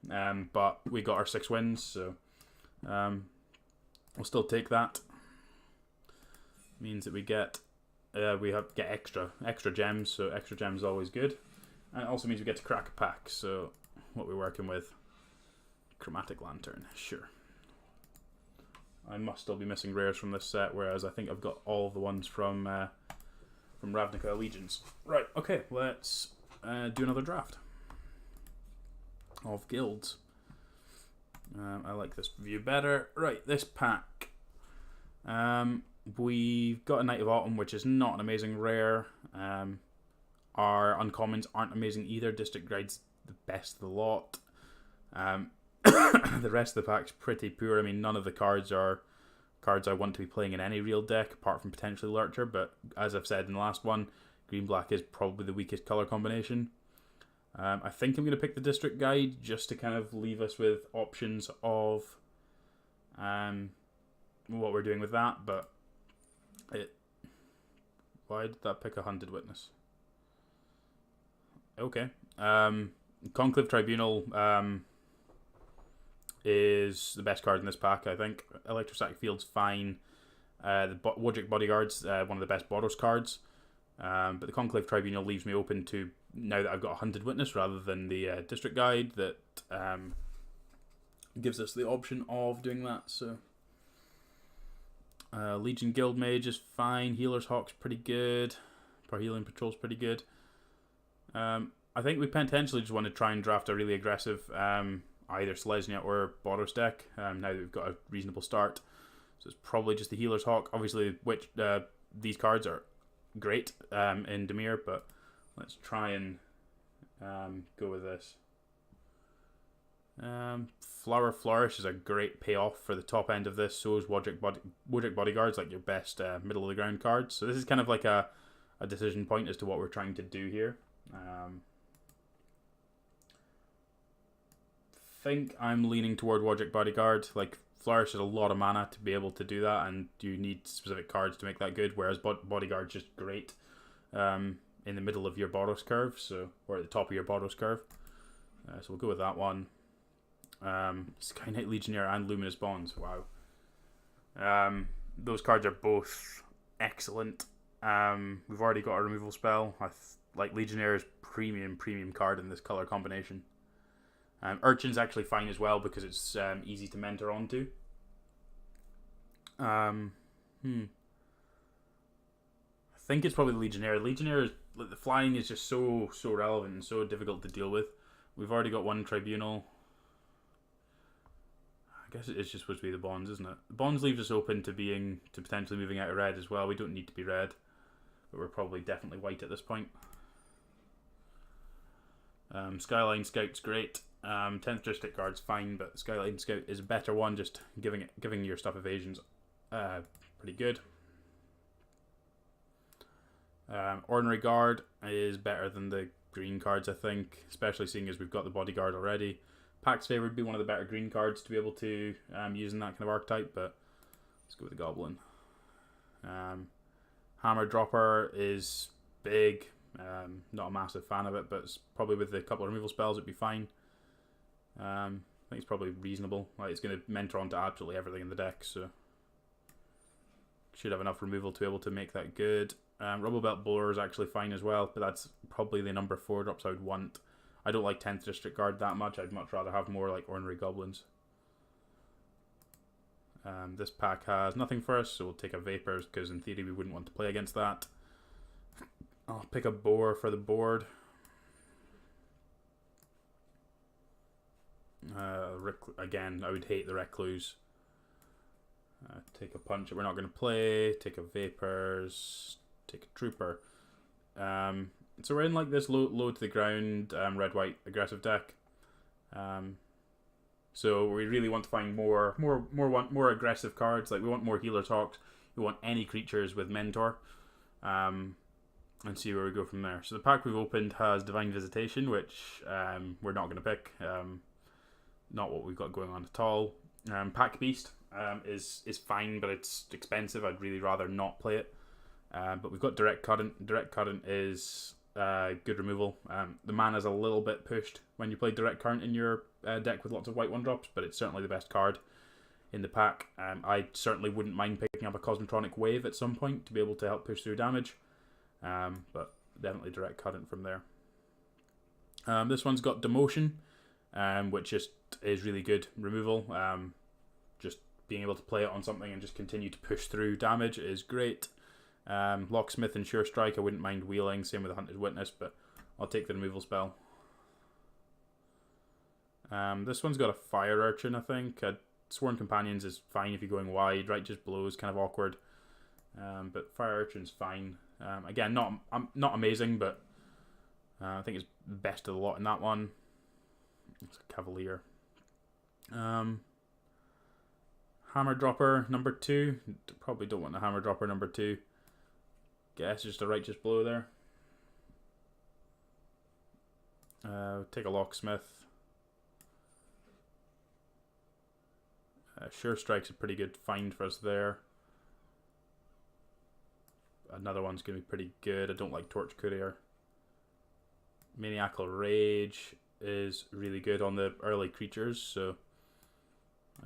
But we got our 6 wins, so we'll still take that. Means that we get extra gems, so extra gems is always good. And it also means we get to crack a pack. So what we're working with. Chromatic Lantern, sure. I must still be missing rares from this set, whereas I think I've got all the ones from Ravnica Allegiance. Right, okay, let's do another draft of guilds. I like this view better. Right, this pack. We've got a Knight of Autumn, which is not an amazing rare. Our uncommons aren't amazing either. District Guide's the best of the lot. The rest of the pack's pretty poor. I mean, none of the cards are cards I want to be playing in any real deck, apart from potentially Lurcher, but as I've said in the last one, green-black is probably the weakest colour combination. I think I'm going to pick the District Guide, just to kind of leave us with options of what we're doing with that, but why did that pick a Hunted Witness? Okay. Conclave Tribunal is the best card in this pack, I think. Electrostatic Field's fine. The Wodric Bodyguard's one of the best Boros cards. But the Conclave Tribunal leaves me open to, now that I've got a Hunted Witness rather than the District Guide, that gives us the option of doing that. So Legion Guildmage is fine. Healer's Hawk's pretty good. Parhelion Patrol's pretty good. I think we potentially just want to try and draft a really aggressive either Selesnya or Boros deck, now that we've got a reasonable start. So it's probably just the Healer's Hawk. Obviously, which these cards are great in Dimir, but let's try and go with this. Flower Flourish is a great payoff for the top end of this. So is Wodric Bodyguard's like your best middle of the ground cards. So this is kind of like a decision point as to what we're trying to do here. Think I'm leaning toward Wodric Bodyguard. Like, Flourish is a lot of mana to be able to do that, and you need specific cards to make that good, whereas Bodyguard's just great in the middle of your Boros curve, so, or at the top of your Boros curve. So we'll go with that one. Sky Knight Legionnaire and Luminous Bonds, wow. Those cards are both excellent. We've already got a removal spell. Like Legionnaire is premium card in this color combination. Urchin's actually fine as well because it's easy to mentor onto. I think it's probably Legionnaire. Legionnaire is, like, the flying is just so relevant and so difficult to deal with. We've already got one Tribunal. I guess it's just supposed to be the Bonds, isn't it? The Bonds leaves us open to potentially moving out of red as well. We don't need to be red, but we're probably definitely white at this point. Skyline Scout's great. 10th District Guard's fine, but Skyline Scout is a better one, just giving your stuff evasions pretty good. Ordinary Guard is better than the green cards, I think, especially seeing as we've got the Bodyguard already. Pax Favor would be one of the better green cards to be able to use in that kind of archetype, but let's go with the Goblin. Hammer Dropper is big. Not a massive fan of it, but it's probably with a couple of removal spells it'd be fine. I think it's probably reasonable. Like, it's going to mentor onto absolutely everything in the deck, so should have enough removal to be able to make that good. Rubble Belt Bowler is actually fine as well, but that's probably the number 4 drops I would want. I don't like 10th District Guard that much. I'd much rather have more like Ornery Goblins. This pack has nothing for us, so we'll take a Vapors, because in theory we wouldn't want to play against that. I'll pick a Boar for the board. Again, I would hate the Recluse. Take a Punch that we're not going to play. Take a Vapors. Take a Trooper. So we're in like this low to the ground red-white aggressive deck. So we really want to find more aggressive cards. Like we want more Healer's Hawks. We want any creatures with Mentor. And see where we go from there. So the pack we've opened has Divine Visitation, which we're not going to pick. Not what we've got going on at all. Pack Beast is fine, but it's expensive. I'd really rather not play it. But we've got Direct Current. Direct Current is good removal. The mana's a little bit pushed when you play Direct Current in your deck with lots of white 1-drops, but it's certainly the best card in the pack. I certainly wouldn't mind picking up a Cosmotronic Wave at some point to be able to help push through damage. But definitely Direct Current from there. This one's got Demotion, which just is really good removal. Just being able to play it on something and just continue to push through damage is great. Locksmith and Sure Strike I wouldn't mind wheeling, same with the Hunter's Witness, but I'll take the removal spell. This one's got a Fire Urchin, I think. Sworn Companions is fine if you're going wide. Righteous Blow is kind of awkward, but Fire Urchin's fine. Again, not amazing, but I think it's best of the lot in that one. It's a Cavalier. Hammer Dropper number 2. Probably don't want a Hammer Dropper number 2. Guess just a Righteous Blow there. Take a Locksmith. Sure Strike's a pretty good find for us there. Another one's going to be pretty good. I don't like Torch Courier. Maniacal Rage is really good on the early creatures, so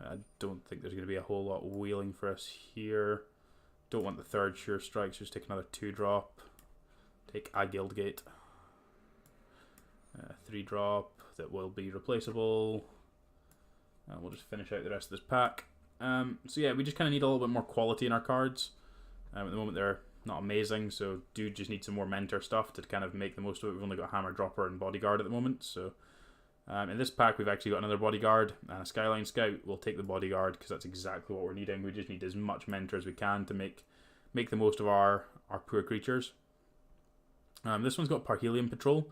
I don't think there's going to be a whole lot of wheeling for us here. Don't want the third Sure Strike, so just take another 2-drop. Take a Guildgate. 3-drop that will be replaceable. And we'll just finish out the rest of this pack. So yeah, we just kind of need a little bit more quality in our cards. At the moment they're not amazing, so do just need some more Mentor stuff to kind of make the most of it. We've only got Hammer Dropper and Bodyguard at the moment, so in this pack we've actually got another Bodyguard and a Skyline Scout. We'll take the Bodyguard because that's exactly what we're needing. We just need as much Mentor as we can to make the most of our poor creatures. This one's got Parhelion Patrol,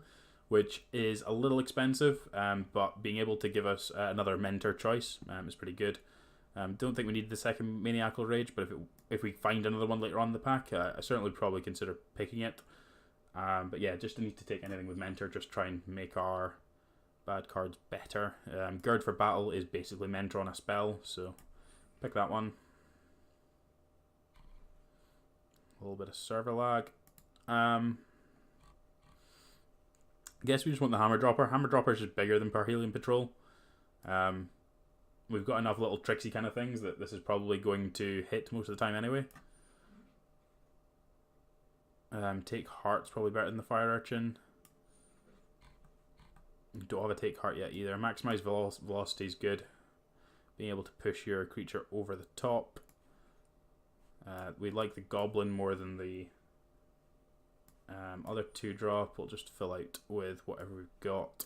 which is a little expensive, but being able to give us another Mentor choice is pretty good. Don't think we need the second Maniacal Rage, but if we find another one later on in the pack, I certainly probably consider picking it. But yeah, just need to take anything with Mentor, just try and make our bad cards better. Gird for Battle is basically Mentor on a spell, so pick that one. A little bit of server lag. I guess we just want the Hammer Dropper. Hammer Dropper is just bigger than Parhelion Patrol. We've got enough little tricksy kind of things that this is probably going to hit most of the time anyway. Take Heart's probably better than the Fire Urchin. Don't have a Take Heart yet either. Maximize Velocity is good. Being able to push your creature over the top. We like the Goblin more than the other 2-drop. We'll just fill out with whatever we've got.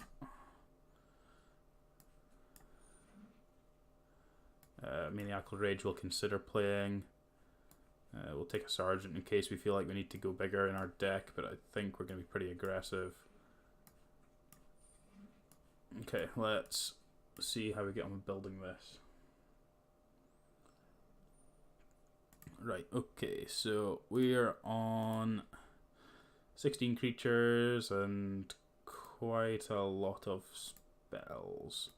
Maniacal Rage we'll consider playing. We'll take a Sergeant in case we feel like we need to go bigger in our deck, but I think we're going to be pretty aggressive. Okay, let's see how we get on with building this. Right, okay, so we're on 16 creatures and quite a lot of spells.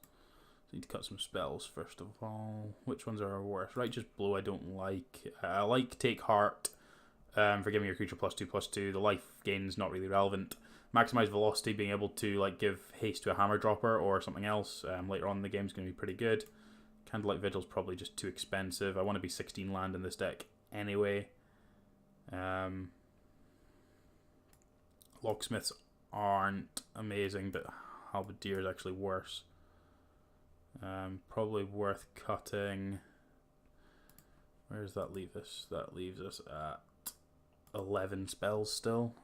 Need to cut some spells first of all. Which ones are our worst? Righteous Blow I don't like. I like Take Heart for giving your creature +2/+2. The life gain's not really relevant. Maximize Velocity, being able to like give haste to a Hammer Dropper or something else later on in the game is going to be pretty good. Candlelight Vigil's probably just too expensive. I want to be 16 land in this deck anyway. Locksmiths aren't amazing, but Halberdier is actually worse. Probably worth cutting. Where does that leave us? That leaves us at 11 spells still.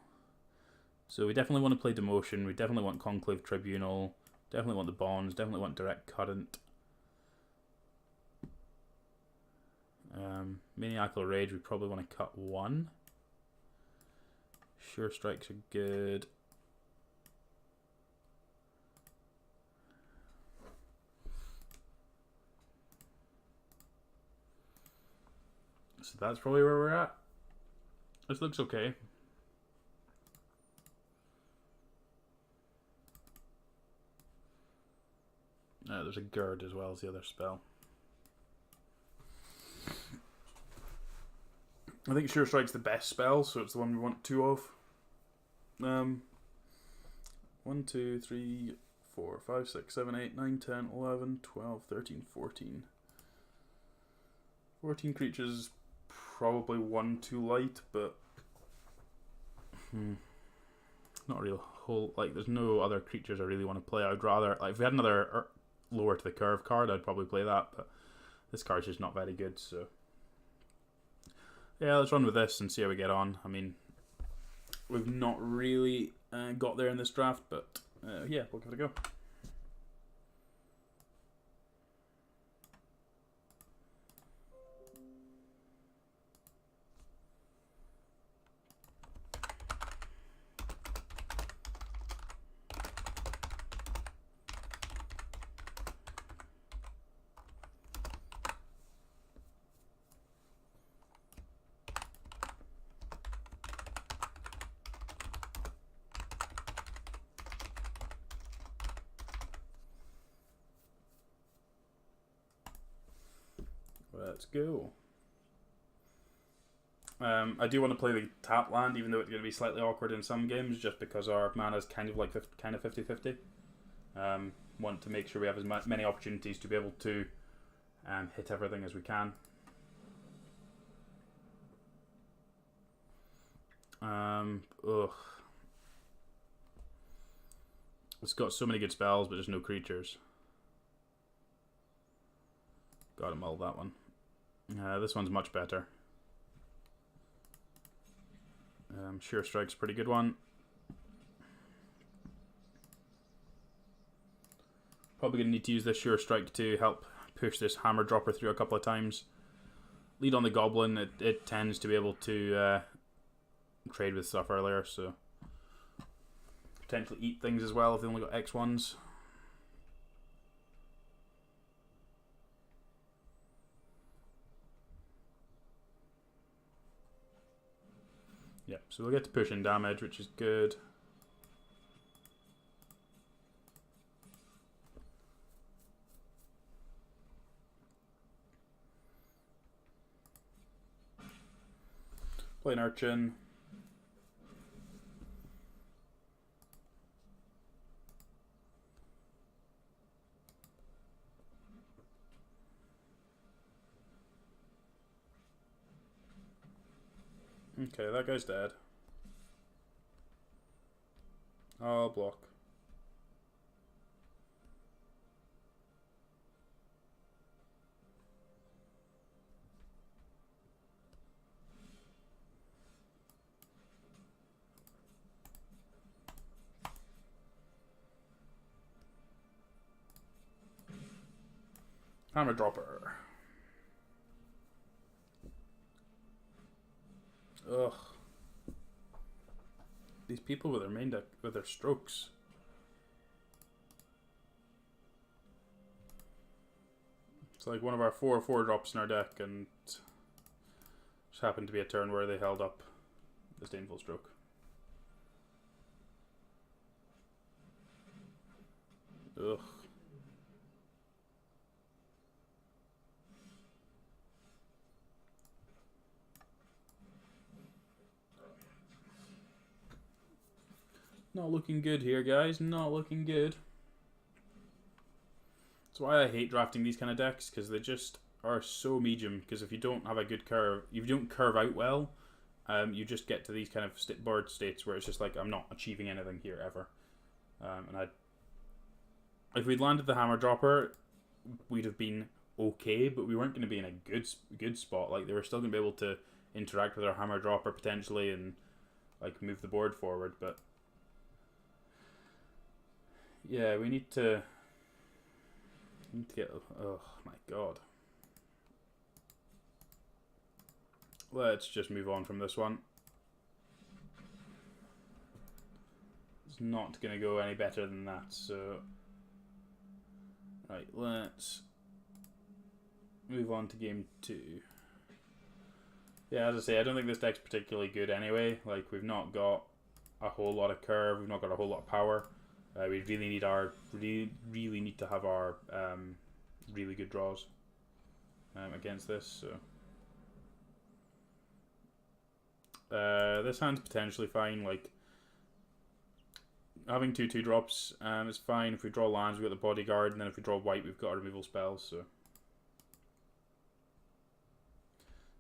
So we definitely want to play Demotion. We definitely want Conclave Tribunal. Definitely want the Bonds. Definitely want Direct Current. Maniacal Rage, we probably want to cut 1. Sure Strikes are good. So that's probably where we're at. This looks okay. There's a Gird as well as the other spell. I think Sure Strike's the best spell, so it's the one we want 2 of. 1, 2, 3, 4, 5, 6, 7, 8, 9, 10, 11, 12, 13, 14. 14 creatures is probably 1 too light, but not real whole. Like, there's no other creatures I really want to play. I'd rather, like, if we had another lower to the curve card, I'd probably play that, but this card's just not very good, so yeah, let's run with this and see how we get on. I mean, we've not really got there in this draft, but yeah, we'll give it a go. Let's go. I do want to play the tap land, even though it's going to be slightly awkward in some games, just because our mana is kind of like 50-50. Want to make sure we have as many opportunities to be able to hit everything as we can. Ugh. It's got so many good spells, but there's no creatures. Gotta mull that one. This one's much better. Sure Strike's a pretty good one. Probably going to need to use this Sure Strike to help push this Hammer Dropper through a couple of times. Lead on the Goblin, it tends to be able to trade with stuff earlier, so potentially eat things as well if they only got X1s. Yeah, so we'll get to push in damage, which is good. Play an Urchin. Okay, that guy's dead. I'll block. Hammer Dropper. Ugh. These people with their main deck, with their strokes. It's like one of our 4/4 drops in our deck, and just happened to be a turn where they held up the Disdainful Stroke. Ugh. Not looking good here, guys. Not looking good. That's why I hate drafting these kind of decks, because they just are so medium. Because if you don't have a good curve, if you don't curve out well, you just get to these kind of board states where it's just like, I'm not achieving anything here ever. And if we'd landed the hammer dropper, we'd have been okay, but we weren't going to be in a good spot. Like, they were still going to be able to interact with our hammer dropper potentially and like move the board forward. But yeah, we need to get. Oh my god. Let's just move on from this one. It's not going to go any better than that, so... Right, let's move on to game 2. Yeah, as I say, I don't think this deck's particularly good anyway. Like, we've not got a whole lot of curve, we've not got a whole lot of power. We really need to have our really good draws against this, so... this hand's potentially fine. Like, having 2/2 drops is fine. If we draw lands, we've got the bodyguard, and then if we draw white, we've got our removal spells. So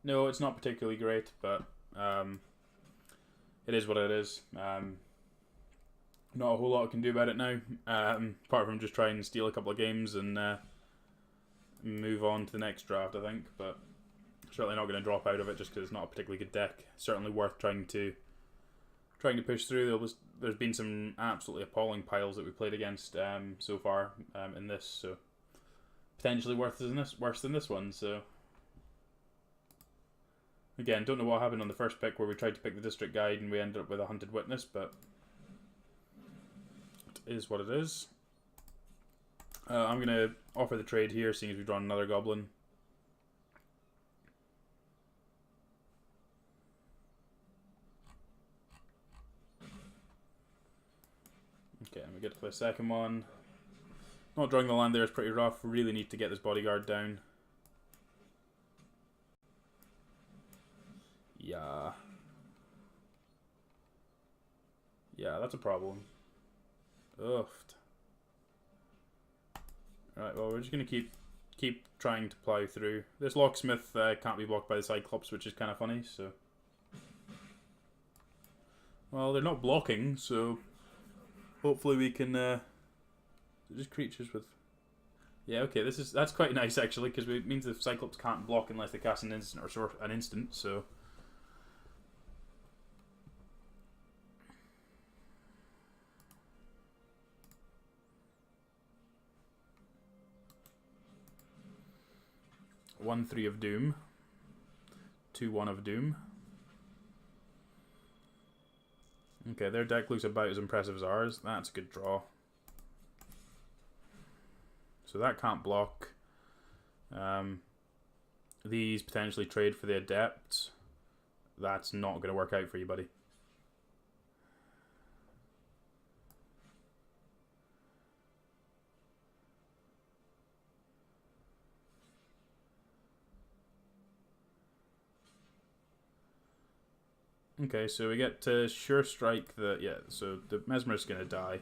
no, it's not particularly great, but it is what it is. Not a whole lot I can do about it now, apart from just try and steal a couple of games and move on to the next draft, I think. But certainly not going to drop out of it just because it's not a particularly good deck. Certainly worth trying to push through. There's been some absolutely appalling piles that we played against so far in this, so potentially worse than this one. So again, don't know what happened on the first pick where we tried to pick the district guide and we ended up with a hunted witness, but it is what it is. I'm going to offer the trade here, seeing as we've drawn another goblin. Okay, and we get to play a second one. Not drawing the land there is pretty rough. We really need to get this bodyguard down. Yeah. Yeah, that's a problem. Ugh. Alright, well, we're just going to keep trying to plow through. This locksmith can't be blocked by the Cyclops, which is kind of funny, so... Well, they're not blocking, so... Hopefully we can... just creatures with... Yeah, okay, that's quite nice, actually, because it means the Cyclops can't block unless they cast an instant or sort an instant, so... One 3 of Doom. 2-1 of Doom. Okay, their deck looks about as impressive as ours. That's a good draw. So that can't block. These potentially trade for the Adepts. That's not going to work out for you, buddy. Okay, so we get to Sure Strike the... Yeah, so the Mesmer's going to die.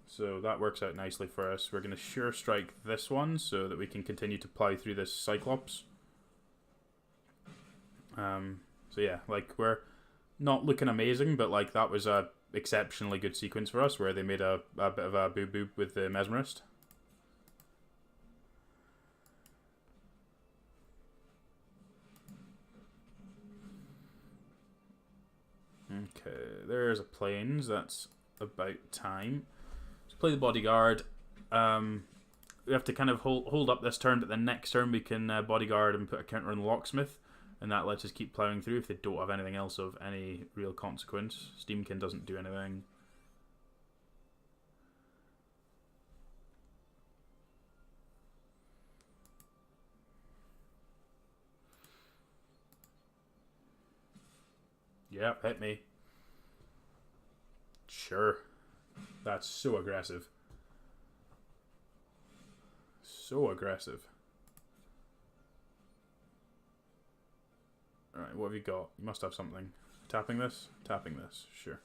So that works out nicely for us. We're going to Sure Strike this one so that we can continue to plow through this Cyclops. So yeah, like, we're not looking amazing, but like that was a exceptionally good sequence for us where they made a bit of a boo-boo with the Mesmerist. Okay, there's a Plains. That's about time. Let's play the Bodyguard. We have to kind of hold up this turn, but the next turn we can Bodyguard and put a counter on the Locksmith, and that lets us keep ploughing through if they don't have anything else of any real consequence. Steamkin doesn't do anything. Yeah, hit me. Sure. That's so aggressive. So aggressive. Alright, what have you got? You must have something. Tapping this? Tapping this. Sure.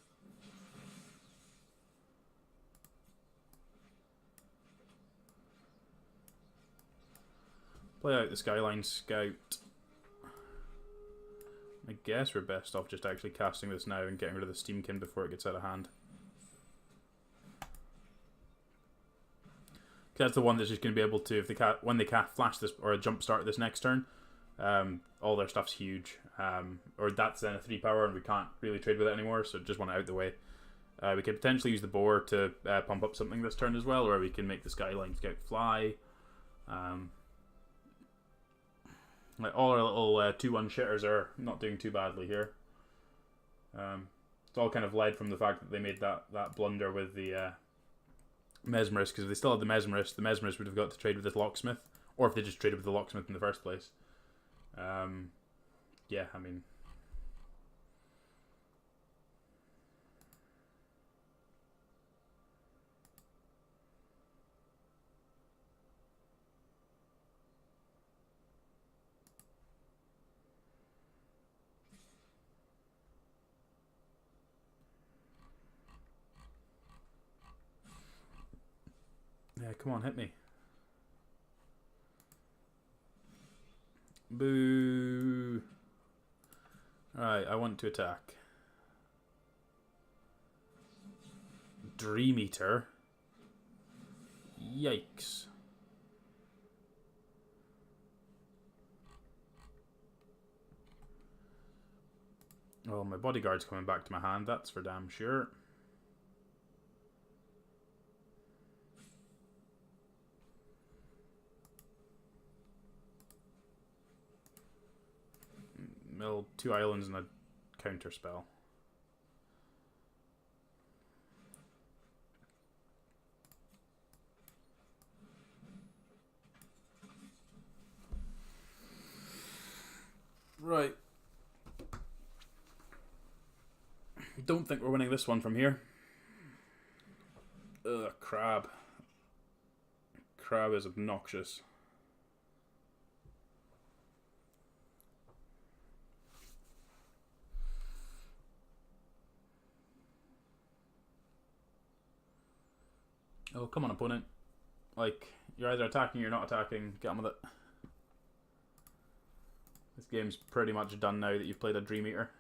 Play out the Skyline Scout. I guess we're best off just actually casting this now and getting rid of the Steamkin before it gets out of hand. That's the one that's just going to be able to, if they when they flash this or a jump start this next turn, all their stuff's huge. Or that's then a 3 power and we can't really trade with it anymore, so just want it out the way. We could potentially use the boar to pump up something this turn as well, or we can make the Skyline Scout fly. Like all our little 2-1 shitters are not doing too badly here. It's all kind of led from the fact that they made that blunder with the Mesmerist, because if they still had the Mesmerist would have got to trade with this Locksmith, or if they just traded with the Locksmith in the first place. Yeah, I mean... Yeah, come on, hit me. Boo. Alright, I want to attack. Dream Eater. Yikes. Oh, my bodyguard's coming back to my hand, that's for damn sure. Mill 2 islands and a counter spell. Right. Don't think we're winning this one from here. Ugh, crab. Crab is obnoxious. Oh, come on, opponent. Like, you're either attacking or you're not attacking. Get on with it. This game's pretty much done now that you've played a Dream Eater.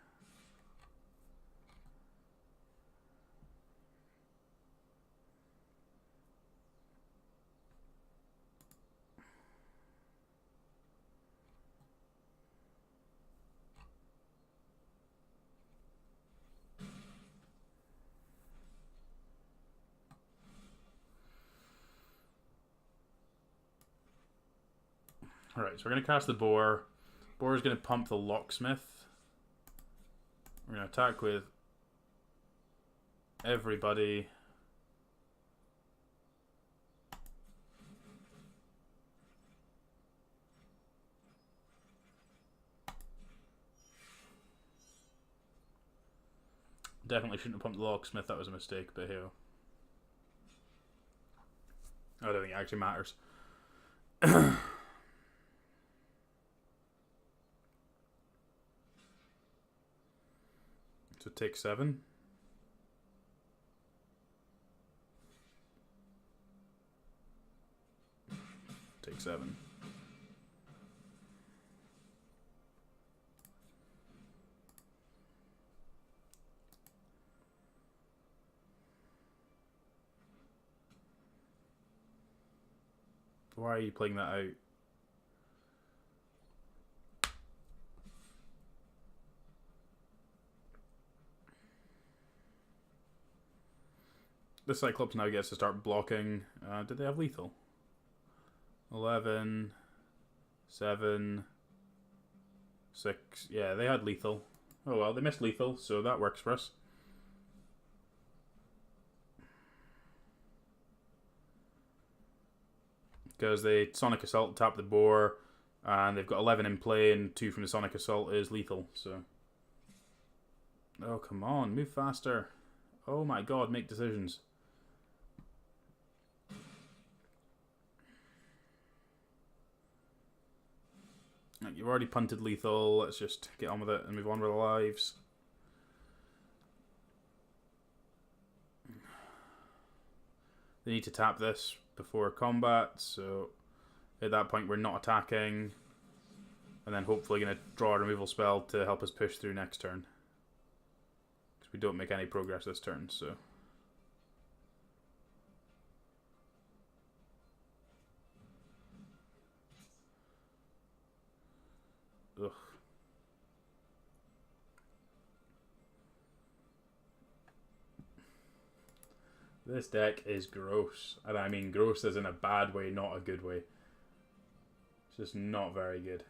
Alright, so we're going to cast the boar. Boar is going to pump the locksmith. We're going to attack with everybody. Definitely shouldn't have pumped the locksmith, that was a mistake, but hey. I don't think it actually matters. So take 7. Take 7. Why are you playing that out? The Cyclops now gets to start blocking. Did they have lethal? 11, 7, 6. Yeah, they had lethal. Oh well, they missed lethal, so that works for us. Because they Sonic Assault tap the boar, and they've got 11 in play, and 2 from the Sonic Assault is lethal, so... Oh, come on, move faster. Oh my god, make decisions. You've already punted lethal, let's just get on with it and move on with our lives. They need to tap this before combat, so at that point we're not attacking, and then hopefully going to draw a removal spell to help us push through next turn. Because we don't make any progress this turn, so... Ugh. This deck is gross. And I mean gross as in a bad way, not a good way. It's just not very good.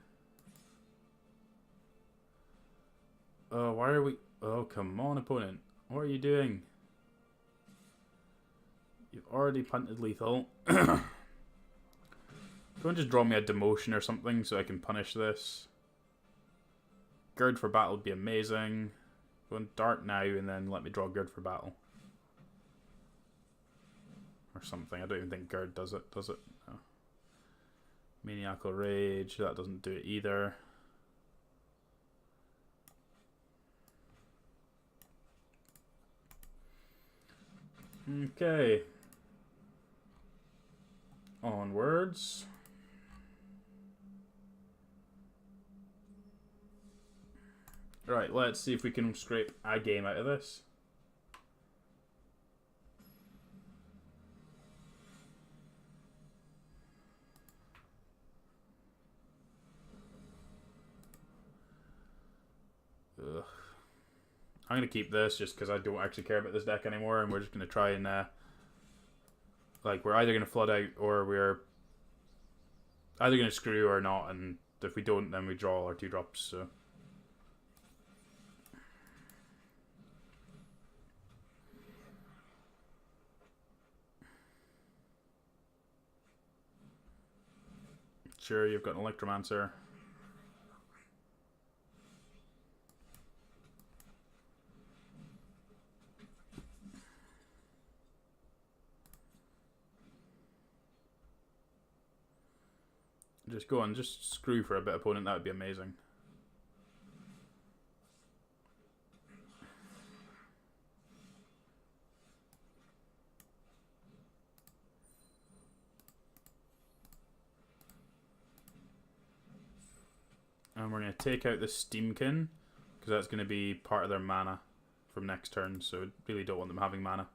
Oh, why are we... Oh, come on, opponent. What are you doing? You've already punted lethal. Go and just draw me a demotion or something so I can punish this. Gird for battle would be amazing. Go and dart now and then let me draw Gird for battle. Or something. I don't even think Gird does it No. Maniacal Rage, that doesn't do it either. Okay. Onwards. Right, let's see if we can scrape a game out of this. Ugh. I'm going to keep this just because I don't actually care about this deck anymore, and we're just going to try and like, we're either going to flood out or we're either going to screw or not, and if we don't, then we draw our 2-drops, so. Sure, you've got an Electromancer. Just go on, just screw for a bit, opponent, that would be amazing. And we're going to take out the Steamkin, because that's going to be part of their mana from next turn, so I really don't want them having mana.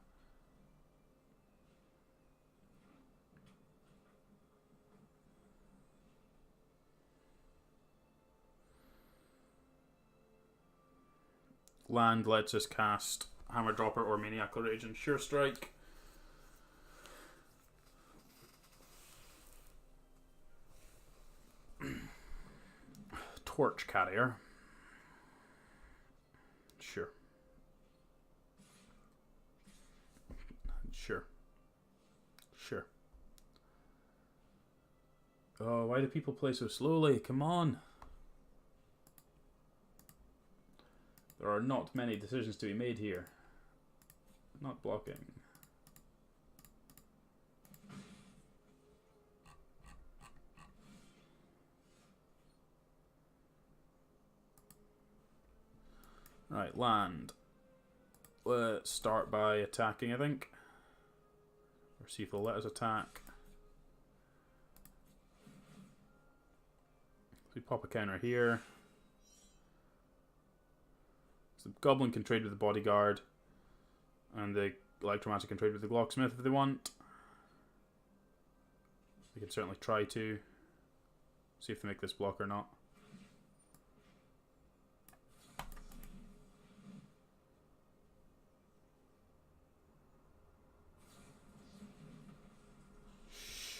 Land lets us cast Hammer Dropper or Maniacal Rage and Sure Strike. Torch Carrier. Sure. Sure. Sure. Oh, why do people play so slowly? Come on. There are not many decisions to be made here. Not blocking. Right, land. Let's start by attacking, I think. Or see if they'll let us attack. We pop a counter here. So the Goblin can trade with the Bodyguard. And the Electromancer can trade with the Locksmith if they want. They can certainly try to. See if they make this block or not.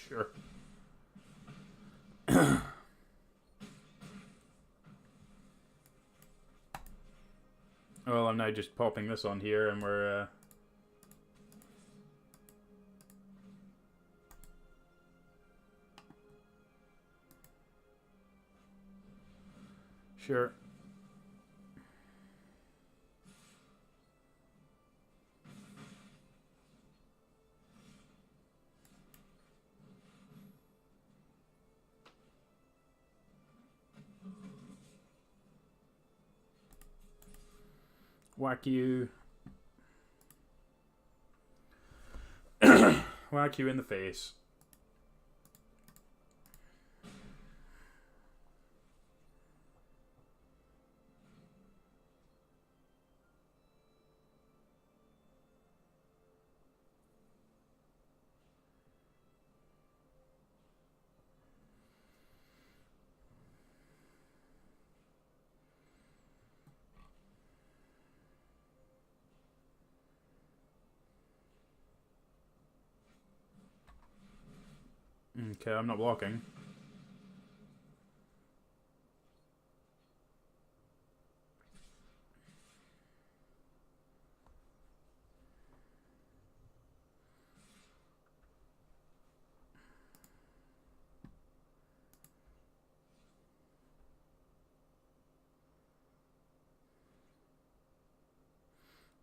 Sure. Well, I'm now just popping this on here and we're... Sure. Whack you. Whack you in the face. Okay, I'm not blocking.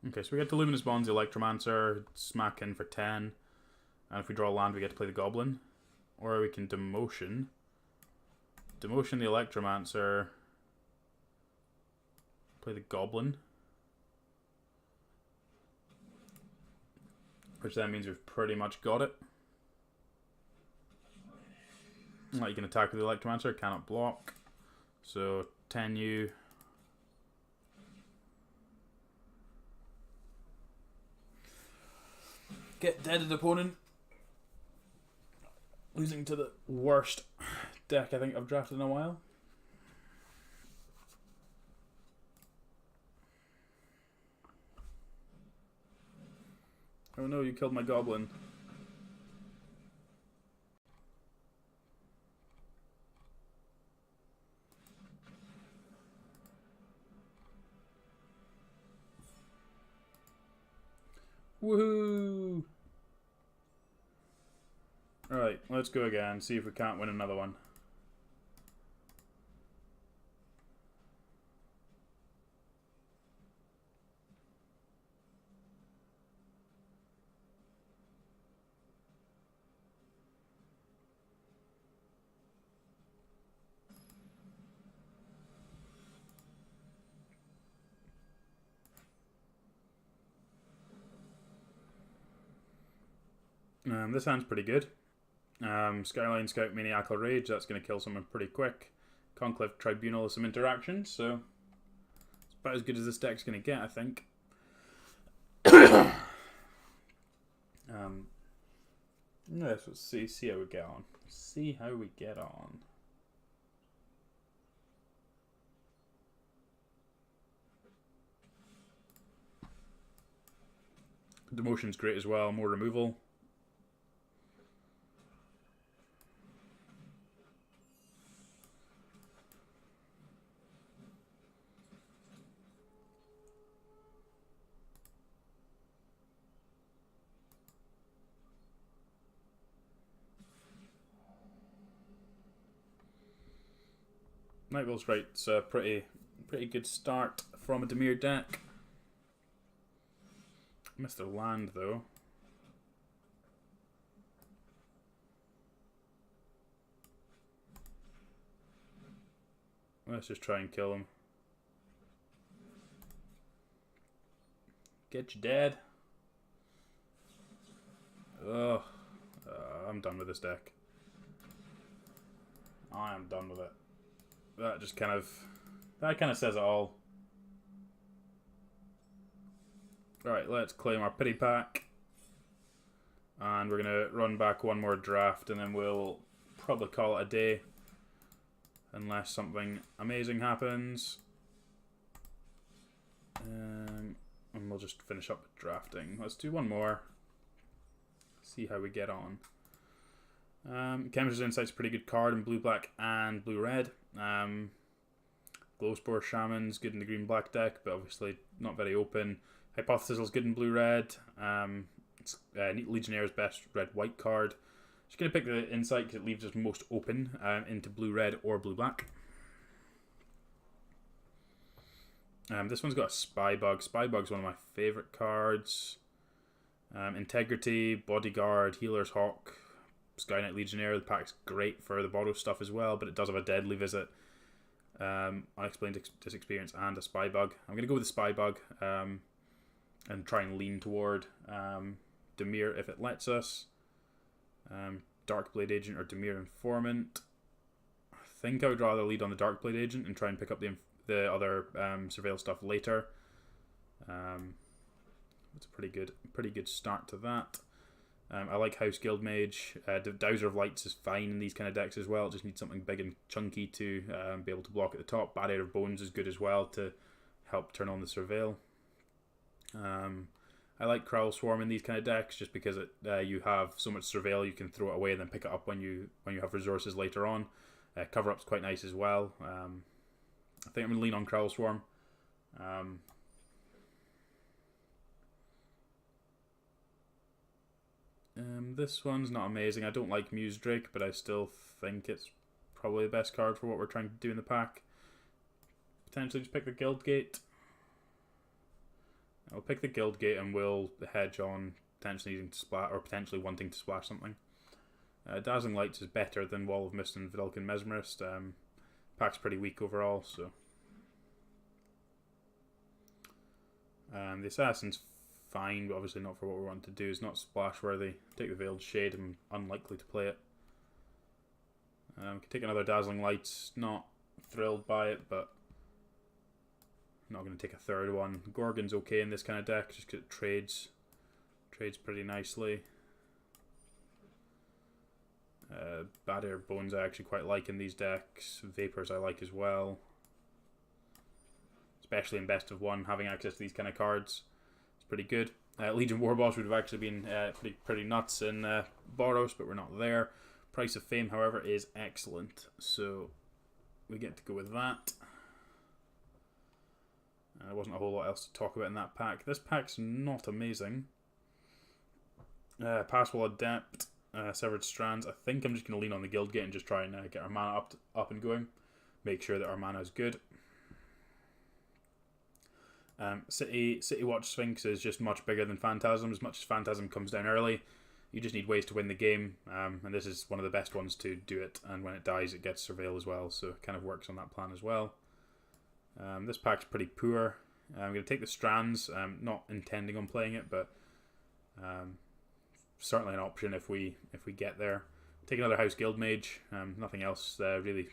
Okay, so we get the Luminous Bonds, the Electromancer, smack in for 10. And if we draw land, we get to play the Goblin. Or we can Demotion. Demotion the Electromancer. Play the Goblin. Which then means we've pretty much got it. You can attack with the Electromancer, cannot block. So 10U. Get deaded opponent. Losing to the worst deck I think I've drafted in a while. Oh no, you killed my goblin. Woohoo! Alright, let's go again, see if we can't win another one. This hand's pretty good. Skyline Scout Maniacal Rage, that's going to kill someone pretty quick. Conclave Tribunal has some interactions, so it's about as good as this deck's going to get, I think. Yes, let's see how we get on. See how we get on. Demotion's great as well, more removal. Nightwell's right, it's a pretty good start from a Dimir deck. Missed a land though. Let's just try and kill him. Get you dead. Ugh. I'm done with this deck. I am done with it. That kind of says it all. Alright, let's claim our pity pack. And we're going to run back one more draft and then we'll probably call it a day. Unless something amazing happens. And we'll just finish up with drafting. Let's do one more. See how we get on. Chemistry's Insight's a pretty good card in blue, black, and blue, red. Glowspore Shaman's good in the green, black deck, but obviously not very open. Hypothesis's good in blue, red. Legionnaire's best red, white card. Just going to pick the Insight because it leaves us most open into blue, red, or blue, black. This one's got a Spy Bug. Spy Bug's one of my favourite cards. Integrity, Bodyguard, Healer's Hawk, Sky Knight Legionnaire. The pack's great for the borrow stuff as well, but it does have a Deadly Visit, Unexplained Disexperience, and a Spy Bug. I'm going to go with the Spy Bug and try and lean toward Dimir if it lets us. Darkblade Agent or Dimir Informant. I think I would rather lead on the Darkblade Agent and try and pick up the other Surveil stuff later. It's a pretty good start to that. I like House Guild Mage. Dowser of Lights is fine in these kind of decks as well. It just needs something big and chunky to be able to block at the top. Barrier of Bones is good as well to help turn on the Surveil. I like Crowl Swarm in these kind of decks just because you have so much surveil, you can throw it away and then pick it up when you have resources later on. Cover up's quite nice as well. I think I'm going to lean on Crowl Swarm. This one's not amazing. I don't like Muse Drake, but I still think it's probably the best card for what we're trying to do in the pack. Potentially just pick the Guildgate. I'll pick the Guildgate and we'll hedge on potentially needing to splash or potentially wanting to splash something. Dazzling Lights is better than Wall of Mist and Vidalcan Mesmerist. Pack's pretty weak overall, so. The Assassin's fine, but obviously not for what we want to do. It's not splash worthy. Take the Veiled Shade, I'm unlikely to play it. We can take another Dazzling Lights, not thrilled by it, but not going to take a third one. Gorgon's okay in this kind of deck, just because it trades pretty nicely. Bad Air Bones I actually quite like in these decks. Vapors I like as well. Especially in best of one, having access to these kind of cards. It's pretty good. Legion Warboss would have actually been pretty nuts in Boros, but we're not there. Price of Fame, however, is excellent. So we get to go with that. There wasn't a whole lot else to talk about in that pack. This pack's not amazing. Passwell Adept, Severed Strands. I think I'm just going to lean on the Guildgate and just try and get our mana up and going. Make sure that our mana is good. City Watch Sphinx is just much bigger than Phantasm. As much as Phantasm comes down early, you just need ways to win the game. And this is one of the best ones to do it. And when it dies, it gets Surveil as well. So it kind of works on that plan as well. This pack's pretty poor. I'm going to take the Strands. Not intending on playing it, but certainly an option if we get there. Take another House Guildmage. Nothing else really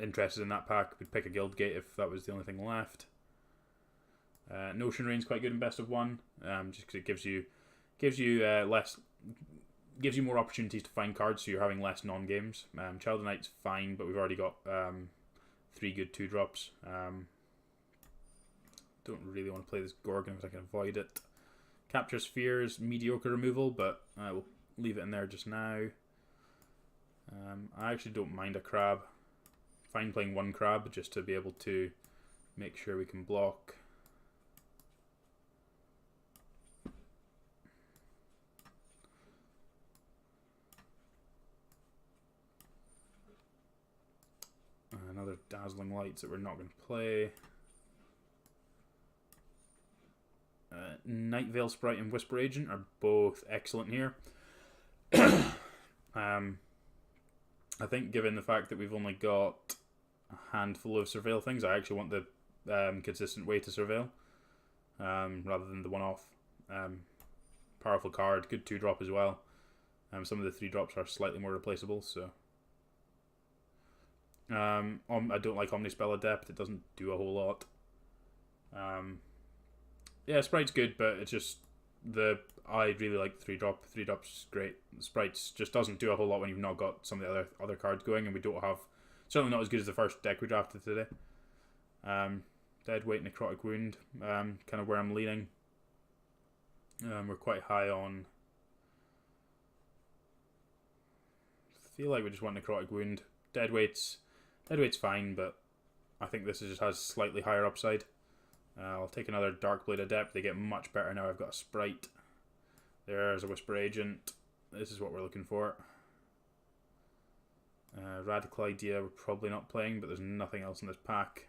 interested in that pack. We'd pick a Guildgate if that was the only thing left. Notion Rain's quite good in best of one, just because it gives you more opportunities to find cards, so you're having less non-games. Child of Night's fine, but we've already got 3 good 2-drops. Don't really want to play this Gorgon if I can avoid it. Capture Sphere's mediocre removal, but we'll leave it in there just now. I actually don't mind a crab. Fine playing 1 crab just to be able to make sure we can block. Another Dazzling Lights that we're not going to play. Night Veil Sprite and Whisper Agent are both excellent here. I think given the fact that we've only got a handful of Surveil things, I actually want the consistent way to Surveil rather than the one-off. Powerful card, good 2-drop as well. Some of the 3-drops are slightly more replaceable, so... I don't like Omnispell Adept. It doesn't do a whole lot. Yeah, Sprite's good, but it's just I really like 3-drop. 3-drop's great. Sprites just doesn't do a whole lot when you've not got some of the other cards going, and we don't have, certainly not as good as the first deck we drafted today. Deadweight, Necrotic Wound, kind of where I'm leaning. We're quite high on. I feel like we just want Necrotic Wound. Deadweight's fine, but I think this just has slightly higher upside. I'll take another Darkblade Adept. They get much better now. I've got a Sprite. There's a Whisper Agent. This is what we're looking for. Radical Idea we're probably not playing, but there's nothing else in this pack.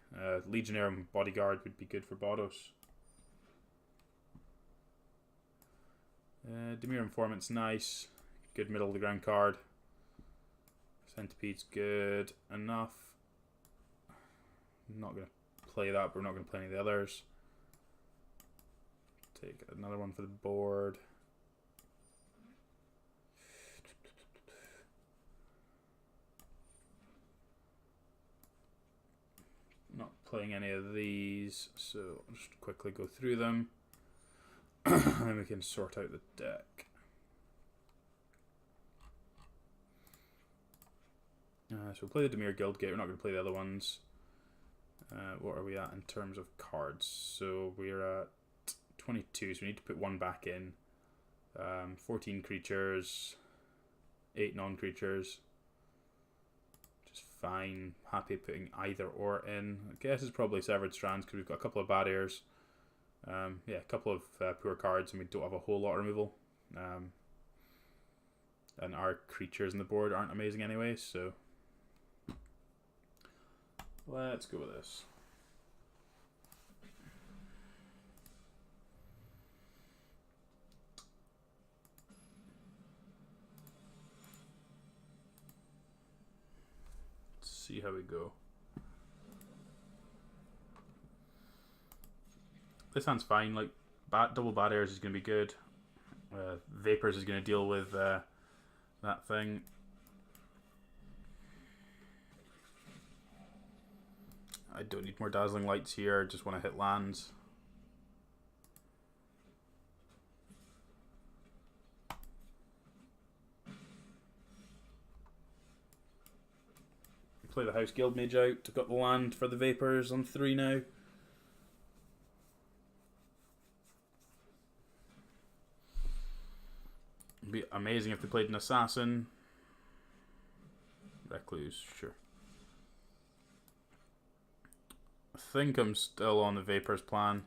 Legionnaire and Bodyguard would be good for Boros. Demir Informant's nice. Good middle of the ground card. Centipede's good enough. I'm not going to play that, but we're not going to play any of the others. Take another one for the board. Not playing any of these, so I'll just quickly go through them. And then we can sort out the deck. So we'll play the Demir Guildgate. We're not going to play the other ones. What are we at in terms of cards? So we're at 22, so we need to put one back in. 14 creatures, 8 non-creatures. Just fine. Happy putting either or in. I guess it's probably Severed Strands because we've got a couple of barriers. Yeah, a couple of poor cards, and we don't have a whole lot of removal. And our creatures on the board aren't amazing anyway, so let's go with this. Let's see how we go. This hand's fine. Like, double bad airs is going to be good. Vapors is going to deal with that thing. I don't need more Dazzling Lights here. Just want to hit lands. Play the House Guild Mage out. I've got the land for the Vapors on 3 now. It'd be amazing if they played an Assassin. Recluse, sure. I think I'm still on the Vapors plan.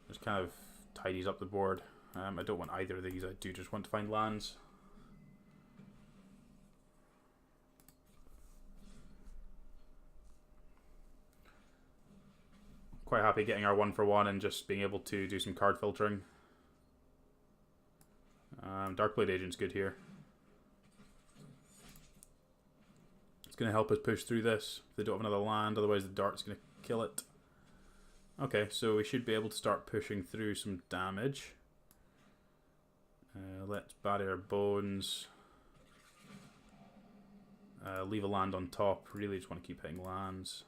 Just kind of tidies up the board. I don't want either of these. I do just want to find lands. Quite happy getting our 1-for-1 and just being able to do some card filtering. Darkblade Agent's good here. It's going to help us push through this. If they don't have another land, otherwise the dart's going to kill it. Okay, so we should be able to start pushing through some damage. Let's bury our bones. Leave a land on top. Really just want to keep hitting lands.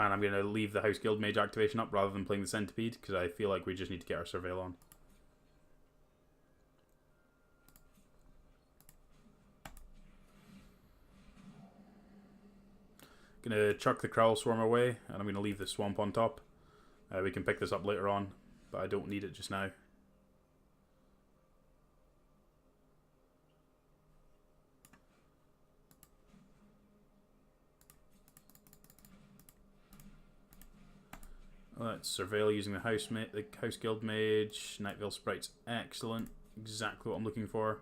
And I'm going to leave the House Guild Mage activation up rather than playing the Centipede, because I feel like we just need to get our Surveil on. Going to chuck the Crowl Swarm away, and I'm going to leave the Swamp on top. We can pick this up later on, but I don't need it just now. Let's surveil using the House Guild Mage. Night Veil Sprite's excellent. Exactly what I'm looking for.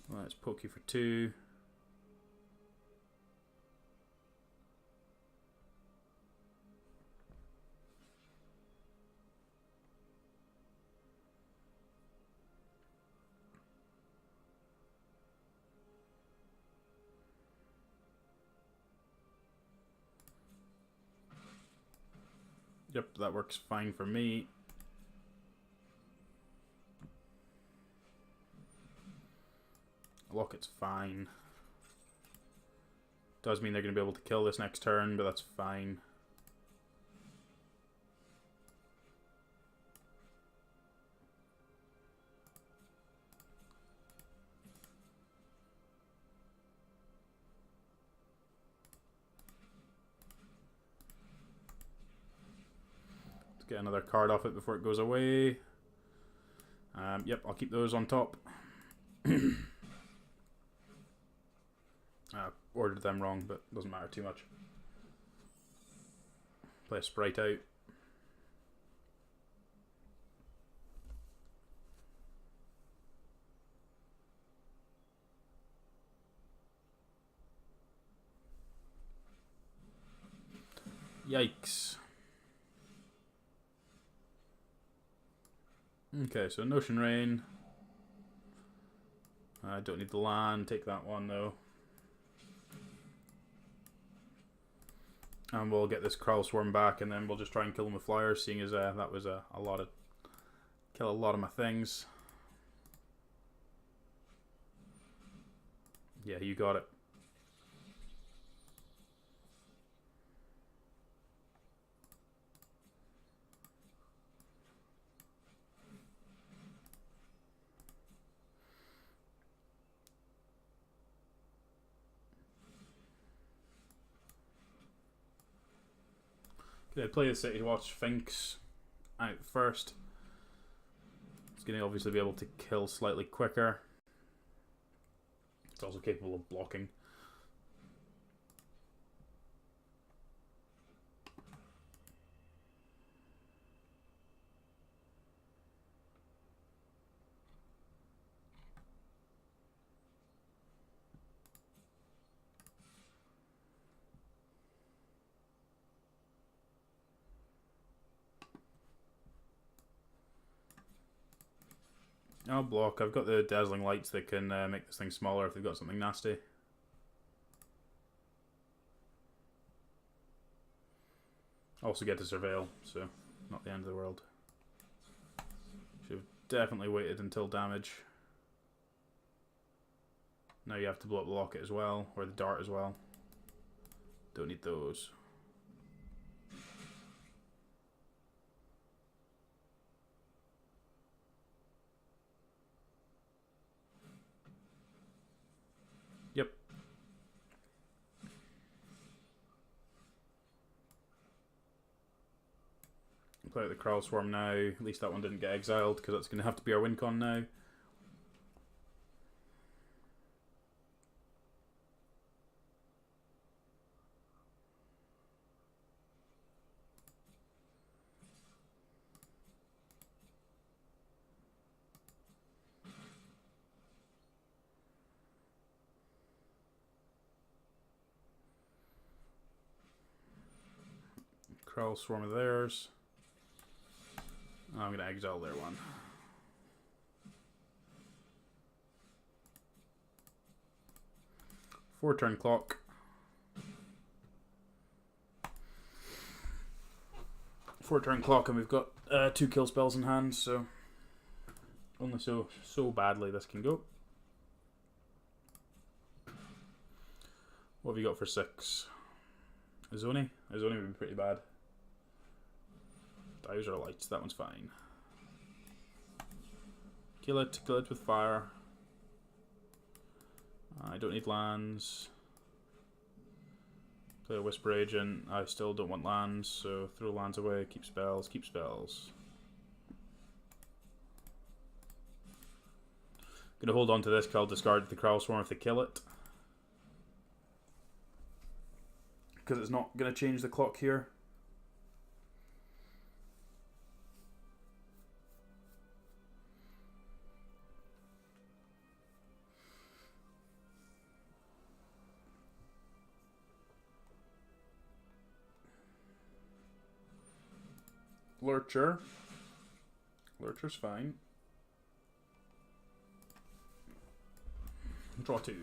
Let's poke you for 2. Yep, that works fine for me. Locket's fine. Does mean they're going to be able to kill this next turn, but that's fine. Get another card off it before it goes away. Yep, I'll keep those on top. Ordered them wrong, but doesn't matter too much. Play a Sprite out. Yikes. Okay, so Notion Rain. I don't need the land, take that one though. And we'll get this Crowl Swarm back, and then we'll just try and kill them with flyers, seeing as that was a lot of... kill a lot of my things. Yeah, you got it. Yeah, play the City Watch Finks out first. It's going to obviously be able to kill slightly quicker. It's also capable of blocking. I'll block. I've got the dazzling lights that can make this thing smaller if they've got something nasty. Also get to surveil, so not the end of the world. Should have definitely waited until damage. Now you have to blow up the locket as well, or the dart as well. Don't need those. Yep. Play out the Crawl Swarm now. At least that one didn't get exiled, because that's going to have to be our win con now. Crawl Swarm of theirs. I'm going to exile their one. Four-turn clock. Four-turn clock, and we've got 2 kill spells in hand, so only so badly this can go. What have you got for 6? Azoni? Azoni would be pretty bad. Dowser lights, that one's fine. Kill it with fire. I don't need lands. Play a Whisper Agent. I still don't want lands, so throw lands away, keep spells, keep spells. Gonna hold on to this, because I'll discard the Crawl Swarm if they kill it. Because it's not gonna change the clock here. Lurcher. Lurcher's fine. Draw 2.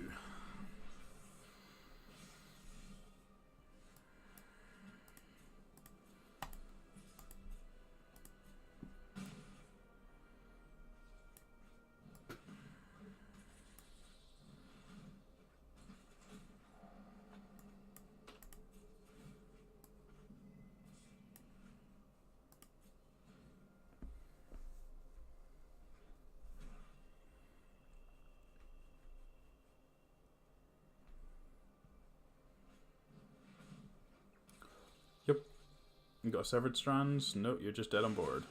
Yep. You got Severed Strands? Nope, you're just dead on board.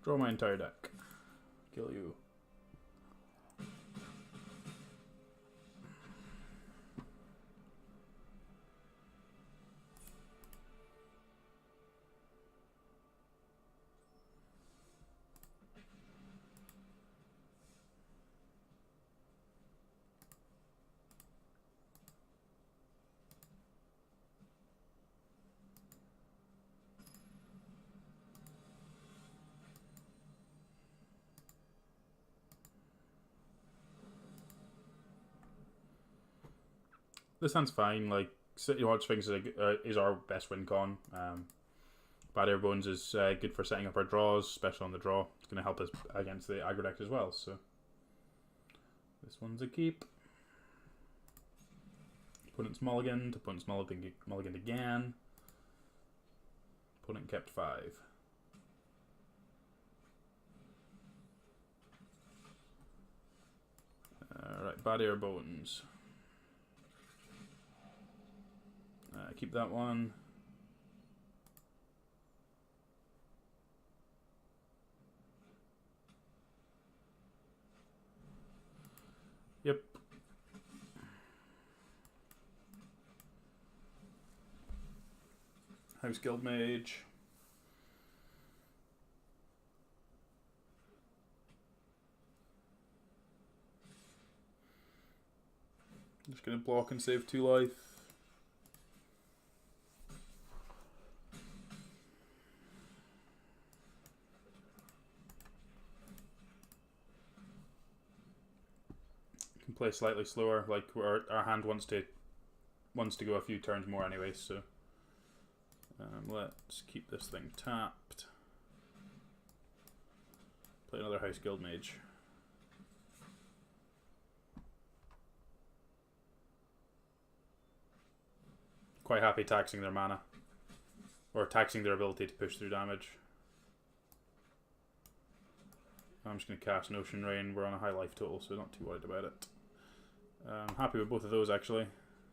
Draw my entire deck. Kill you. This hand's fine. Like, City Watch Sphinx is our best win con. Bad Air Bones is good for setting up our draws, especially on the draw. It's going to help us against the aggro deck as well. So this one's a keep. Opponent's mulliganed. Opponent's mulliganed again. Opponent kept 5. Bad Air Bones. Keep that one. Yep. House Guild Mage. Just gonna block and save 2 life. Can play slightly slower, like our hand wants to go a few turns more anyway, so let's keep this thing tapped. Play another House Guild Mage. Quite happy taxing their mana. Or taxing their ability to push through damage. I'm just going to cast Notion Rain. We're on a high life total, so not too worried about it. Happy with both of those, actually.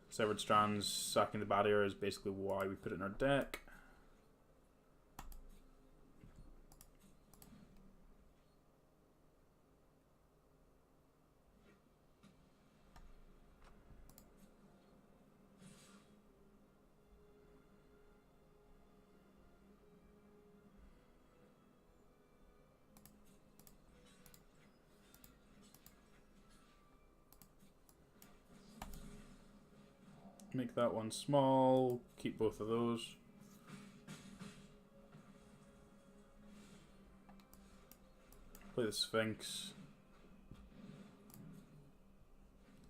Severed Strands, sacking the Bad Air is basically why we put it in our deck. Make that one small, keep both of those. Play the Sphinx.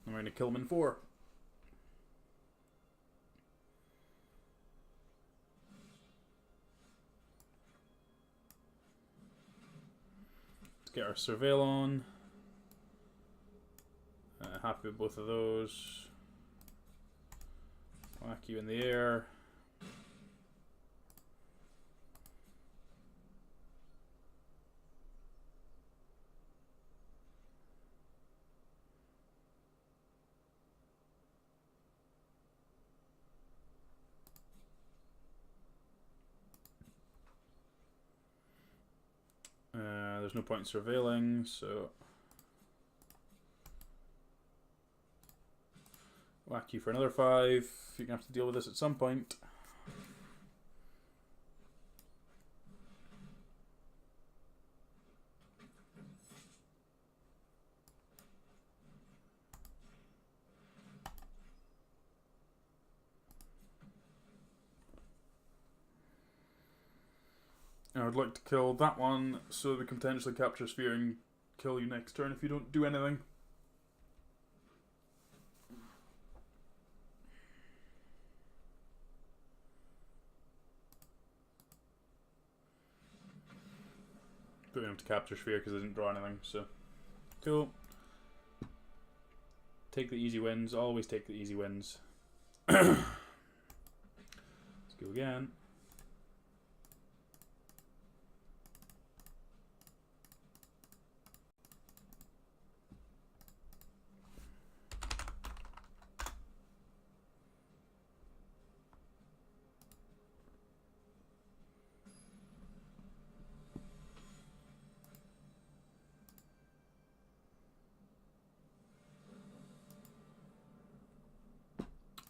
I'm going to kill him in 4. Let's get our Surveil on. Happy with both of those. Whack you in the air. There's no point in surveilling, so whack you for another 5. You're gonna have to deal with this at some point. I would like to kill that one so we can potentially capture Sphere and kill you next turn if you don't do anything. But we don't have to capture Sphere because I didn't draw anything, so cool. Take the easy wins, always take the easy wins. Let's go again.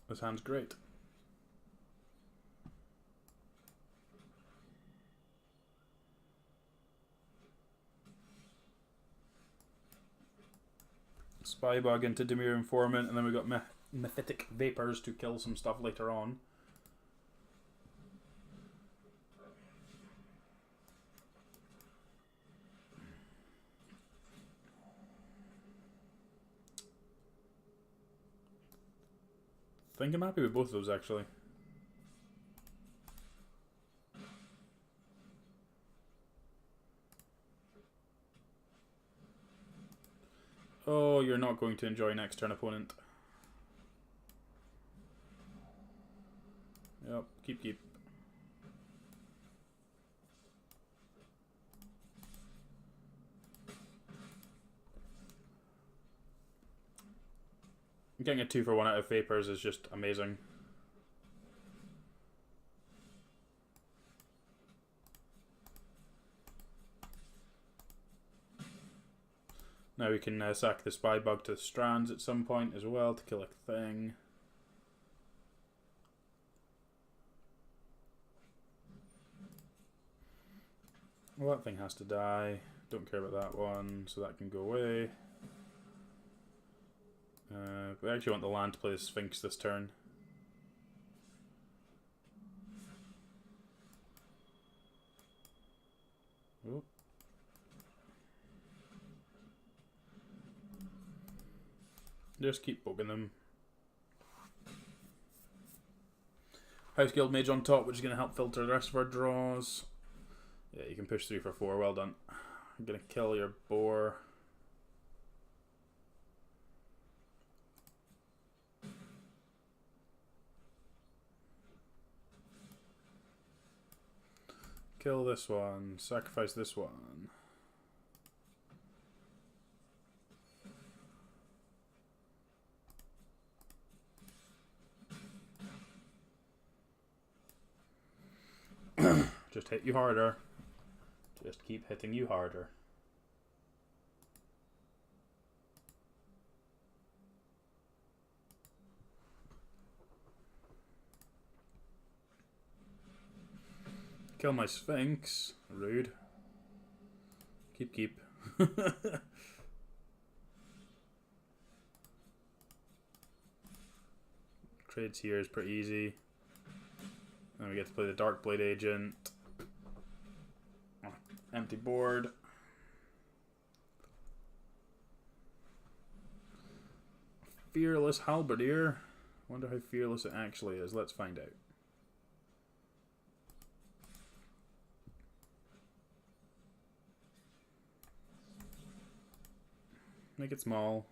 This hand's great. Spybug into Demir Informant, and then we got Mephitic Vapors to kill some stuff later on. I think I'm happy with both of those, actually. Oh, you're not going to enjoy next turn, opponent. Yep, keep. Getting a 2-for-1 out of Vapors is just amazing. Now we can sack the Spybug to the Strands at some point as well to kill a thing. Well, that thing has to die. Don't care about that one, so that can go away. We actually want the land to play the Sphinx this turn. Ooh. Just keep poking them. House Guild Mage on top, which is going to help filter the rest of our draws. Yeah, you can push 3 for 4. Well done. I'm going to kill your boar. Kill this one. Sacrifice this one. Just hit you harder. Just keep hitting you harder. Kill my Sphinx. Rude. Keep. Trades here is pretty easy. And we get to play the Darkblade Agent. Empty board. Fearless Halberdier. Wonder how fearless it actually is. Let's find out. Make it small.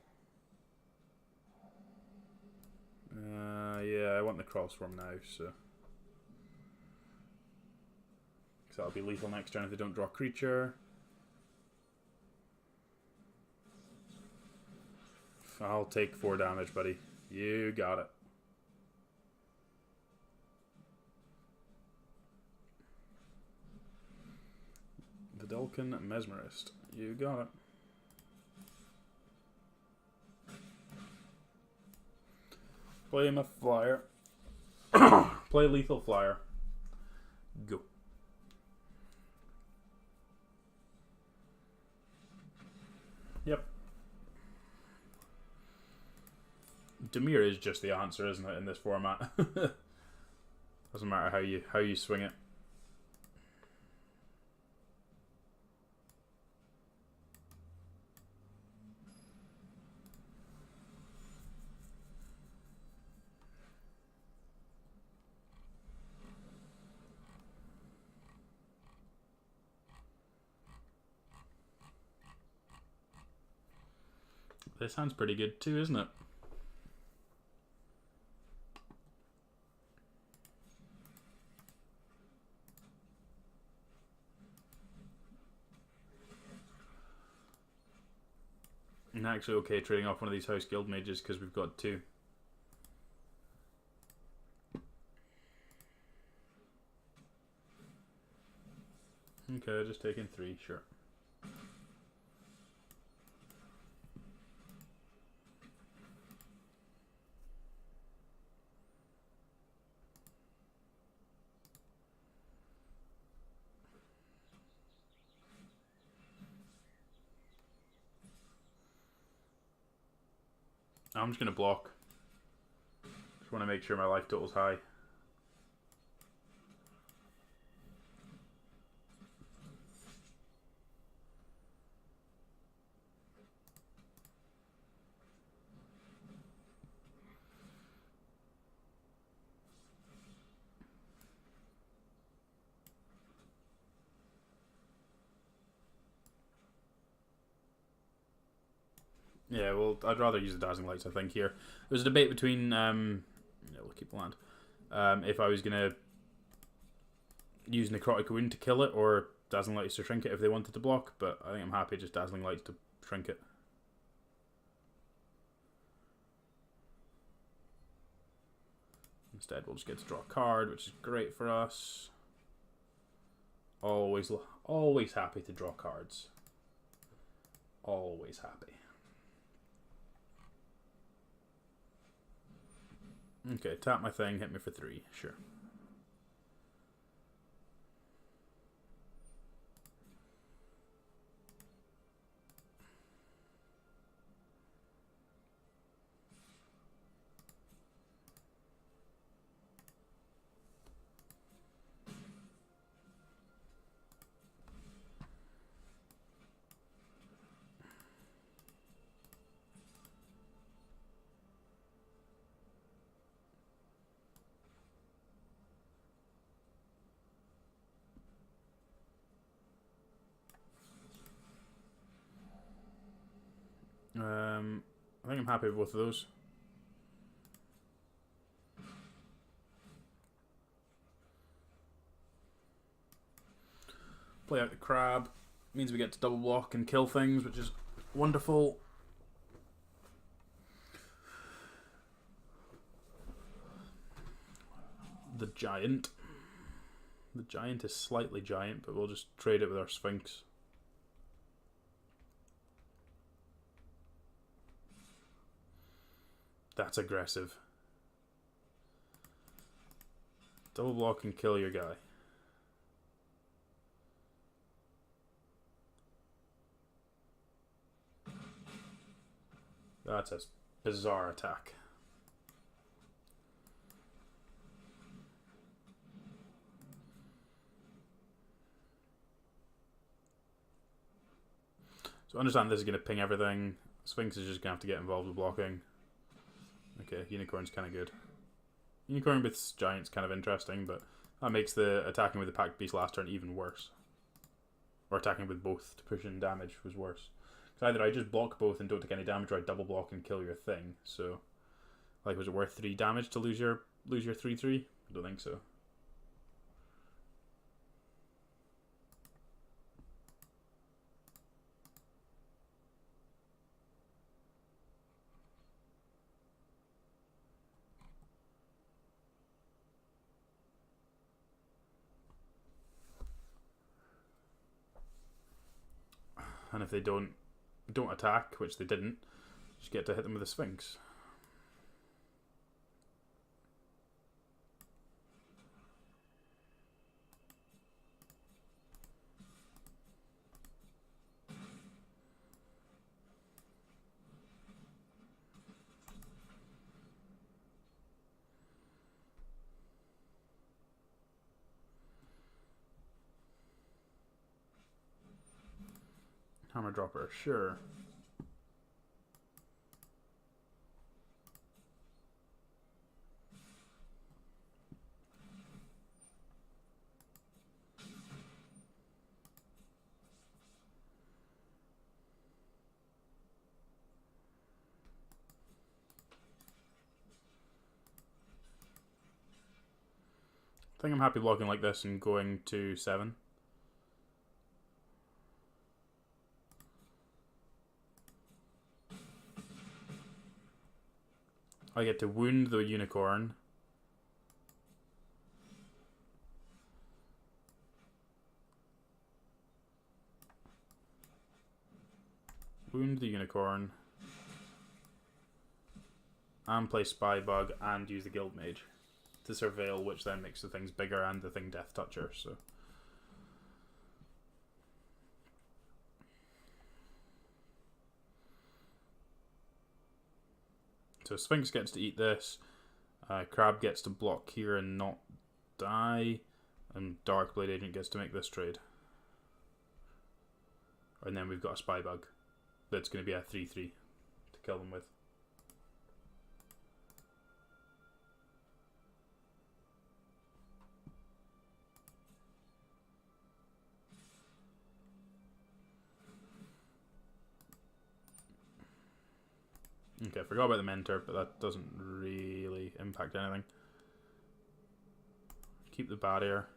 Yeah, I want the Crossworm now, so that'll be lethal next turn if they don't draw a creature. I'll take 4 damage, buddy. You got it. The Vidalcan Mesmerist. You got it. Play him a flyer. Play lethal flyer. Go. Yep. Dimir is just the answer, isn't it, in this format? Doesn't matter how you swing it. This sounds pretty good too, isn't it? And actually okay trading off one of these House Guild Mages because we've got 2. Okay, just taking 3, sure. I'm just going to block. Just want to make sure my life total's high. Yeah, well, I'd rather use the Dazzling Lights, I think, here. There's a debate between, yeah, we'll keep the land. If I was going to use Necrotic Wound to kill it, or Dazzling Lights to shrink it if they wanted to block, but I think I'm happy just Dazzling Lights to shrink it. Instead, we'll just get to draw a card, which is great for us. Always happy to draw cards. Always happy. Okay, tap my thing, hit me for 3. Sure. I think I'm happy with both of those. Play out the crab. Means we get to double block and kill things, which is wonderful. The giant. The giant is slightly giant, but we'll just trade it with our Sphinx. That's aggressive. Double block and kill your guy. That's a bizarre attack. So understand this is going to ping everything. Sphinx is just going to have to get involved with blocking. Okay, Unicorn's kind of good. Unicorn with Giant's kind of interesting, but that makes the attacking with the Packed Beast last turn even worse. Or attacking with both to push in damage was worse. Because either I just block both and don't take any damage, or I double block and kill your thing. So, like, was it worth 3 damage to lose your 3/3? I don't think so. And if they don't attack, which they didn't, just get to hit them with a Sphinx. Hammer Dropper, sure. I think I'm happy blocking like this and going to 7. I get to wound the Unicorn. Wound the Unicorn. And play Spy Bug and use the Guild Mage to surveil, which then makes the things bigger and the thing Death Toucher, so. So Sphinx gets to eat this, Crab gets to block here and not die, and Darkblade Agent gets to make this trade. And then we've got a Spy Bug that's going to be a 3/3 to kill them with. Okay, I forgot about the Mentor, but that doesn't really impact anything. Keep the barrier.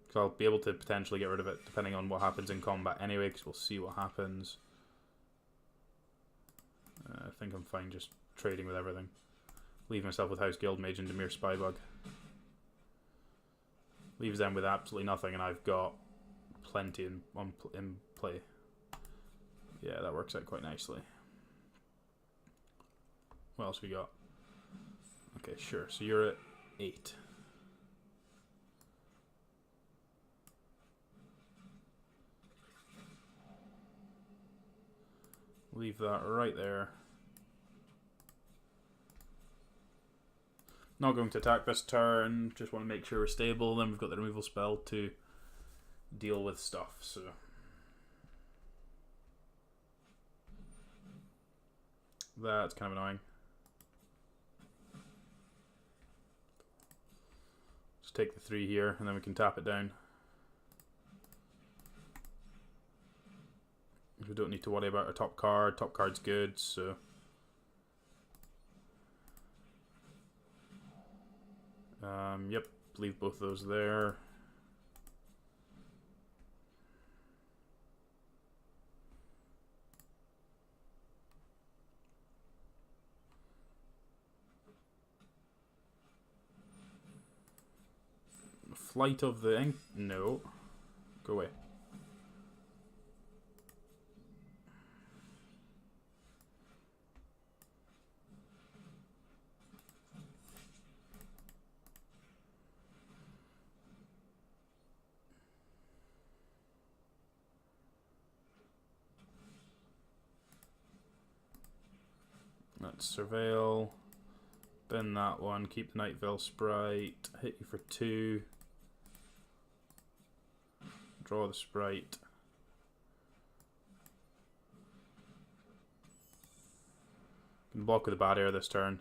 Because I'll be able to potentially get rid of it depending on what happens in combat anyway, because we'll see what happens. I think I'm fine just trading with everything. Leave myself with House Guildmage and Demir Spybug. Leaves them with absolutely nothing, and I've got plenty in play. Yeah, that works out quite nicely. What else we got? Okay, sure. So you're at 8. Leave that right there. Not going to attack this turn. Just want to make sure we're stable. Then we've got the removal spell to deal with stuff. So that's kind of annoying. Just take the 3 here, and then we can tap it down. We don't need to worry about our top card. Top card's good, so yep, leave both those there. Flight of the ink? No. Go away. Let's surveil. Then that one. Keep the Night Veil Sprite. Hit you for 2. Draw the Sprite. Can block with a barrier this turn.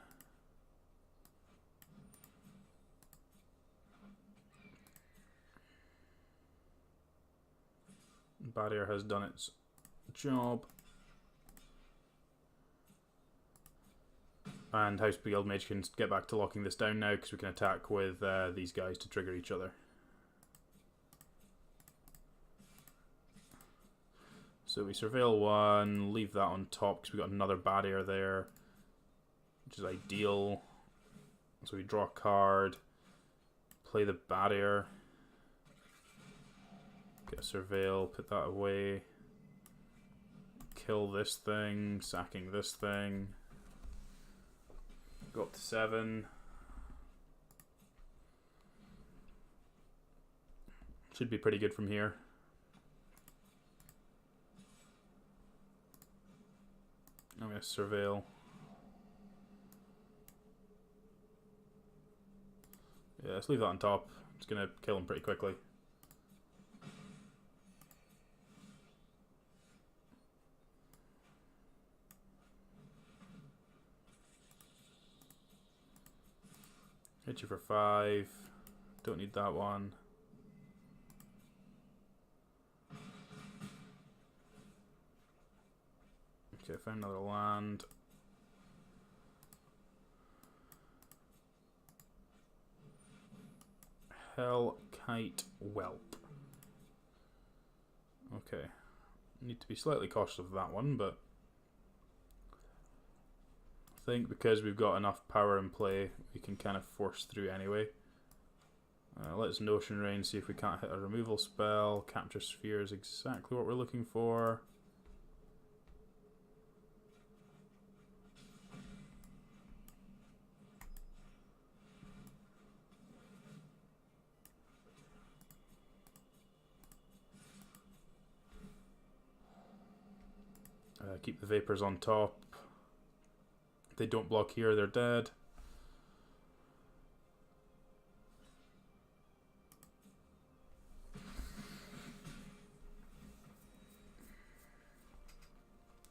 Barrier has done its job. And House Guildmage can get back to locking this down now because we can attack with these guys to trigger each other. So we surveil 1, leave that on top because we got another barrier there, which is ideal. So we draw a card, play the barrier, get a surveil, put that away, kill this thing, sacking this thing. Go up to 7. Should be pretty good from here. I'm going to surveil. Yeah, let's leave that on top. It's going to kill him pretty quickly. Hit you for 5. Don't need that one. Okay, found another land. Hellkite Whelp. Okay. Need to be slightly cautious of that one, but I think because we've got enough power in play, we can kind of force through anyway. Let's Notion Rain, see if we can't hit a removal spell. Capture Sphere is exactly what we're looking for. Keep the Vapors on top. If they don't block here, they're dead.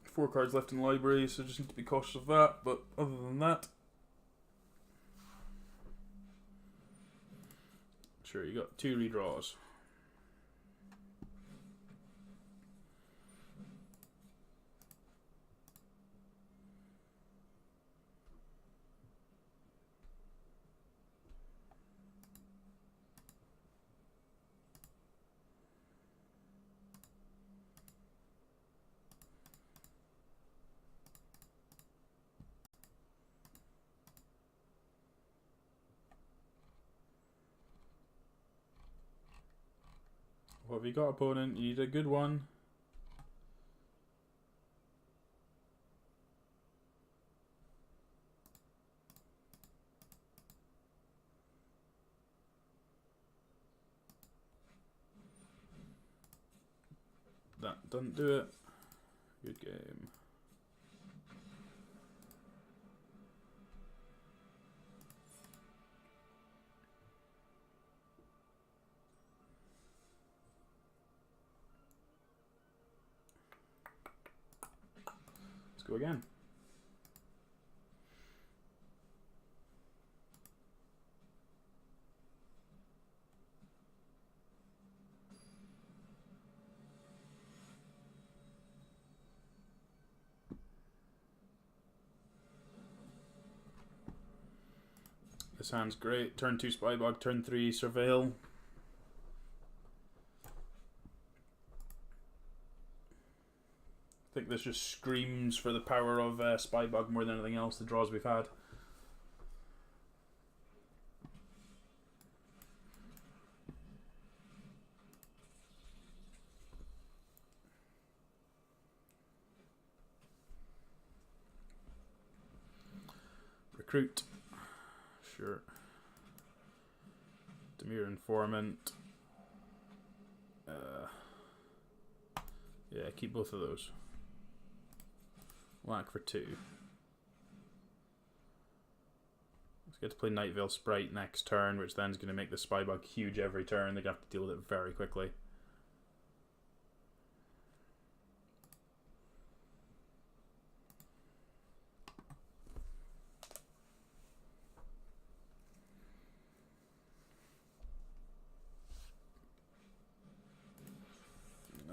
Four cards left in the library, so just need to be cautious of that, but other than that, sure, you got 2 redraws. What have you got, opponent? You need a good one. That doesn't do it. Good game. Let's go again. This hand's great. Turn 2 Spybug, turn 3 Surveil. I think this just screams for the power of Spybug more than anything else, the draws we've had. Recruit. Sure. Demure Informant. Yeah, keep both of those. Whack for 2. Let's get to play Night Veil Sprite next turn, which then is going to make the Spybug huge every turn. They're going to have to deal with it very quickly.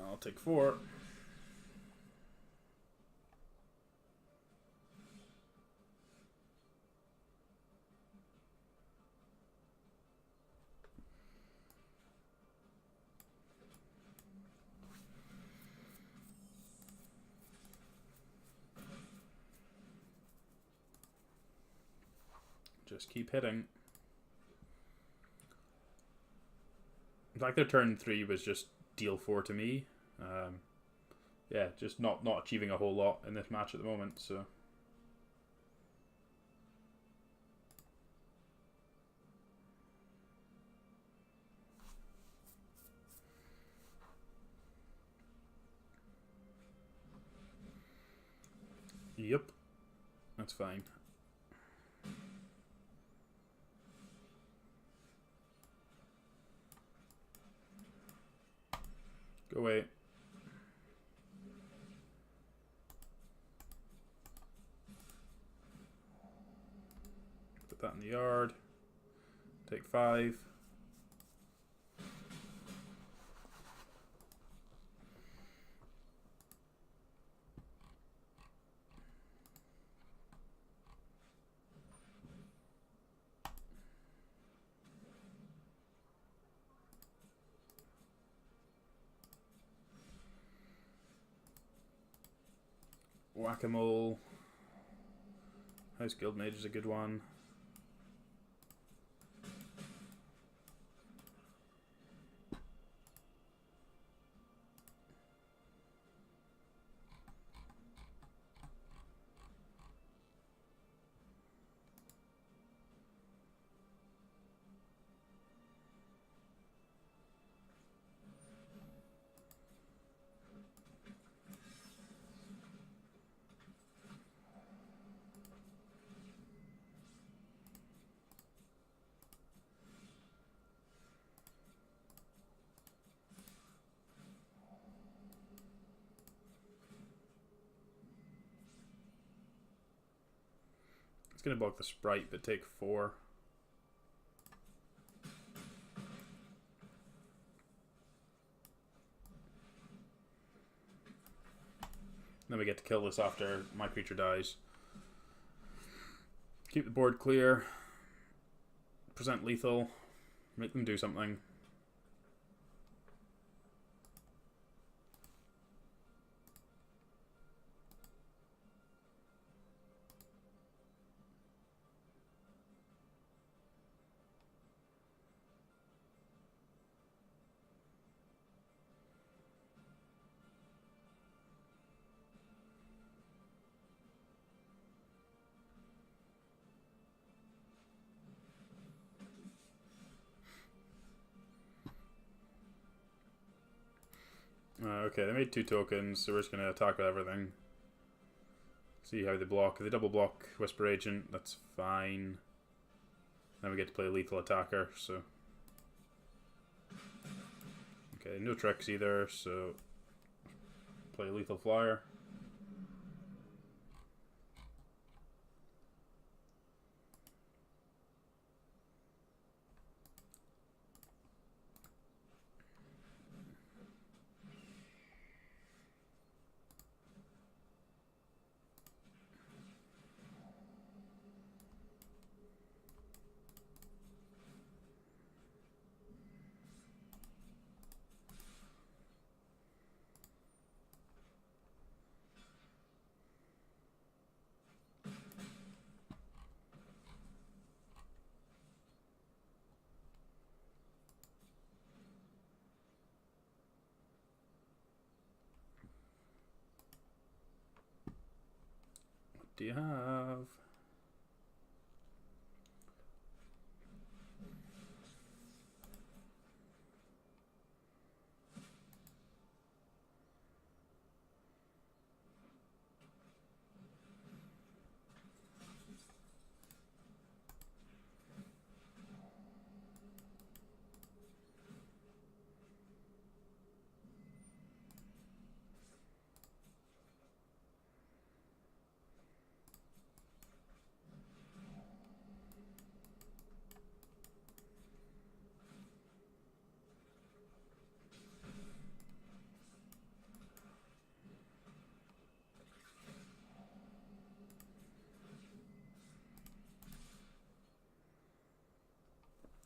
I'll take 4. Just keep hitting. In fact, their turn 3 was just deal 4 to me. Yeah, just not achieving a whole lot in this match at the moment, so. Yep, that's fine. Go away. Put that in the yard. Take 5. Whack-a-mole. House Guild Mage is a good one. It's going to block the Sprite, but take 4. Then we get to kill this after my creature dies. Keep the board clear. Present lethal. Make them do something. Okay, they made 2 tokens, so we're just going to attack with everything. See how they block. If they double block Whisper Agent, that's fine. Then we get to play Lethal Attacker, so... Okay, no tricks either, so... Play Lethal Flyer. What do you have?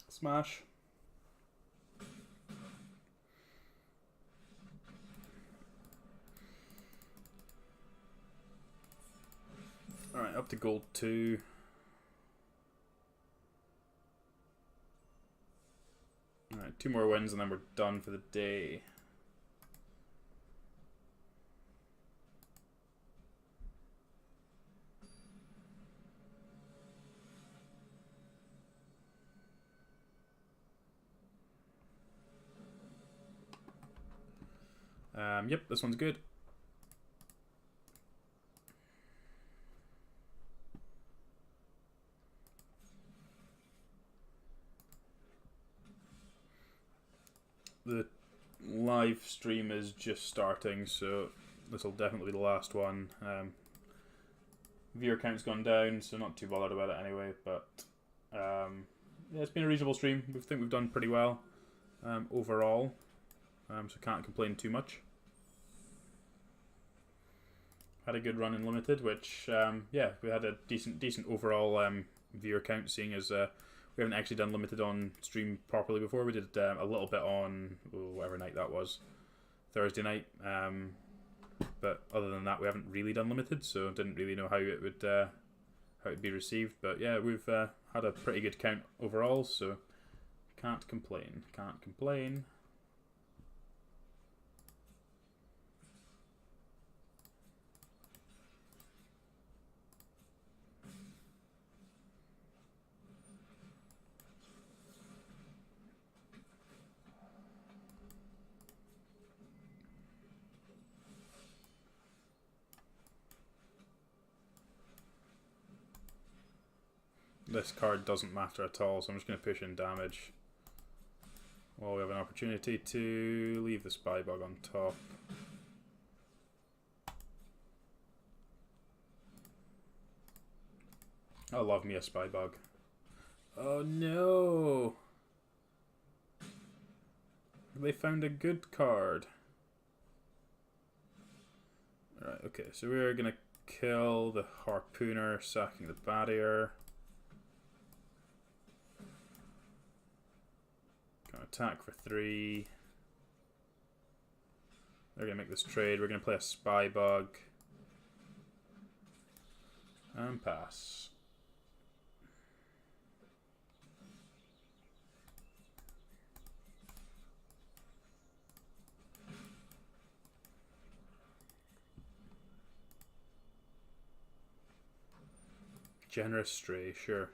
Smash. Alright, up to gold 2. Alright, 2 more wins and then we're done for the day. Yep, this one's good. The live stream is just starting, so this will definitely be the last one. Viewer count's gone down, so not too bothered about it anyway, but yeah, it's been a reasonable stream. We think we've done pretty well overall, so can't complain too much. Had a good run in Limited, which yeah, we had a decent overall viewer count, seeing as we haven't actually done Limited on stream properly before. We did a little bit on whatever night that was, Thursday night, but other than that we haven't really done Limited, so didn't really know how it'd be received. But yeah, we've had a pretty good count overall, so can't complain. This card doesn't matter at all, so I'm just going to push in damage. Well, we have an opportunity to leave the Spy Bug on top. I love me a Spy Bug. Oh no! They found a good card. Right, okay, so we're going to kill the Harpooner, sacking the Barrier. Gonna attack for 3. They're gonna make this trade. We're gonna play a Spy Bug and pass. Generous Stray, sure.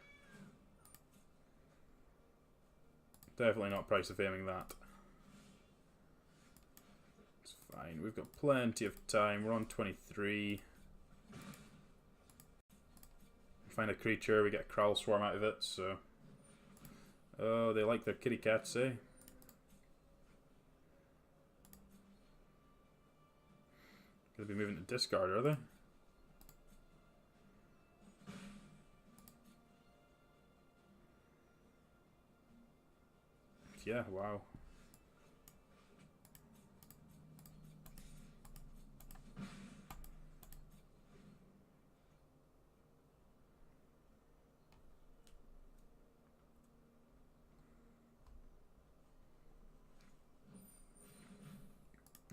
Definitely not price of aiming that. It's Fine, we've got plenty of time. We're on 23. Find a creature, we get a Kraul Swarm out of it, so... Oh, they like their kitty cats, eh? Gonna be moving to discard, are they? Yeah, wow.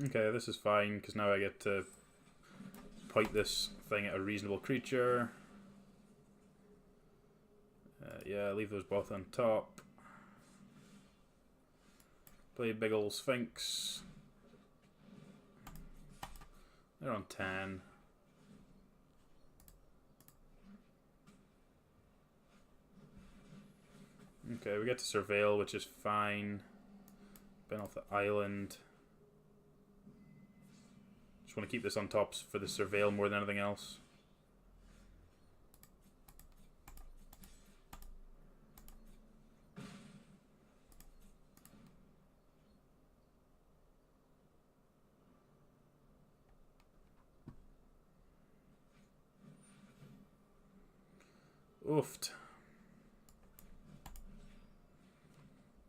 Okay, this is fine, because now I get to point this thing at a reasonable creature. Yeah, leave those both on top. Play Big Ol' Sphinx. They're on 10. Okay, we get to Surveil, which is fine. Been off the island. Just want to keep this on top for the Surveil more than anything else. Oofed.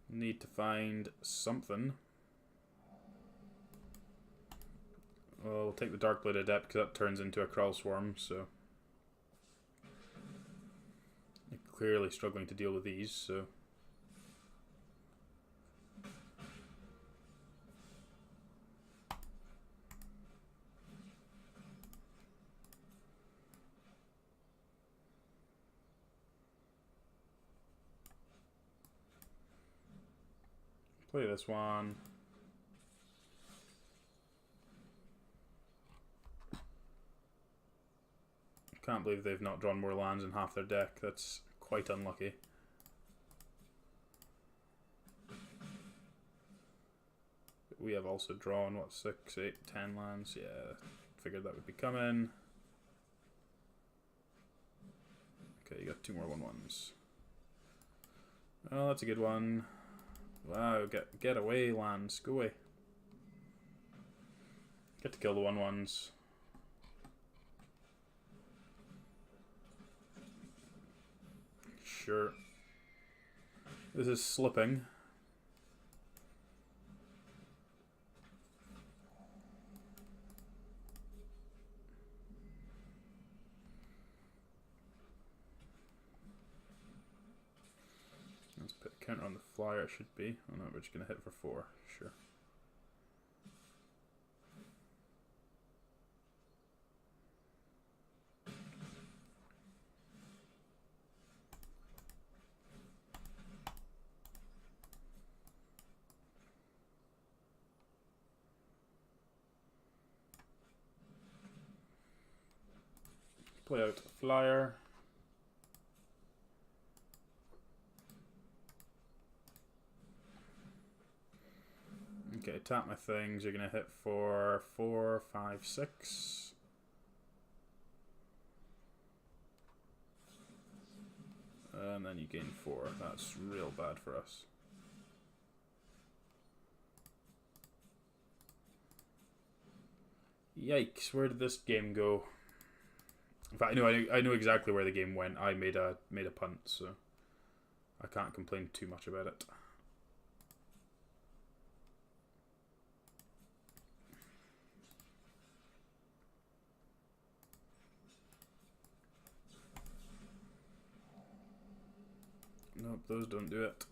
Need to find something. Well, we'll take the Darkblade Adept because that turns into a Kraul Swarm, so... I'm clearly struggling to deal with these, so... Play this one. Can't believe they've not drawn more lands in half their deck. That's quite unlucky. But we have also drawn, what, 6, 8, 10 lands? Yeah, figured that would be coming. Okay, you got 2 more 1/1s. Oh, that's a good one. Wow, get away, lands. Go away. Get to kill the 1/1s. Sure. This is slipping. Let's put a counter on the flyer, it should be. Oh no, we're just going to hit for 4. Sure. Play out a flyer. Okay, tap my things. You're going to hit for 4, 5, 6. And then you gain 4. That's real bad for us. Yikes, where did this game go? In fact, I know exactly where the game went. I made a punt, so I can't complain too much about it. Nope, those don't do it.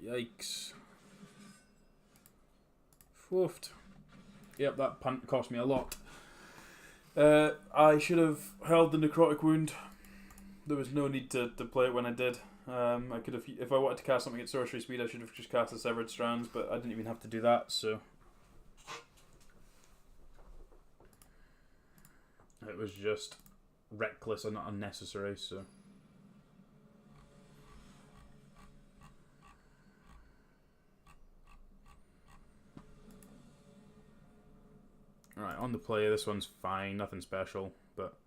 Yikes. Woofed. Yep, that punt cost me a lot. I should have held the Necrotic Wound. There was no need to play it when I did. I could have, if I wanted to cast something at sorcery speed, I should have just cast the Severed Strands, but I didn't even have to do that, so... It was just reckless and not unnecessary, so... Alright, on the play, this one's fine, nothing special, but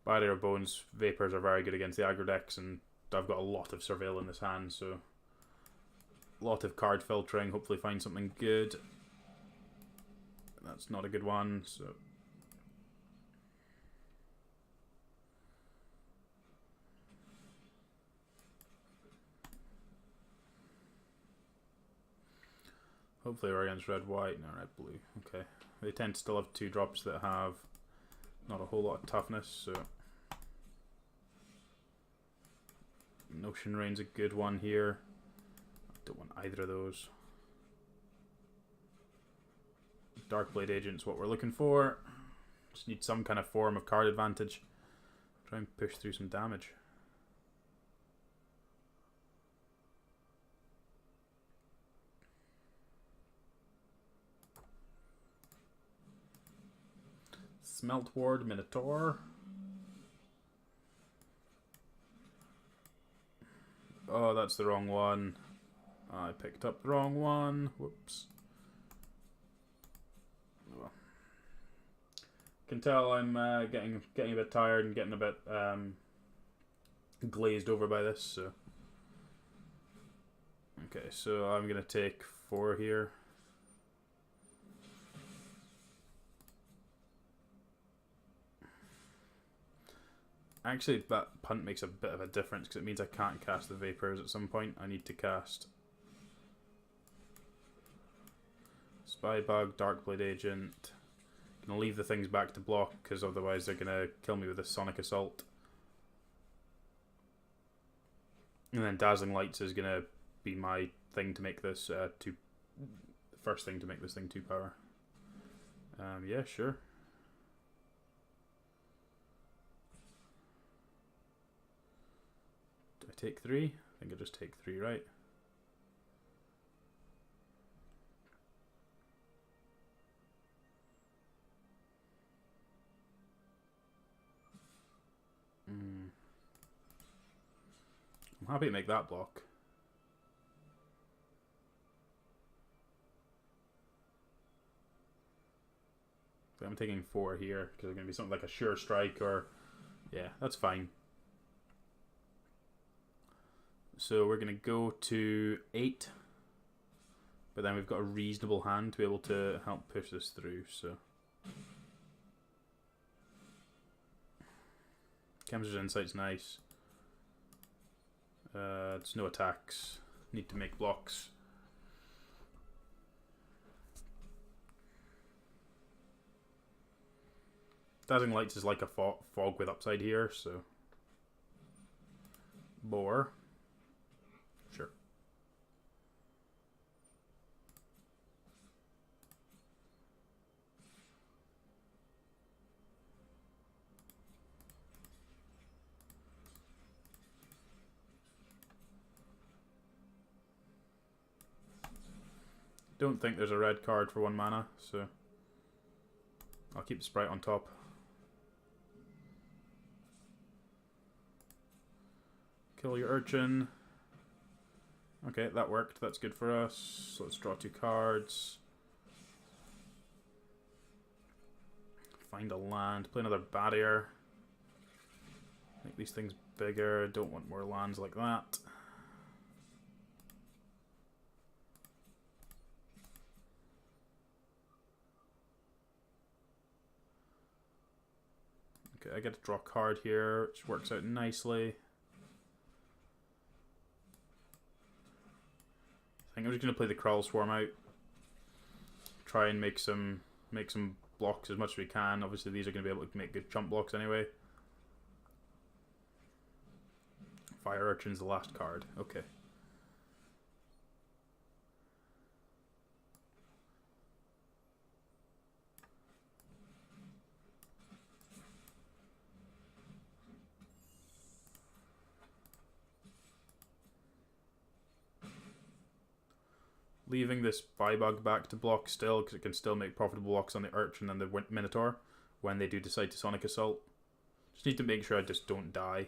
Barrier of Bones, Vapors are very good against the aggro decks, and I've got a lot of Surveil in this hand, so a lot of card filtering, hopefully find something good. That's not a good one, so... Hopefully we're against red-white, no, red-blue, okay. They tend to still have 2 drops that have not a whole lot of toughness, so... Notion Rain's a good one here. I don't want either of those. Darkblade Agent's what we're looking for. Just need some kind of form of card advantage. Try and push through some damage. Smelt Ward, Minotaur. Oh, that's the wrong one. I picked up the wrong one. Whoops. Oh. Can tell I'm getting a bit tired and getting a bit glazed over by this. So. Okay, so I'm gonna take 4 here. Actually, that punt makes a bit of a difference because it means I can't cast the Vapors at some point. I need to cast Spybug, Darkblade Agent. I'm going to leave the things back to block because otherwise they're going to kill me with a Sonic Assault. And then Dazzling Lights is going to be my thing to make this first thing to make this thing 2 power. Yeah, sure. Take 3? I think I just take 3, right? I'm happy to make that block. But I'm taking 4 here because it's going to be something like a Sure Strike or... Yeah, that's fine. So we're going to go to 8. But then we've got a reasonable hand to be able to help push this through, so... Chemistry's Insight's nice. It's no attacks. Need to make blocks. Dazzling Lights is like a fog with upside here, so... Boar. Sure. Don't think there's a red card for 1 mana, so I'll keep the Sprite on top. Kill your Urchin. Okay, that worked. That's good for us. So let's draw 2 cards. Find a land. Play another Barrier. Make these things bigger. Don't want more lands like that. Okay, I get to draw a card here, which works out nicely. I think I'm just going to play the Krull Swarm out. Try and make some blocks as much as we can. Obviously these are going to be able to make good chump blocks anyway. Fire Urchin's the last card. Okay. Leaving this Spybug back to block still, because it can still make profitable blocks on the Urchin and the Minotaur when they do decide to Sonic Assault. Just need to make sure I just don't die.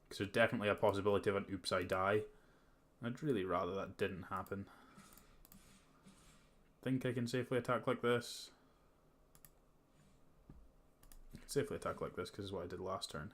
Because there's definitely a possibility of an oops I die. I'd really rather that didn't happen. Think I can safely attack like this. I can safely attack like this because it's what I did last turn.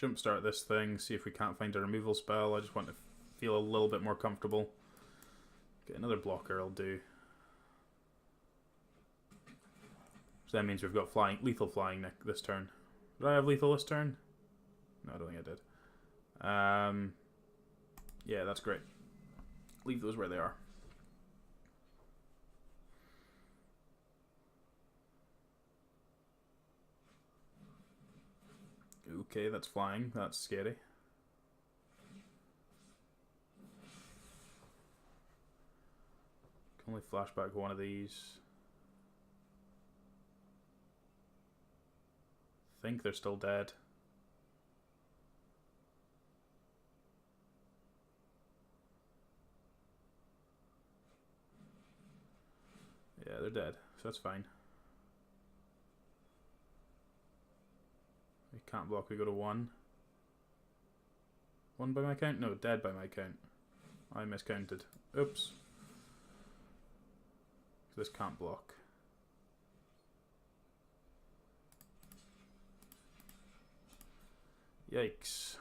Jumpstart this thing, see if we can't find a removal spell. I just want to feel a little bit more comfortable. Get another blocker, I'll do. So that means we've got lethal flying this turn. Did I have lethal this turn? No, I don't think I did. Yeah, that's great. Leave those where they are. Okay, that's flying. That's scary. Can only flashback one of these. Think they're still dead. Yeah, they're dead, so that's fine. We can't block, we go to 1. 1 by my count? No, dead by my count. I miscounted. Oops. This can't block. Yikes.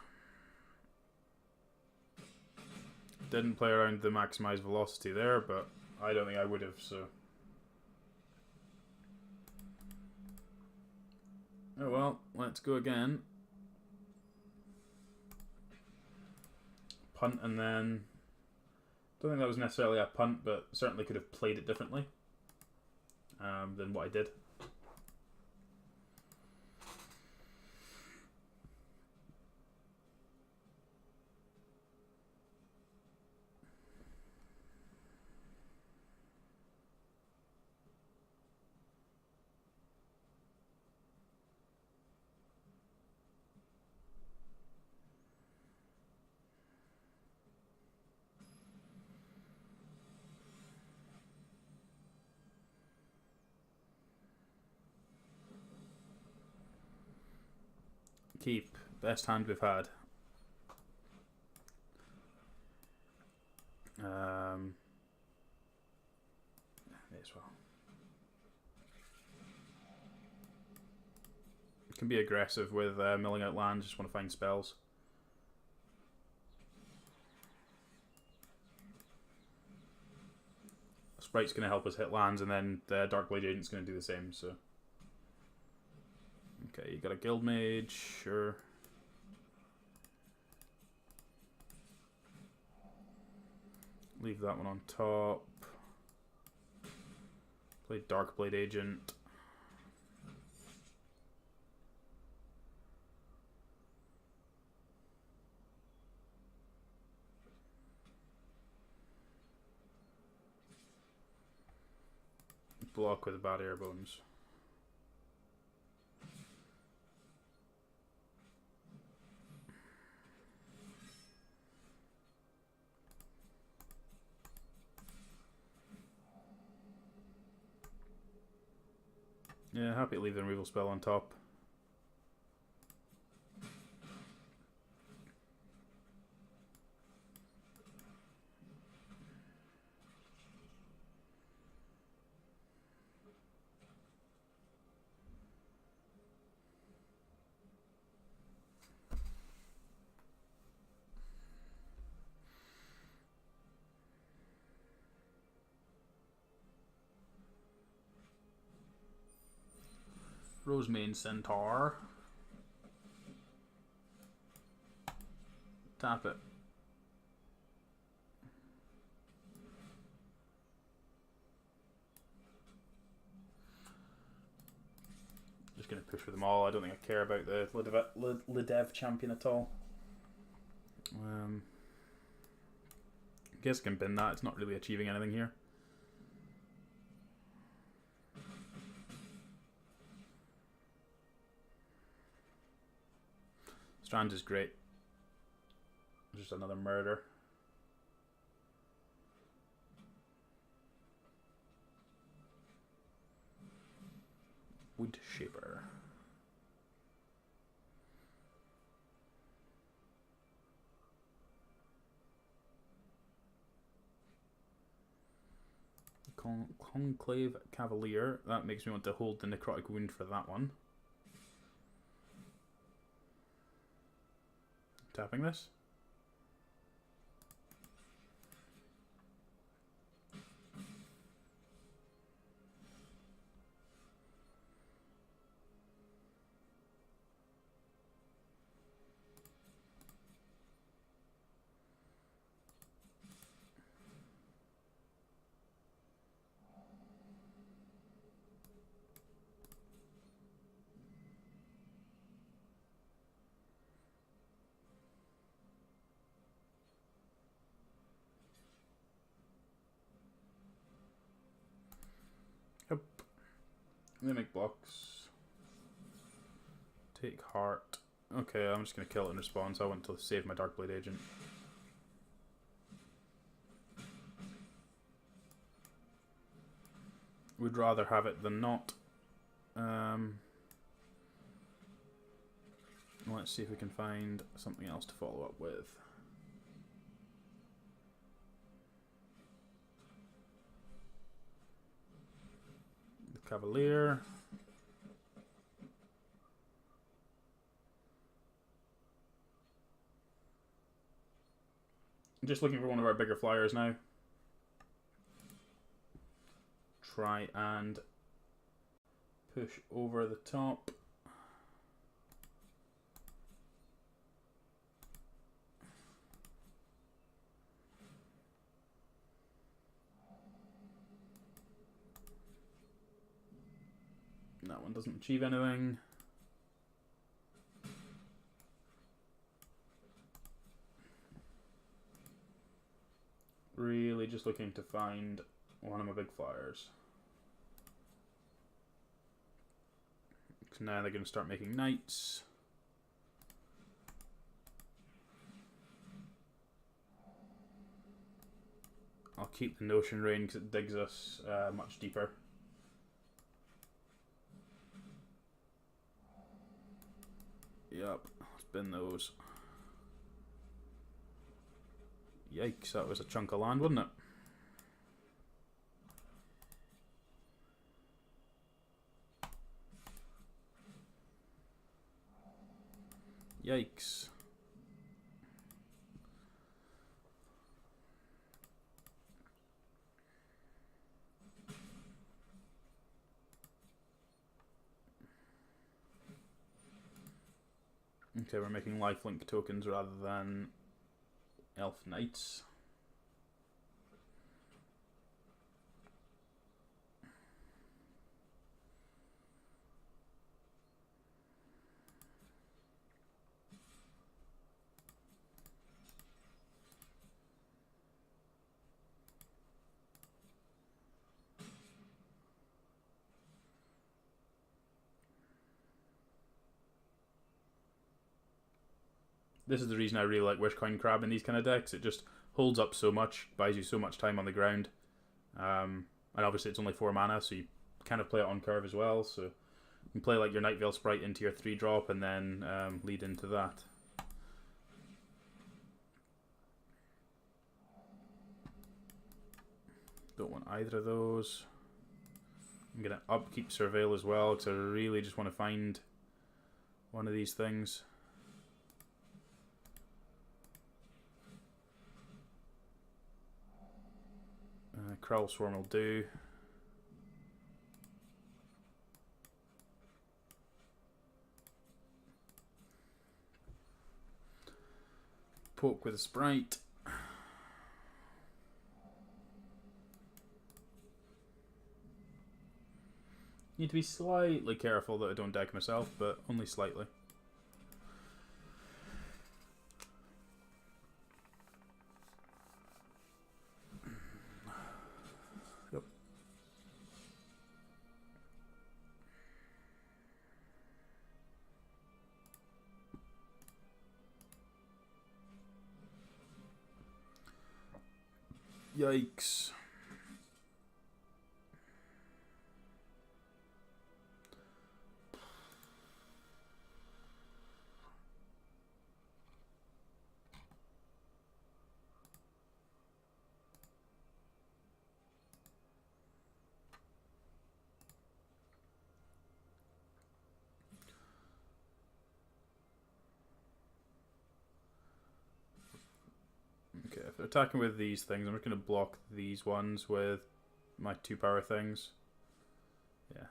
Didn't play around the maximized velocity there, but I don't think I would have, so. Oh well, let's go again. Punt and then... Don't think that was necessarily a punt, but certainly could have played it differently than what I did. Keep. Best hand we've had. May as well. Can be aggressive with milling out land, just want to find spells. Sprite's going to help us hit lands, and then the Darkblade Agent's going to do the same, so... Okay, you got a Guild Mage, sure. Leave that one on top. Play Darkblade Agent. Block with bad air bones. Yeah, happy to leave the removal spell on top. Rosemane Centaur. Tap it. Just going to push with them all. I don't think I care about the Ledev champion at all. I guess I can bin that. It's not really achieving anything here. Strands is great. Just another murder. Wood Shaper. Conclave Cavalier. That makes me want to hold the Necrotic Wound for that one. Tapping this. Yep. Mimic blocks. Take heart. Okay, I'm just going to kill it in response. I want to save my Darkblade Agent. Would rather have it than not. Let's see if we can find something else to follow up with. The Cavalier. I'm just looking for one of our bigger flyers now. Try and push over the top. That one doesn't achieve anything. Really just looking to find one of my big flyers. So now they're going to start making knights. I'll keep the Notion Rain because it digs us much deeper. Yep, spin those. Yikes, that was a chunk of land, wasn't it? Yikes. Okay, we're making lifelink tokens rather than elf knights. This is the reason I really like Wishcoin Crab in these kind of decks. It just holds up so much, buys you so much time on the ground. And obviously it's only 4 mana, so you kind of play it on curve as well. So you can play like your Night Veil Sprite into your 3-drop and then lead into that. Don't want either of those. I'm going to upkeep Surveil as well, because I really just want to find one of these things. Crowl Swarm will do. Poke with a Sprite. Need to be slightly careful that I don't deck myself, but only slightly. Yep. Yikes. Okay, if they're attacking with these things, I'm just going to block these ones with my 2 power things. Yeah.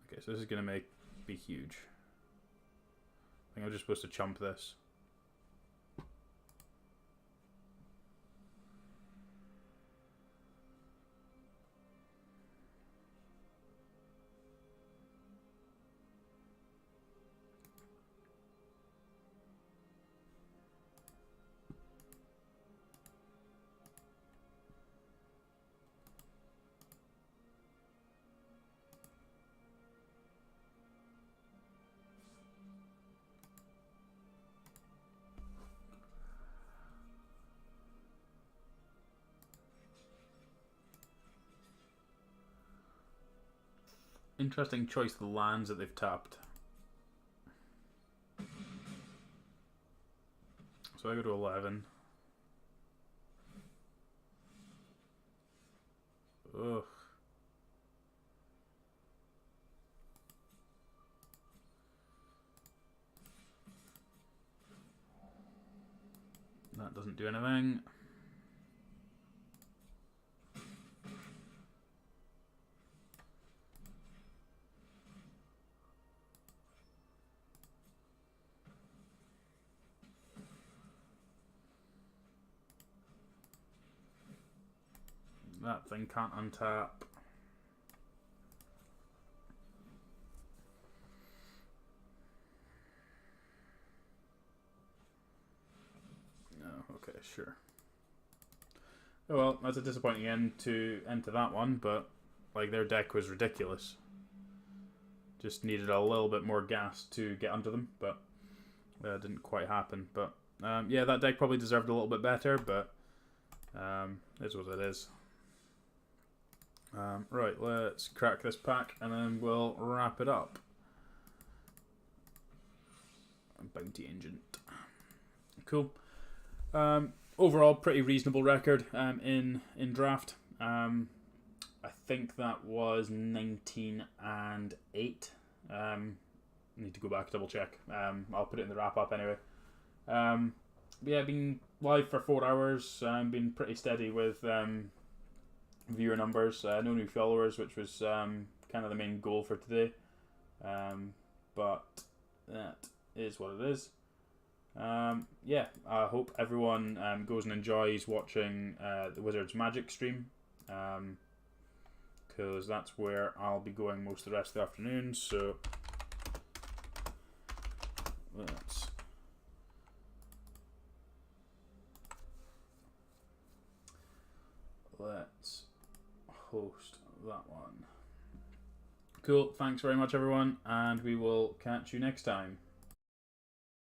Okay, so this is going to be huge. I think I'm just supposed to chump this. Interesting choice, the lands that they've tapped. So I go to 11. Ugh. That doesn't do anything. That thing can't untap. No, okay, sure. Oh well, that's a disappointing end to that one, but like their deck was ridiculous. Just needed a little bit more gas to get under them, but that didn't quite happen. But yeah, that deck probably deserved a little bit better, but it's what it is. Right, let's crack this pack and then we'll wrap it up. Bounty Agent. Cool. Overall, pretty reasonable record in draft. I think that was 19 and 8. Need to go back, double check. I'll put it in the wrap up anyway. Yeah, been live for 4 hours. Been pretty steady with viewer numbers. No new followers, which was kind of the main goal for today. But that is what it is. Yeah, I hope everyone goes and enjoys watching the Wizards Magic stream. Because that's where I'll be going most of the rest of the afternoon. So let's host that one. Cool, thanks very much everyone, and we will catch you next time.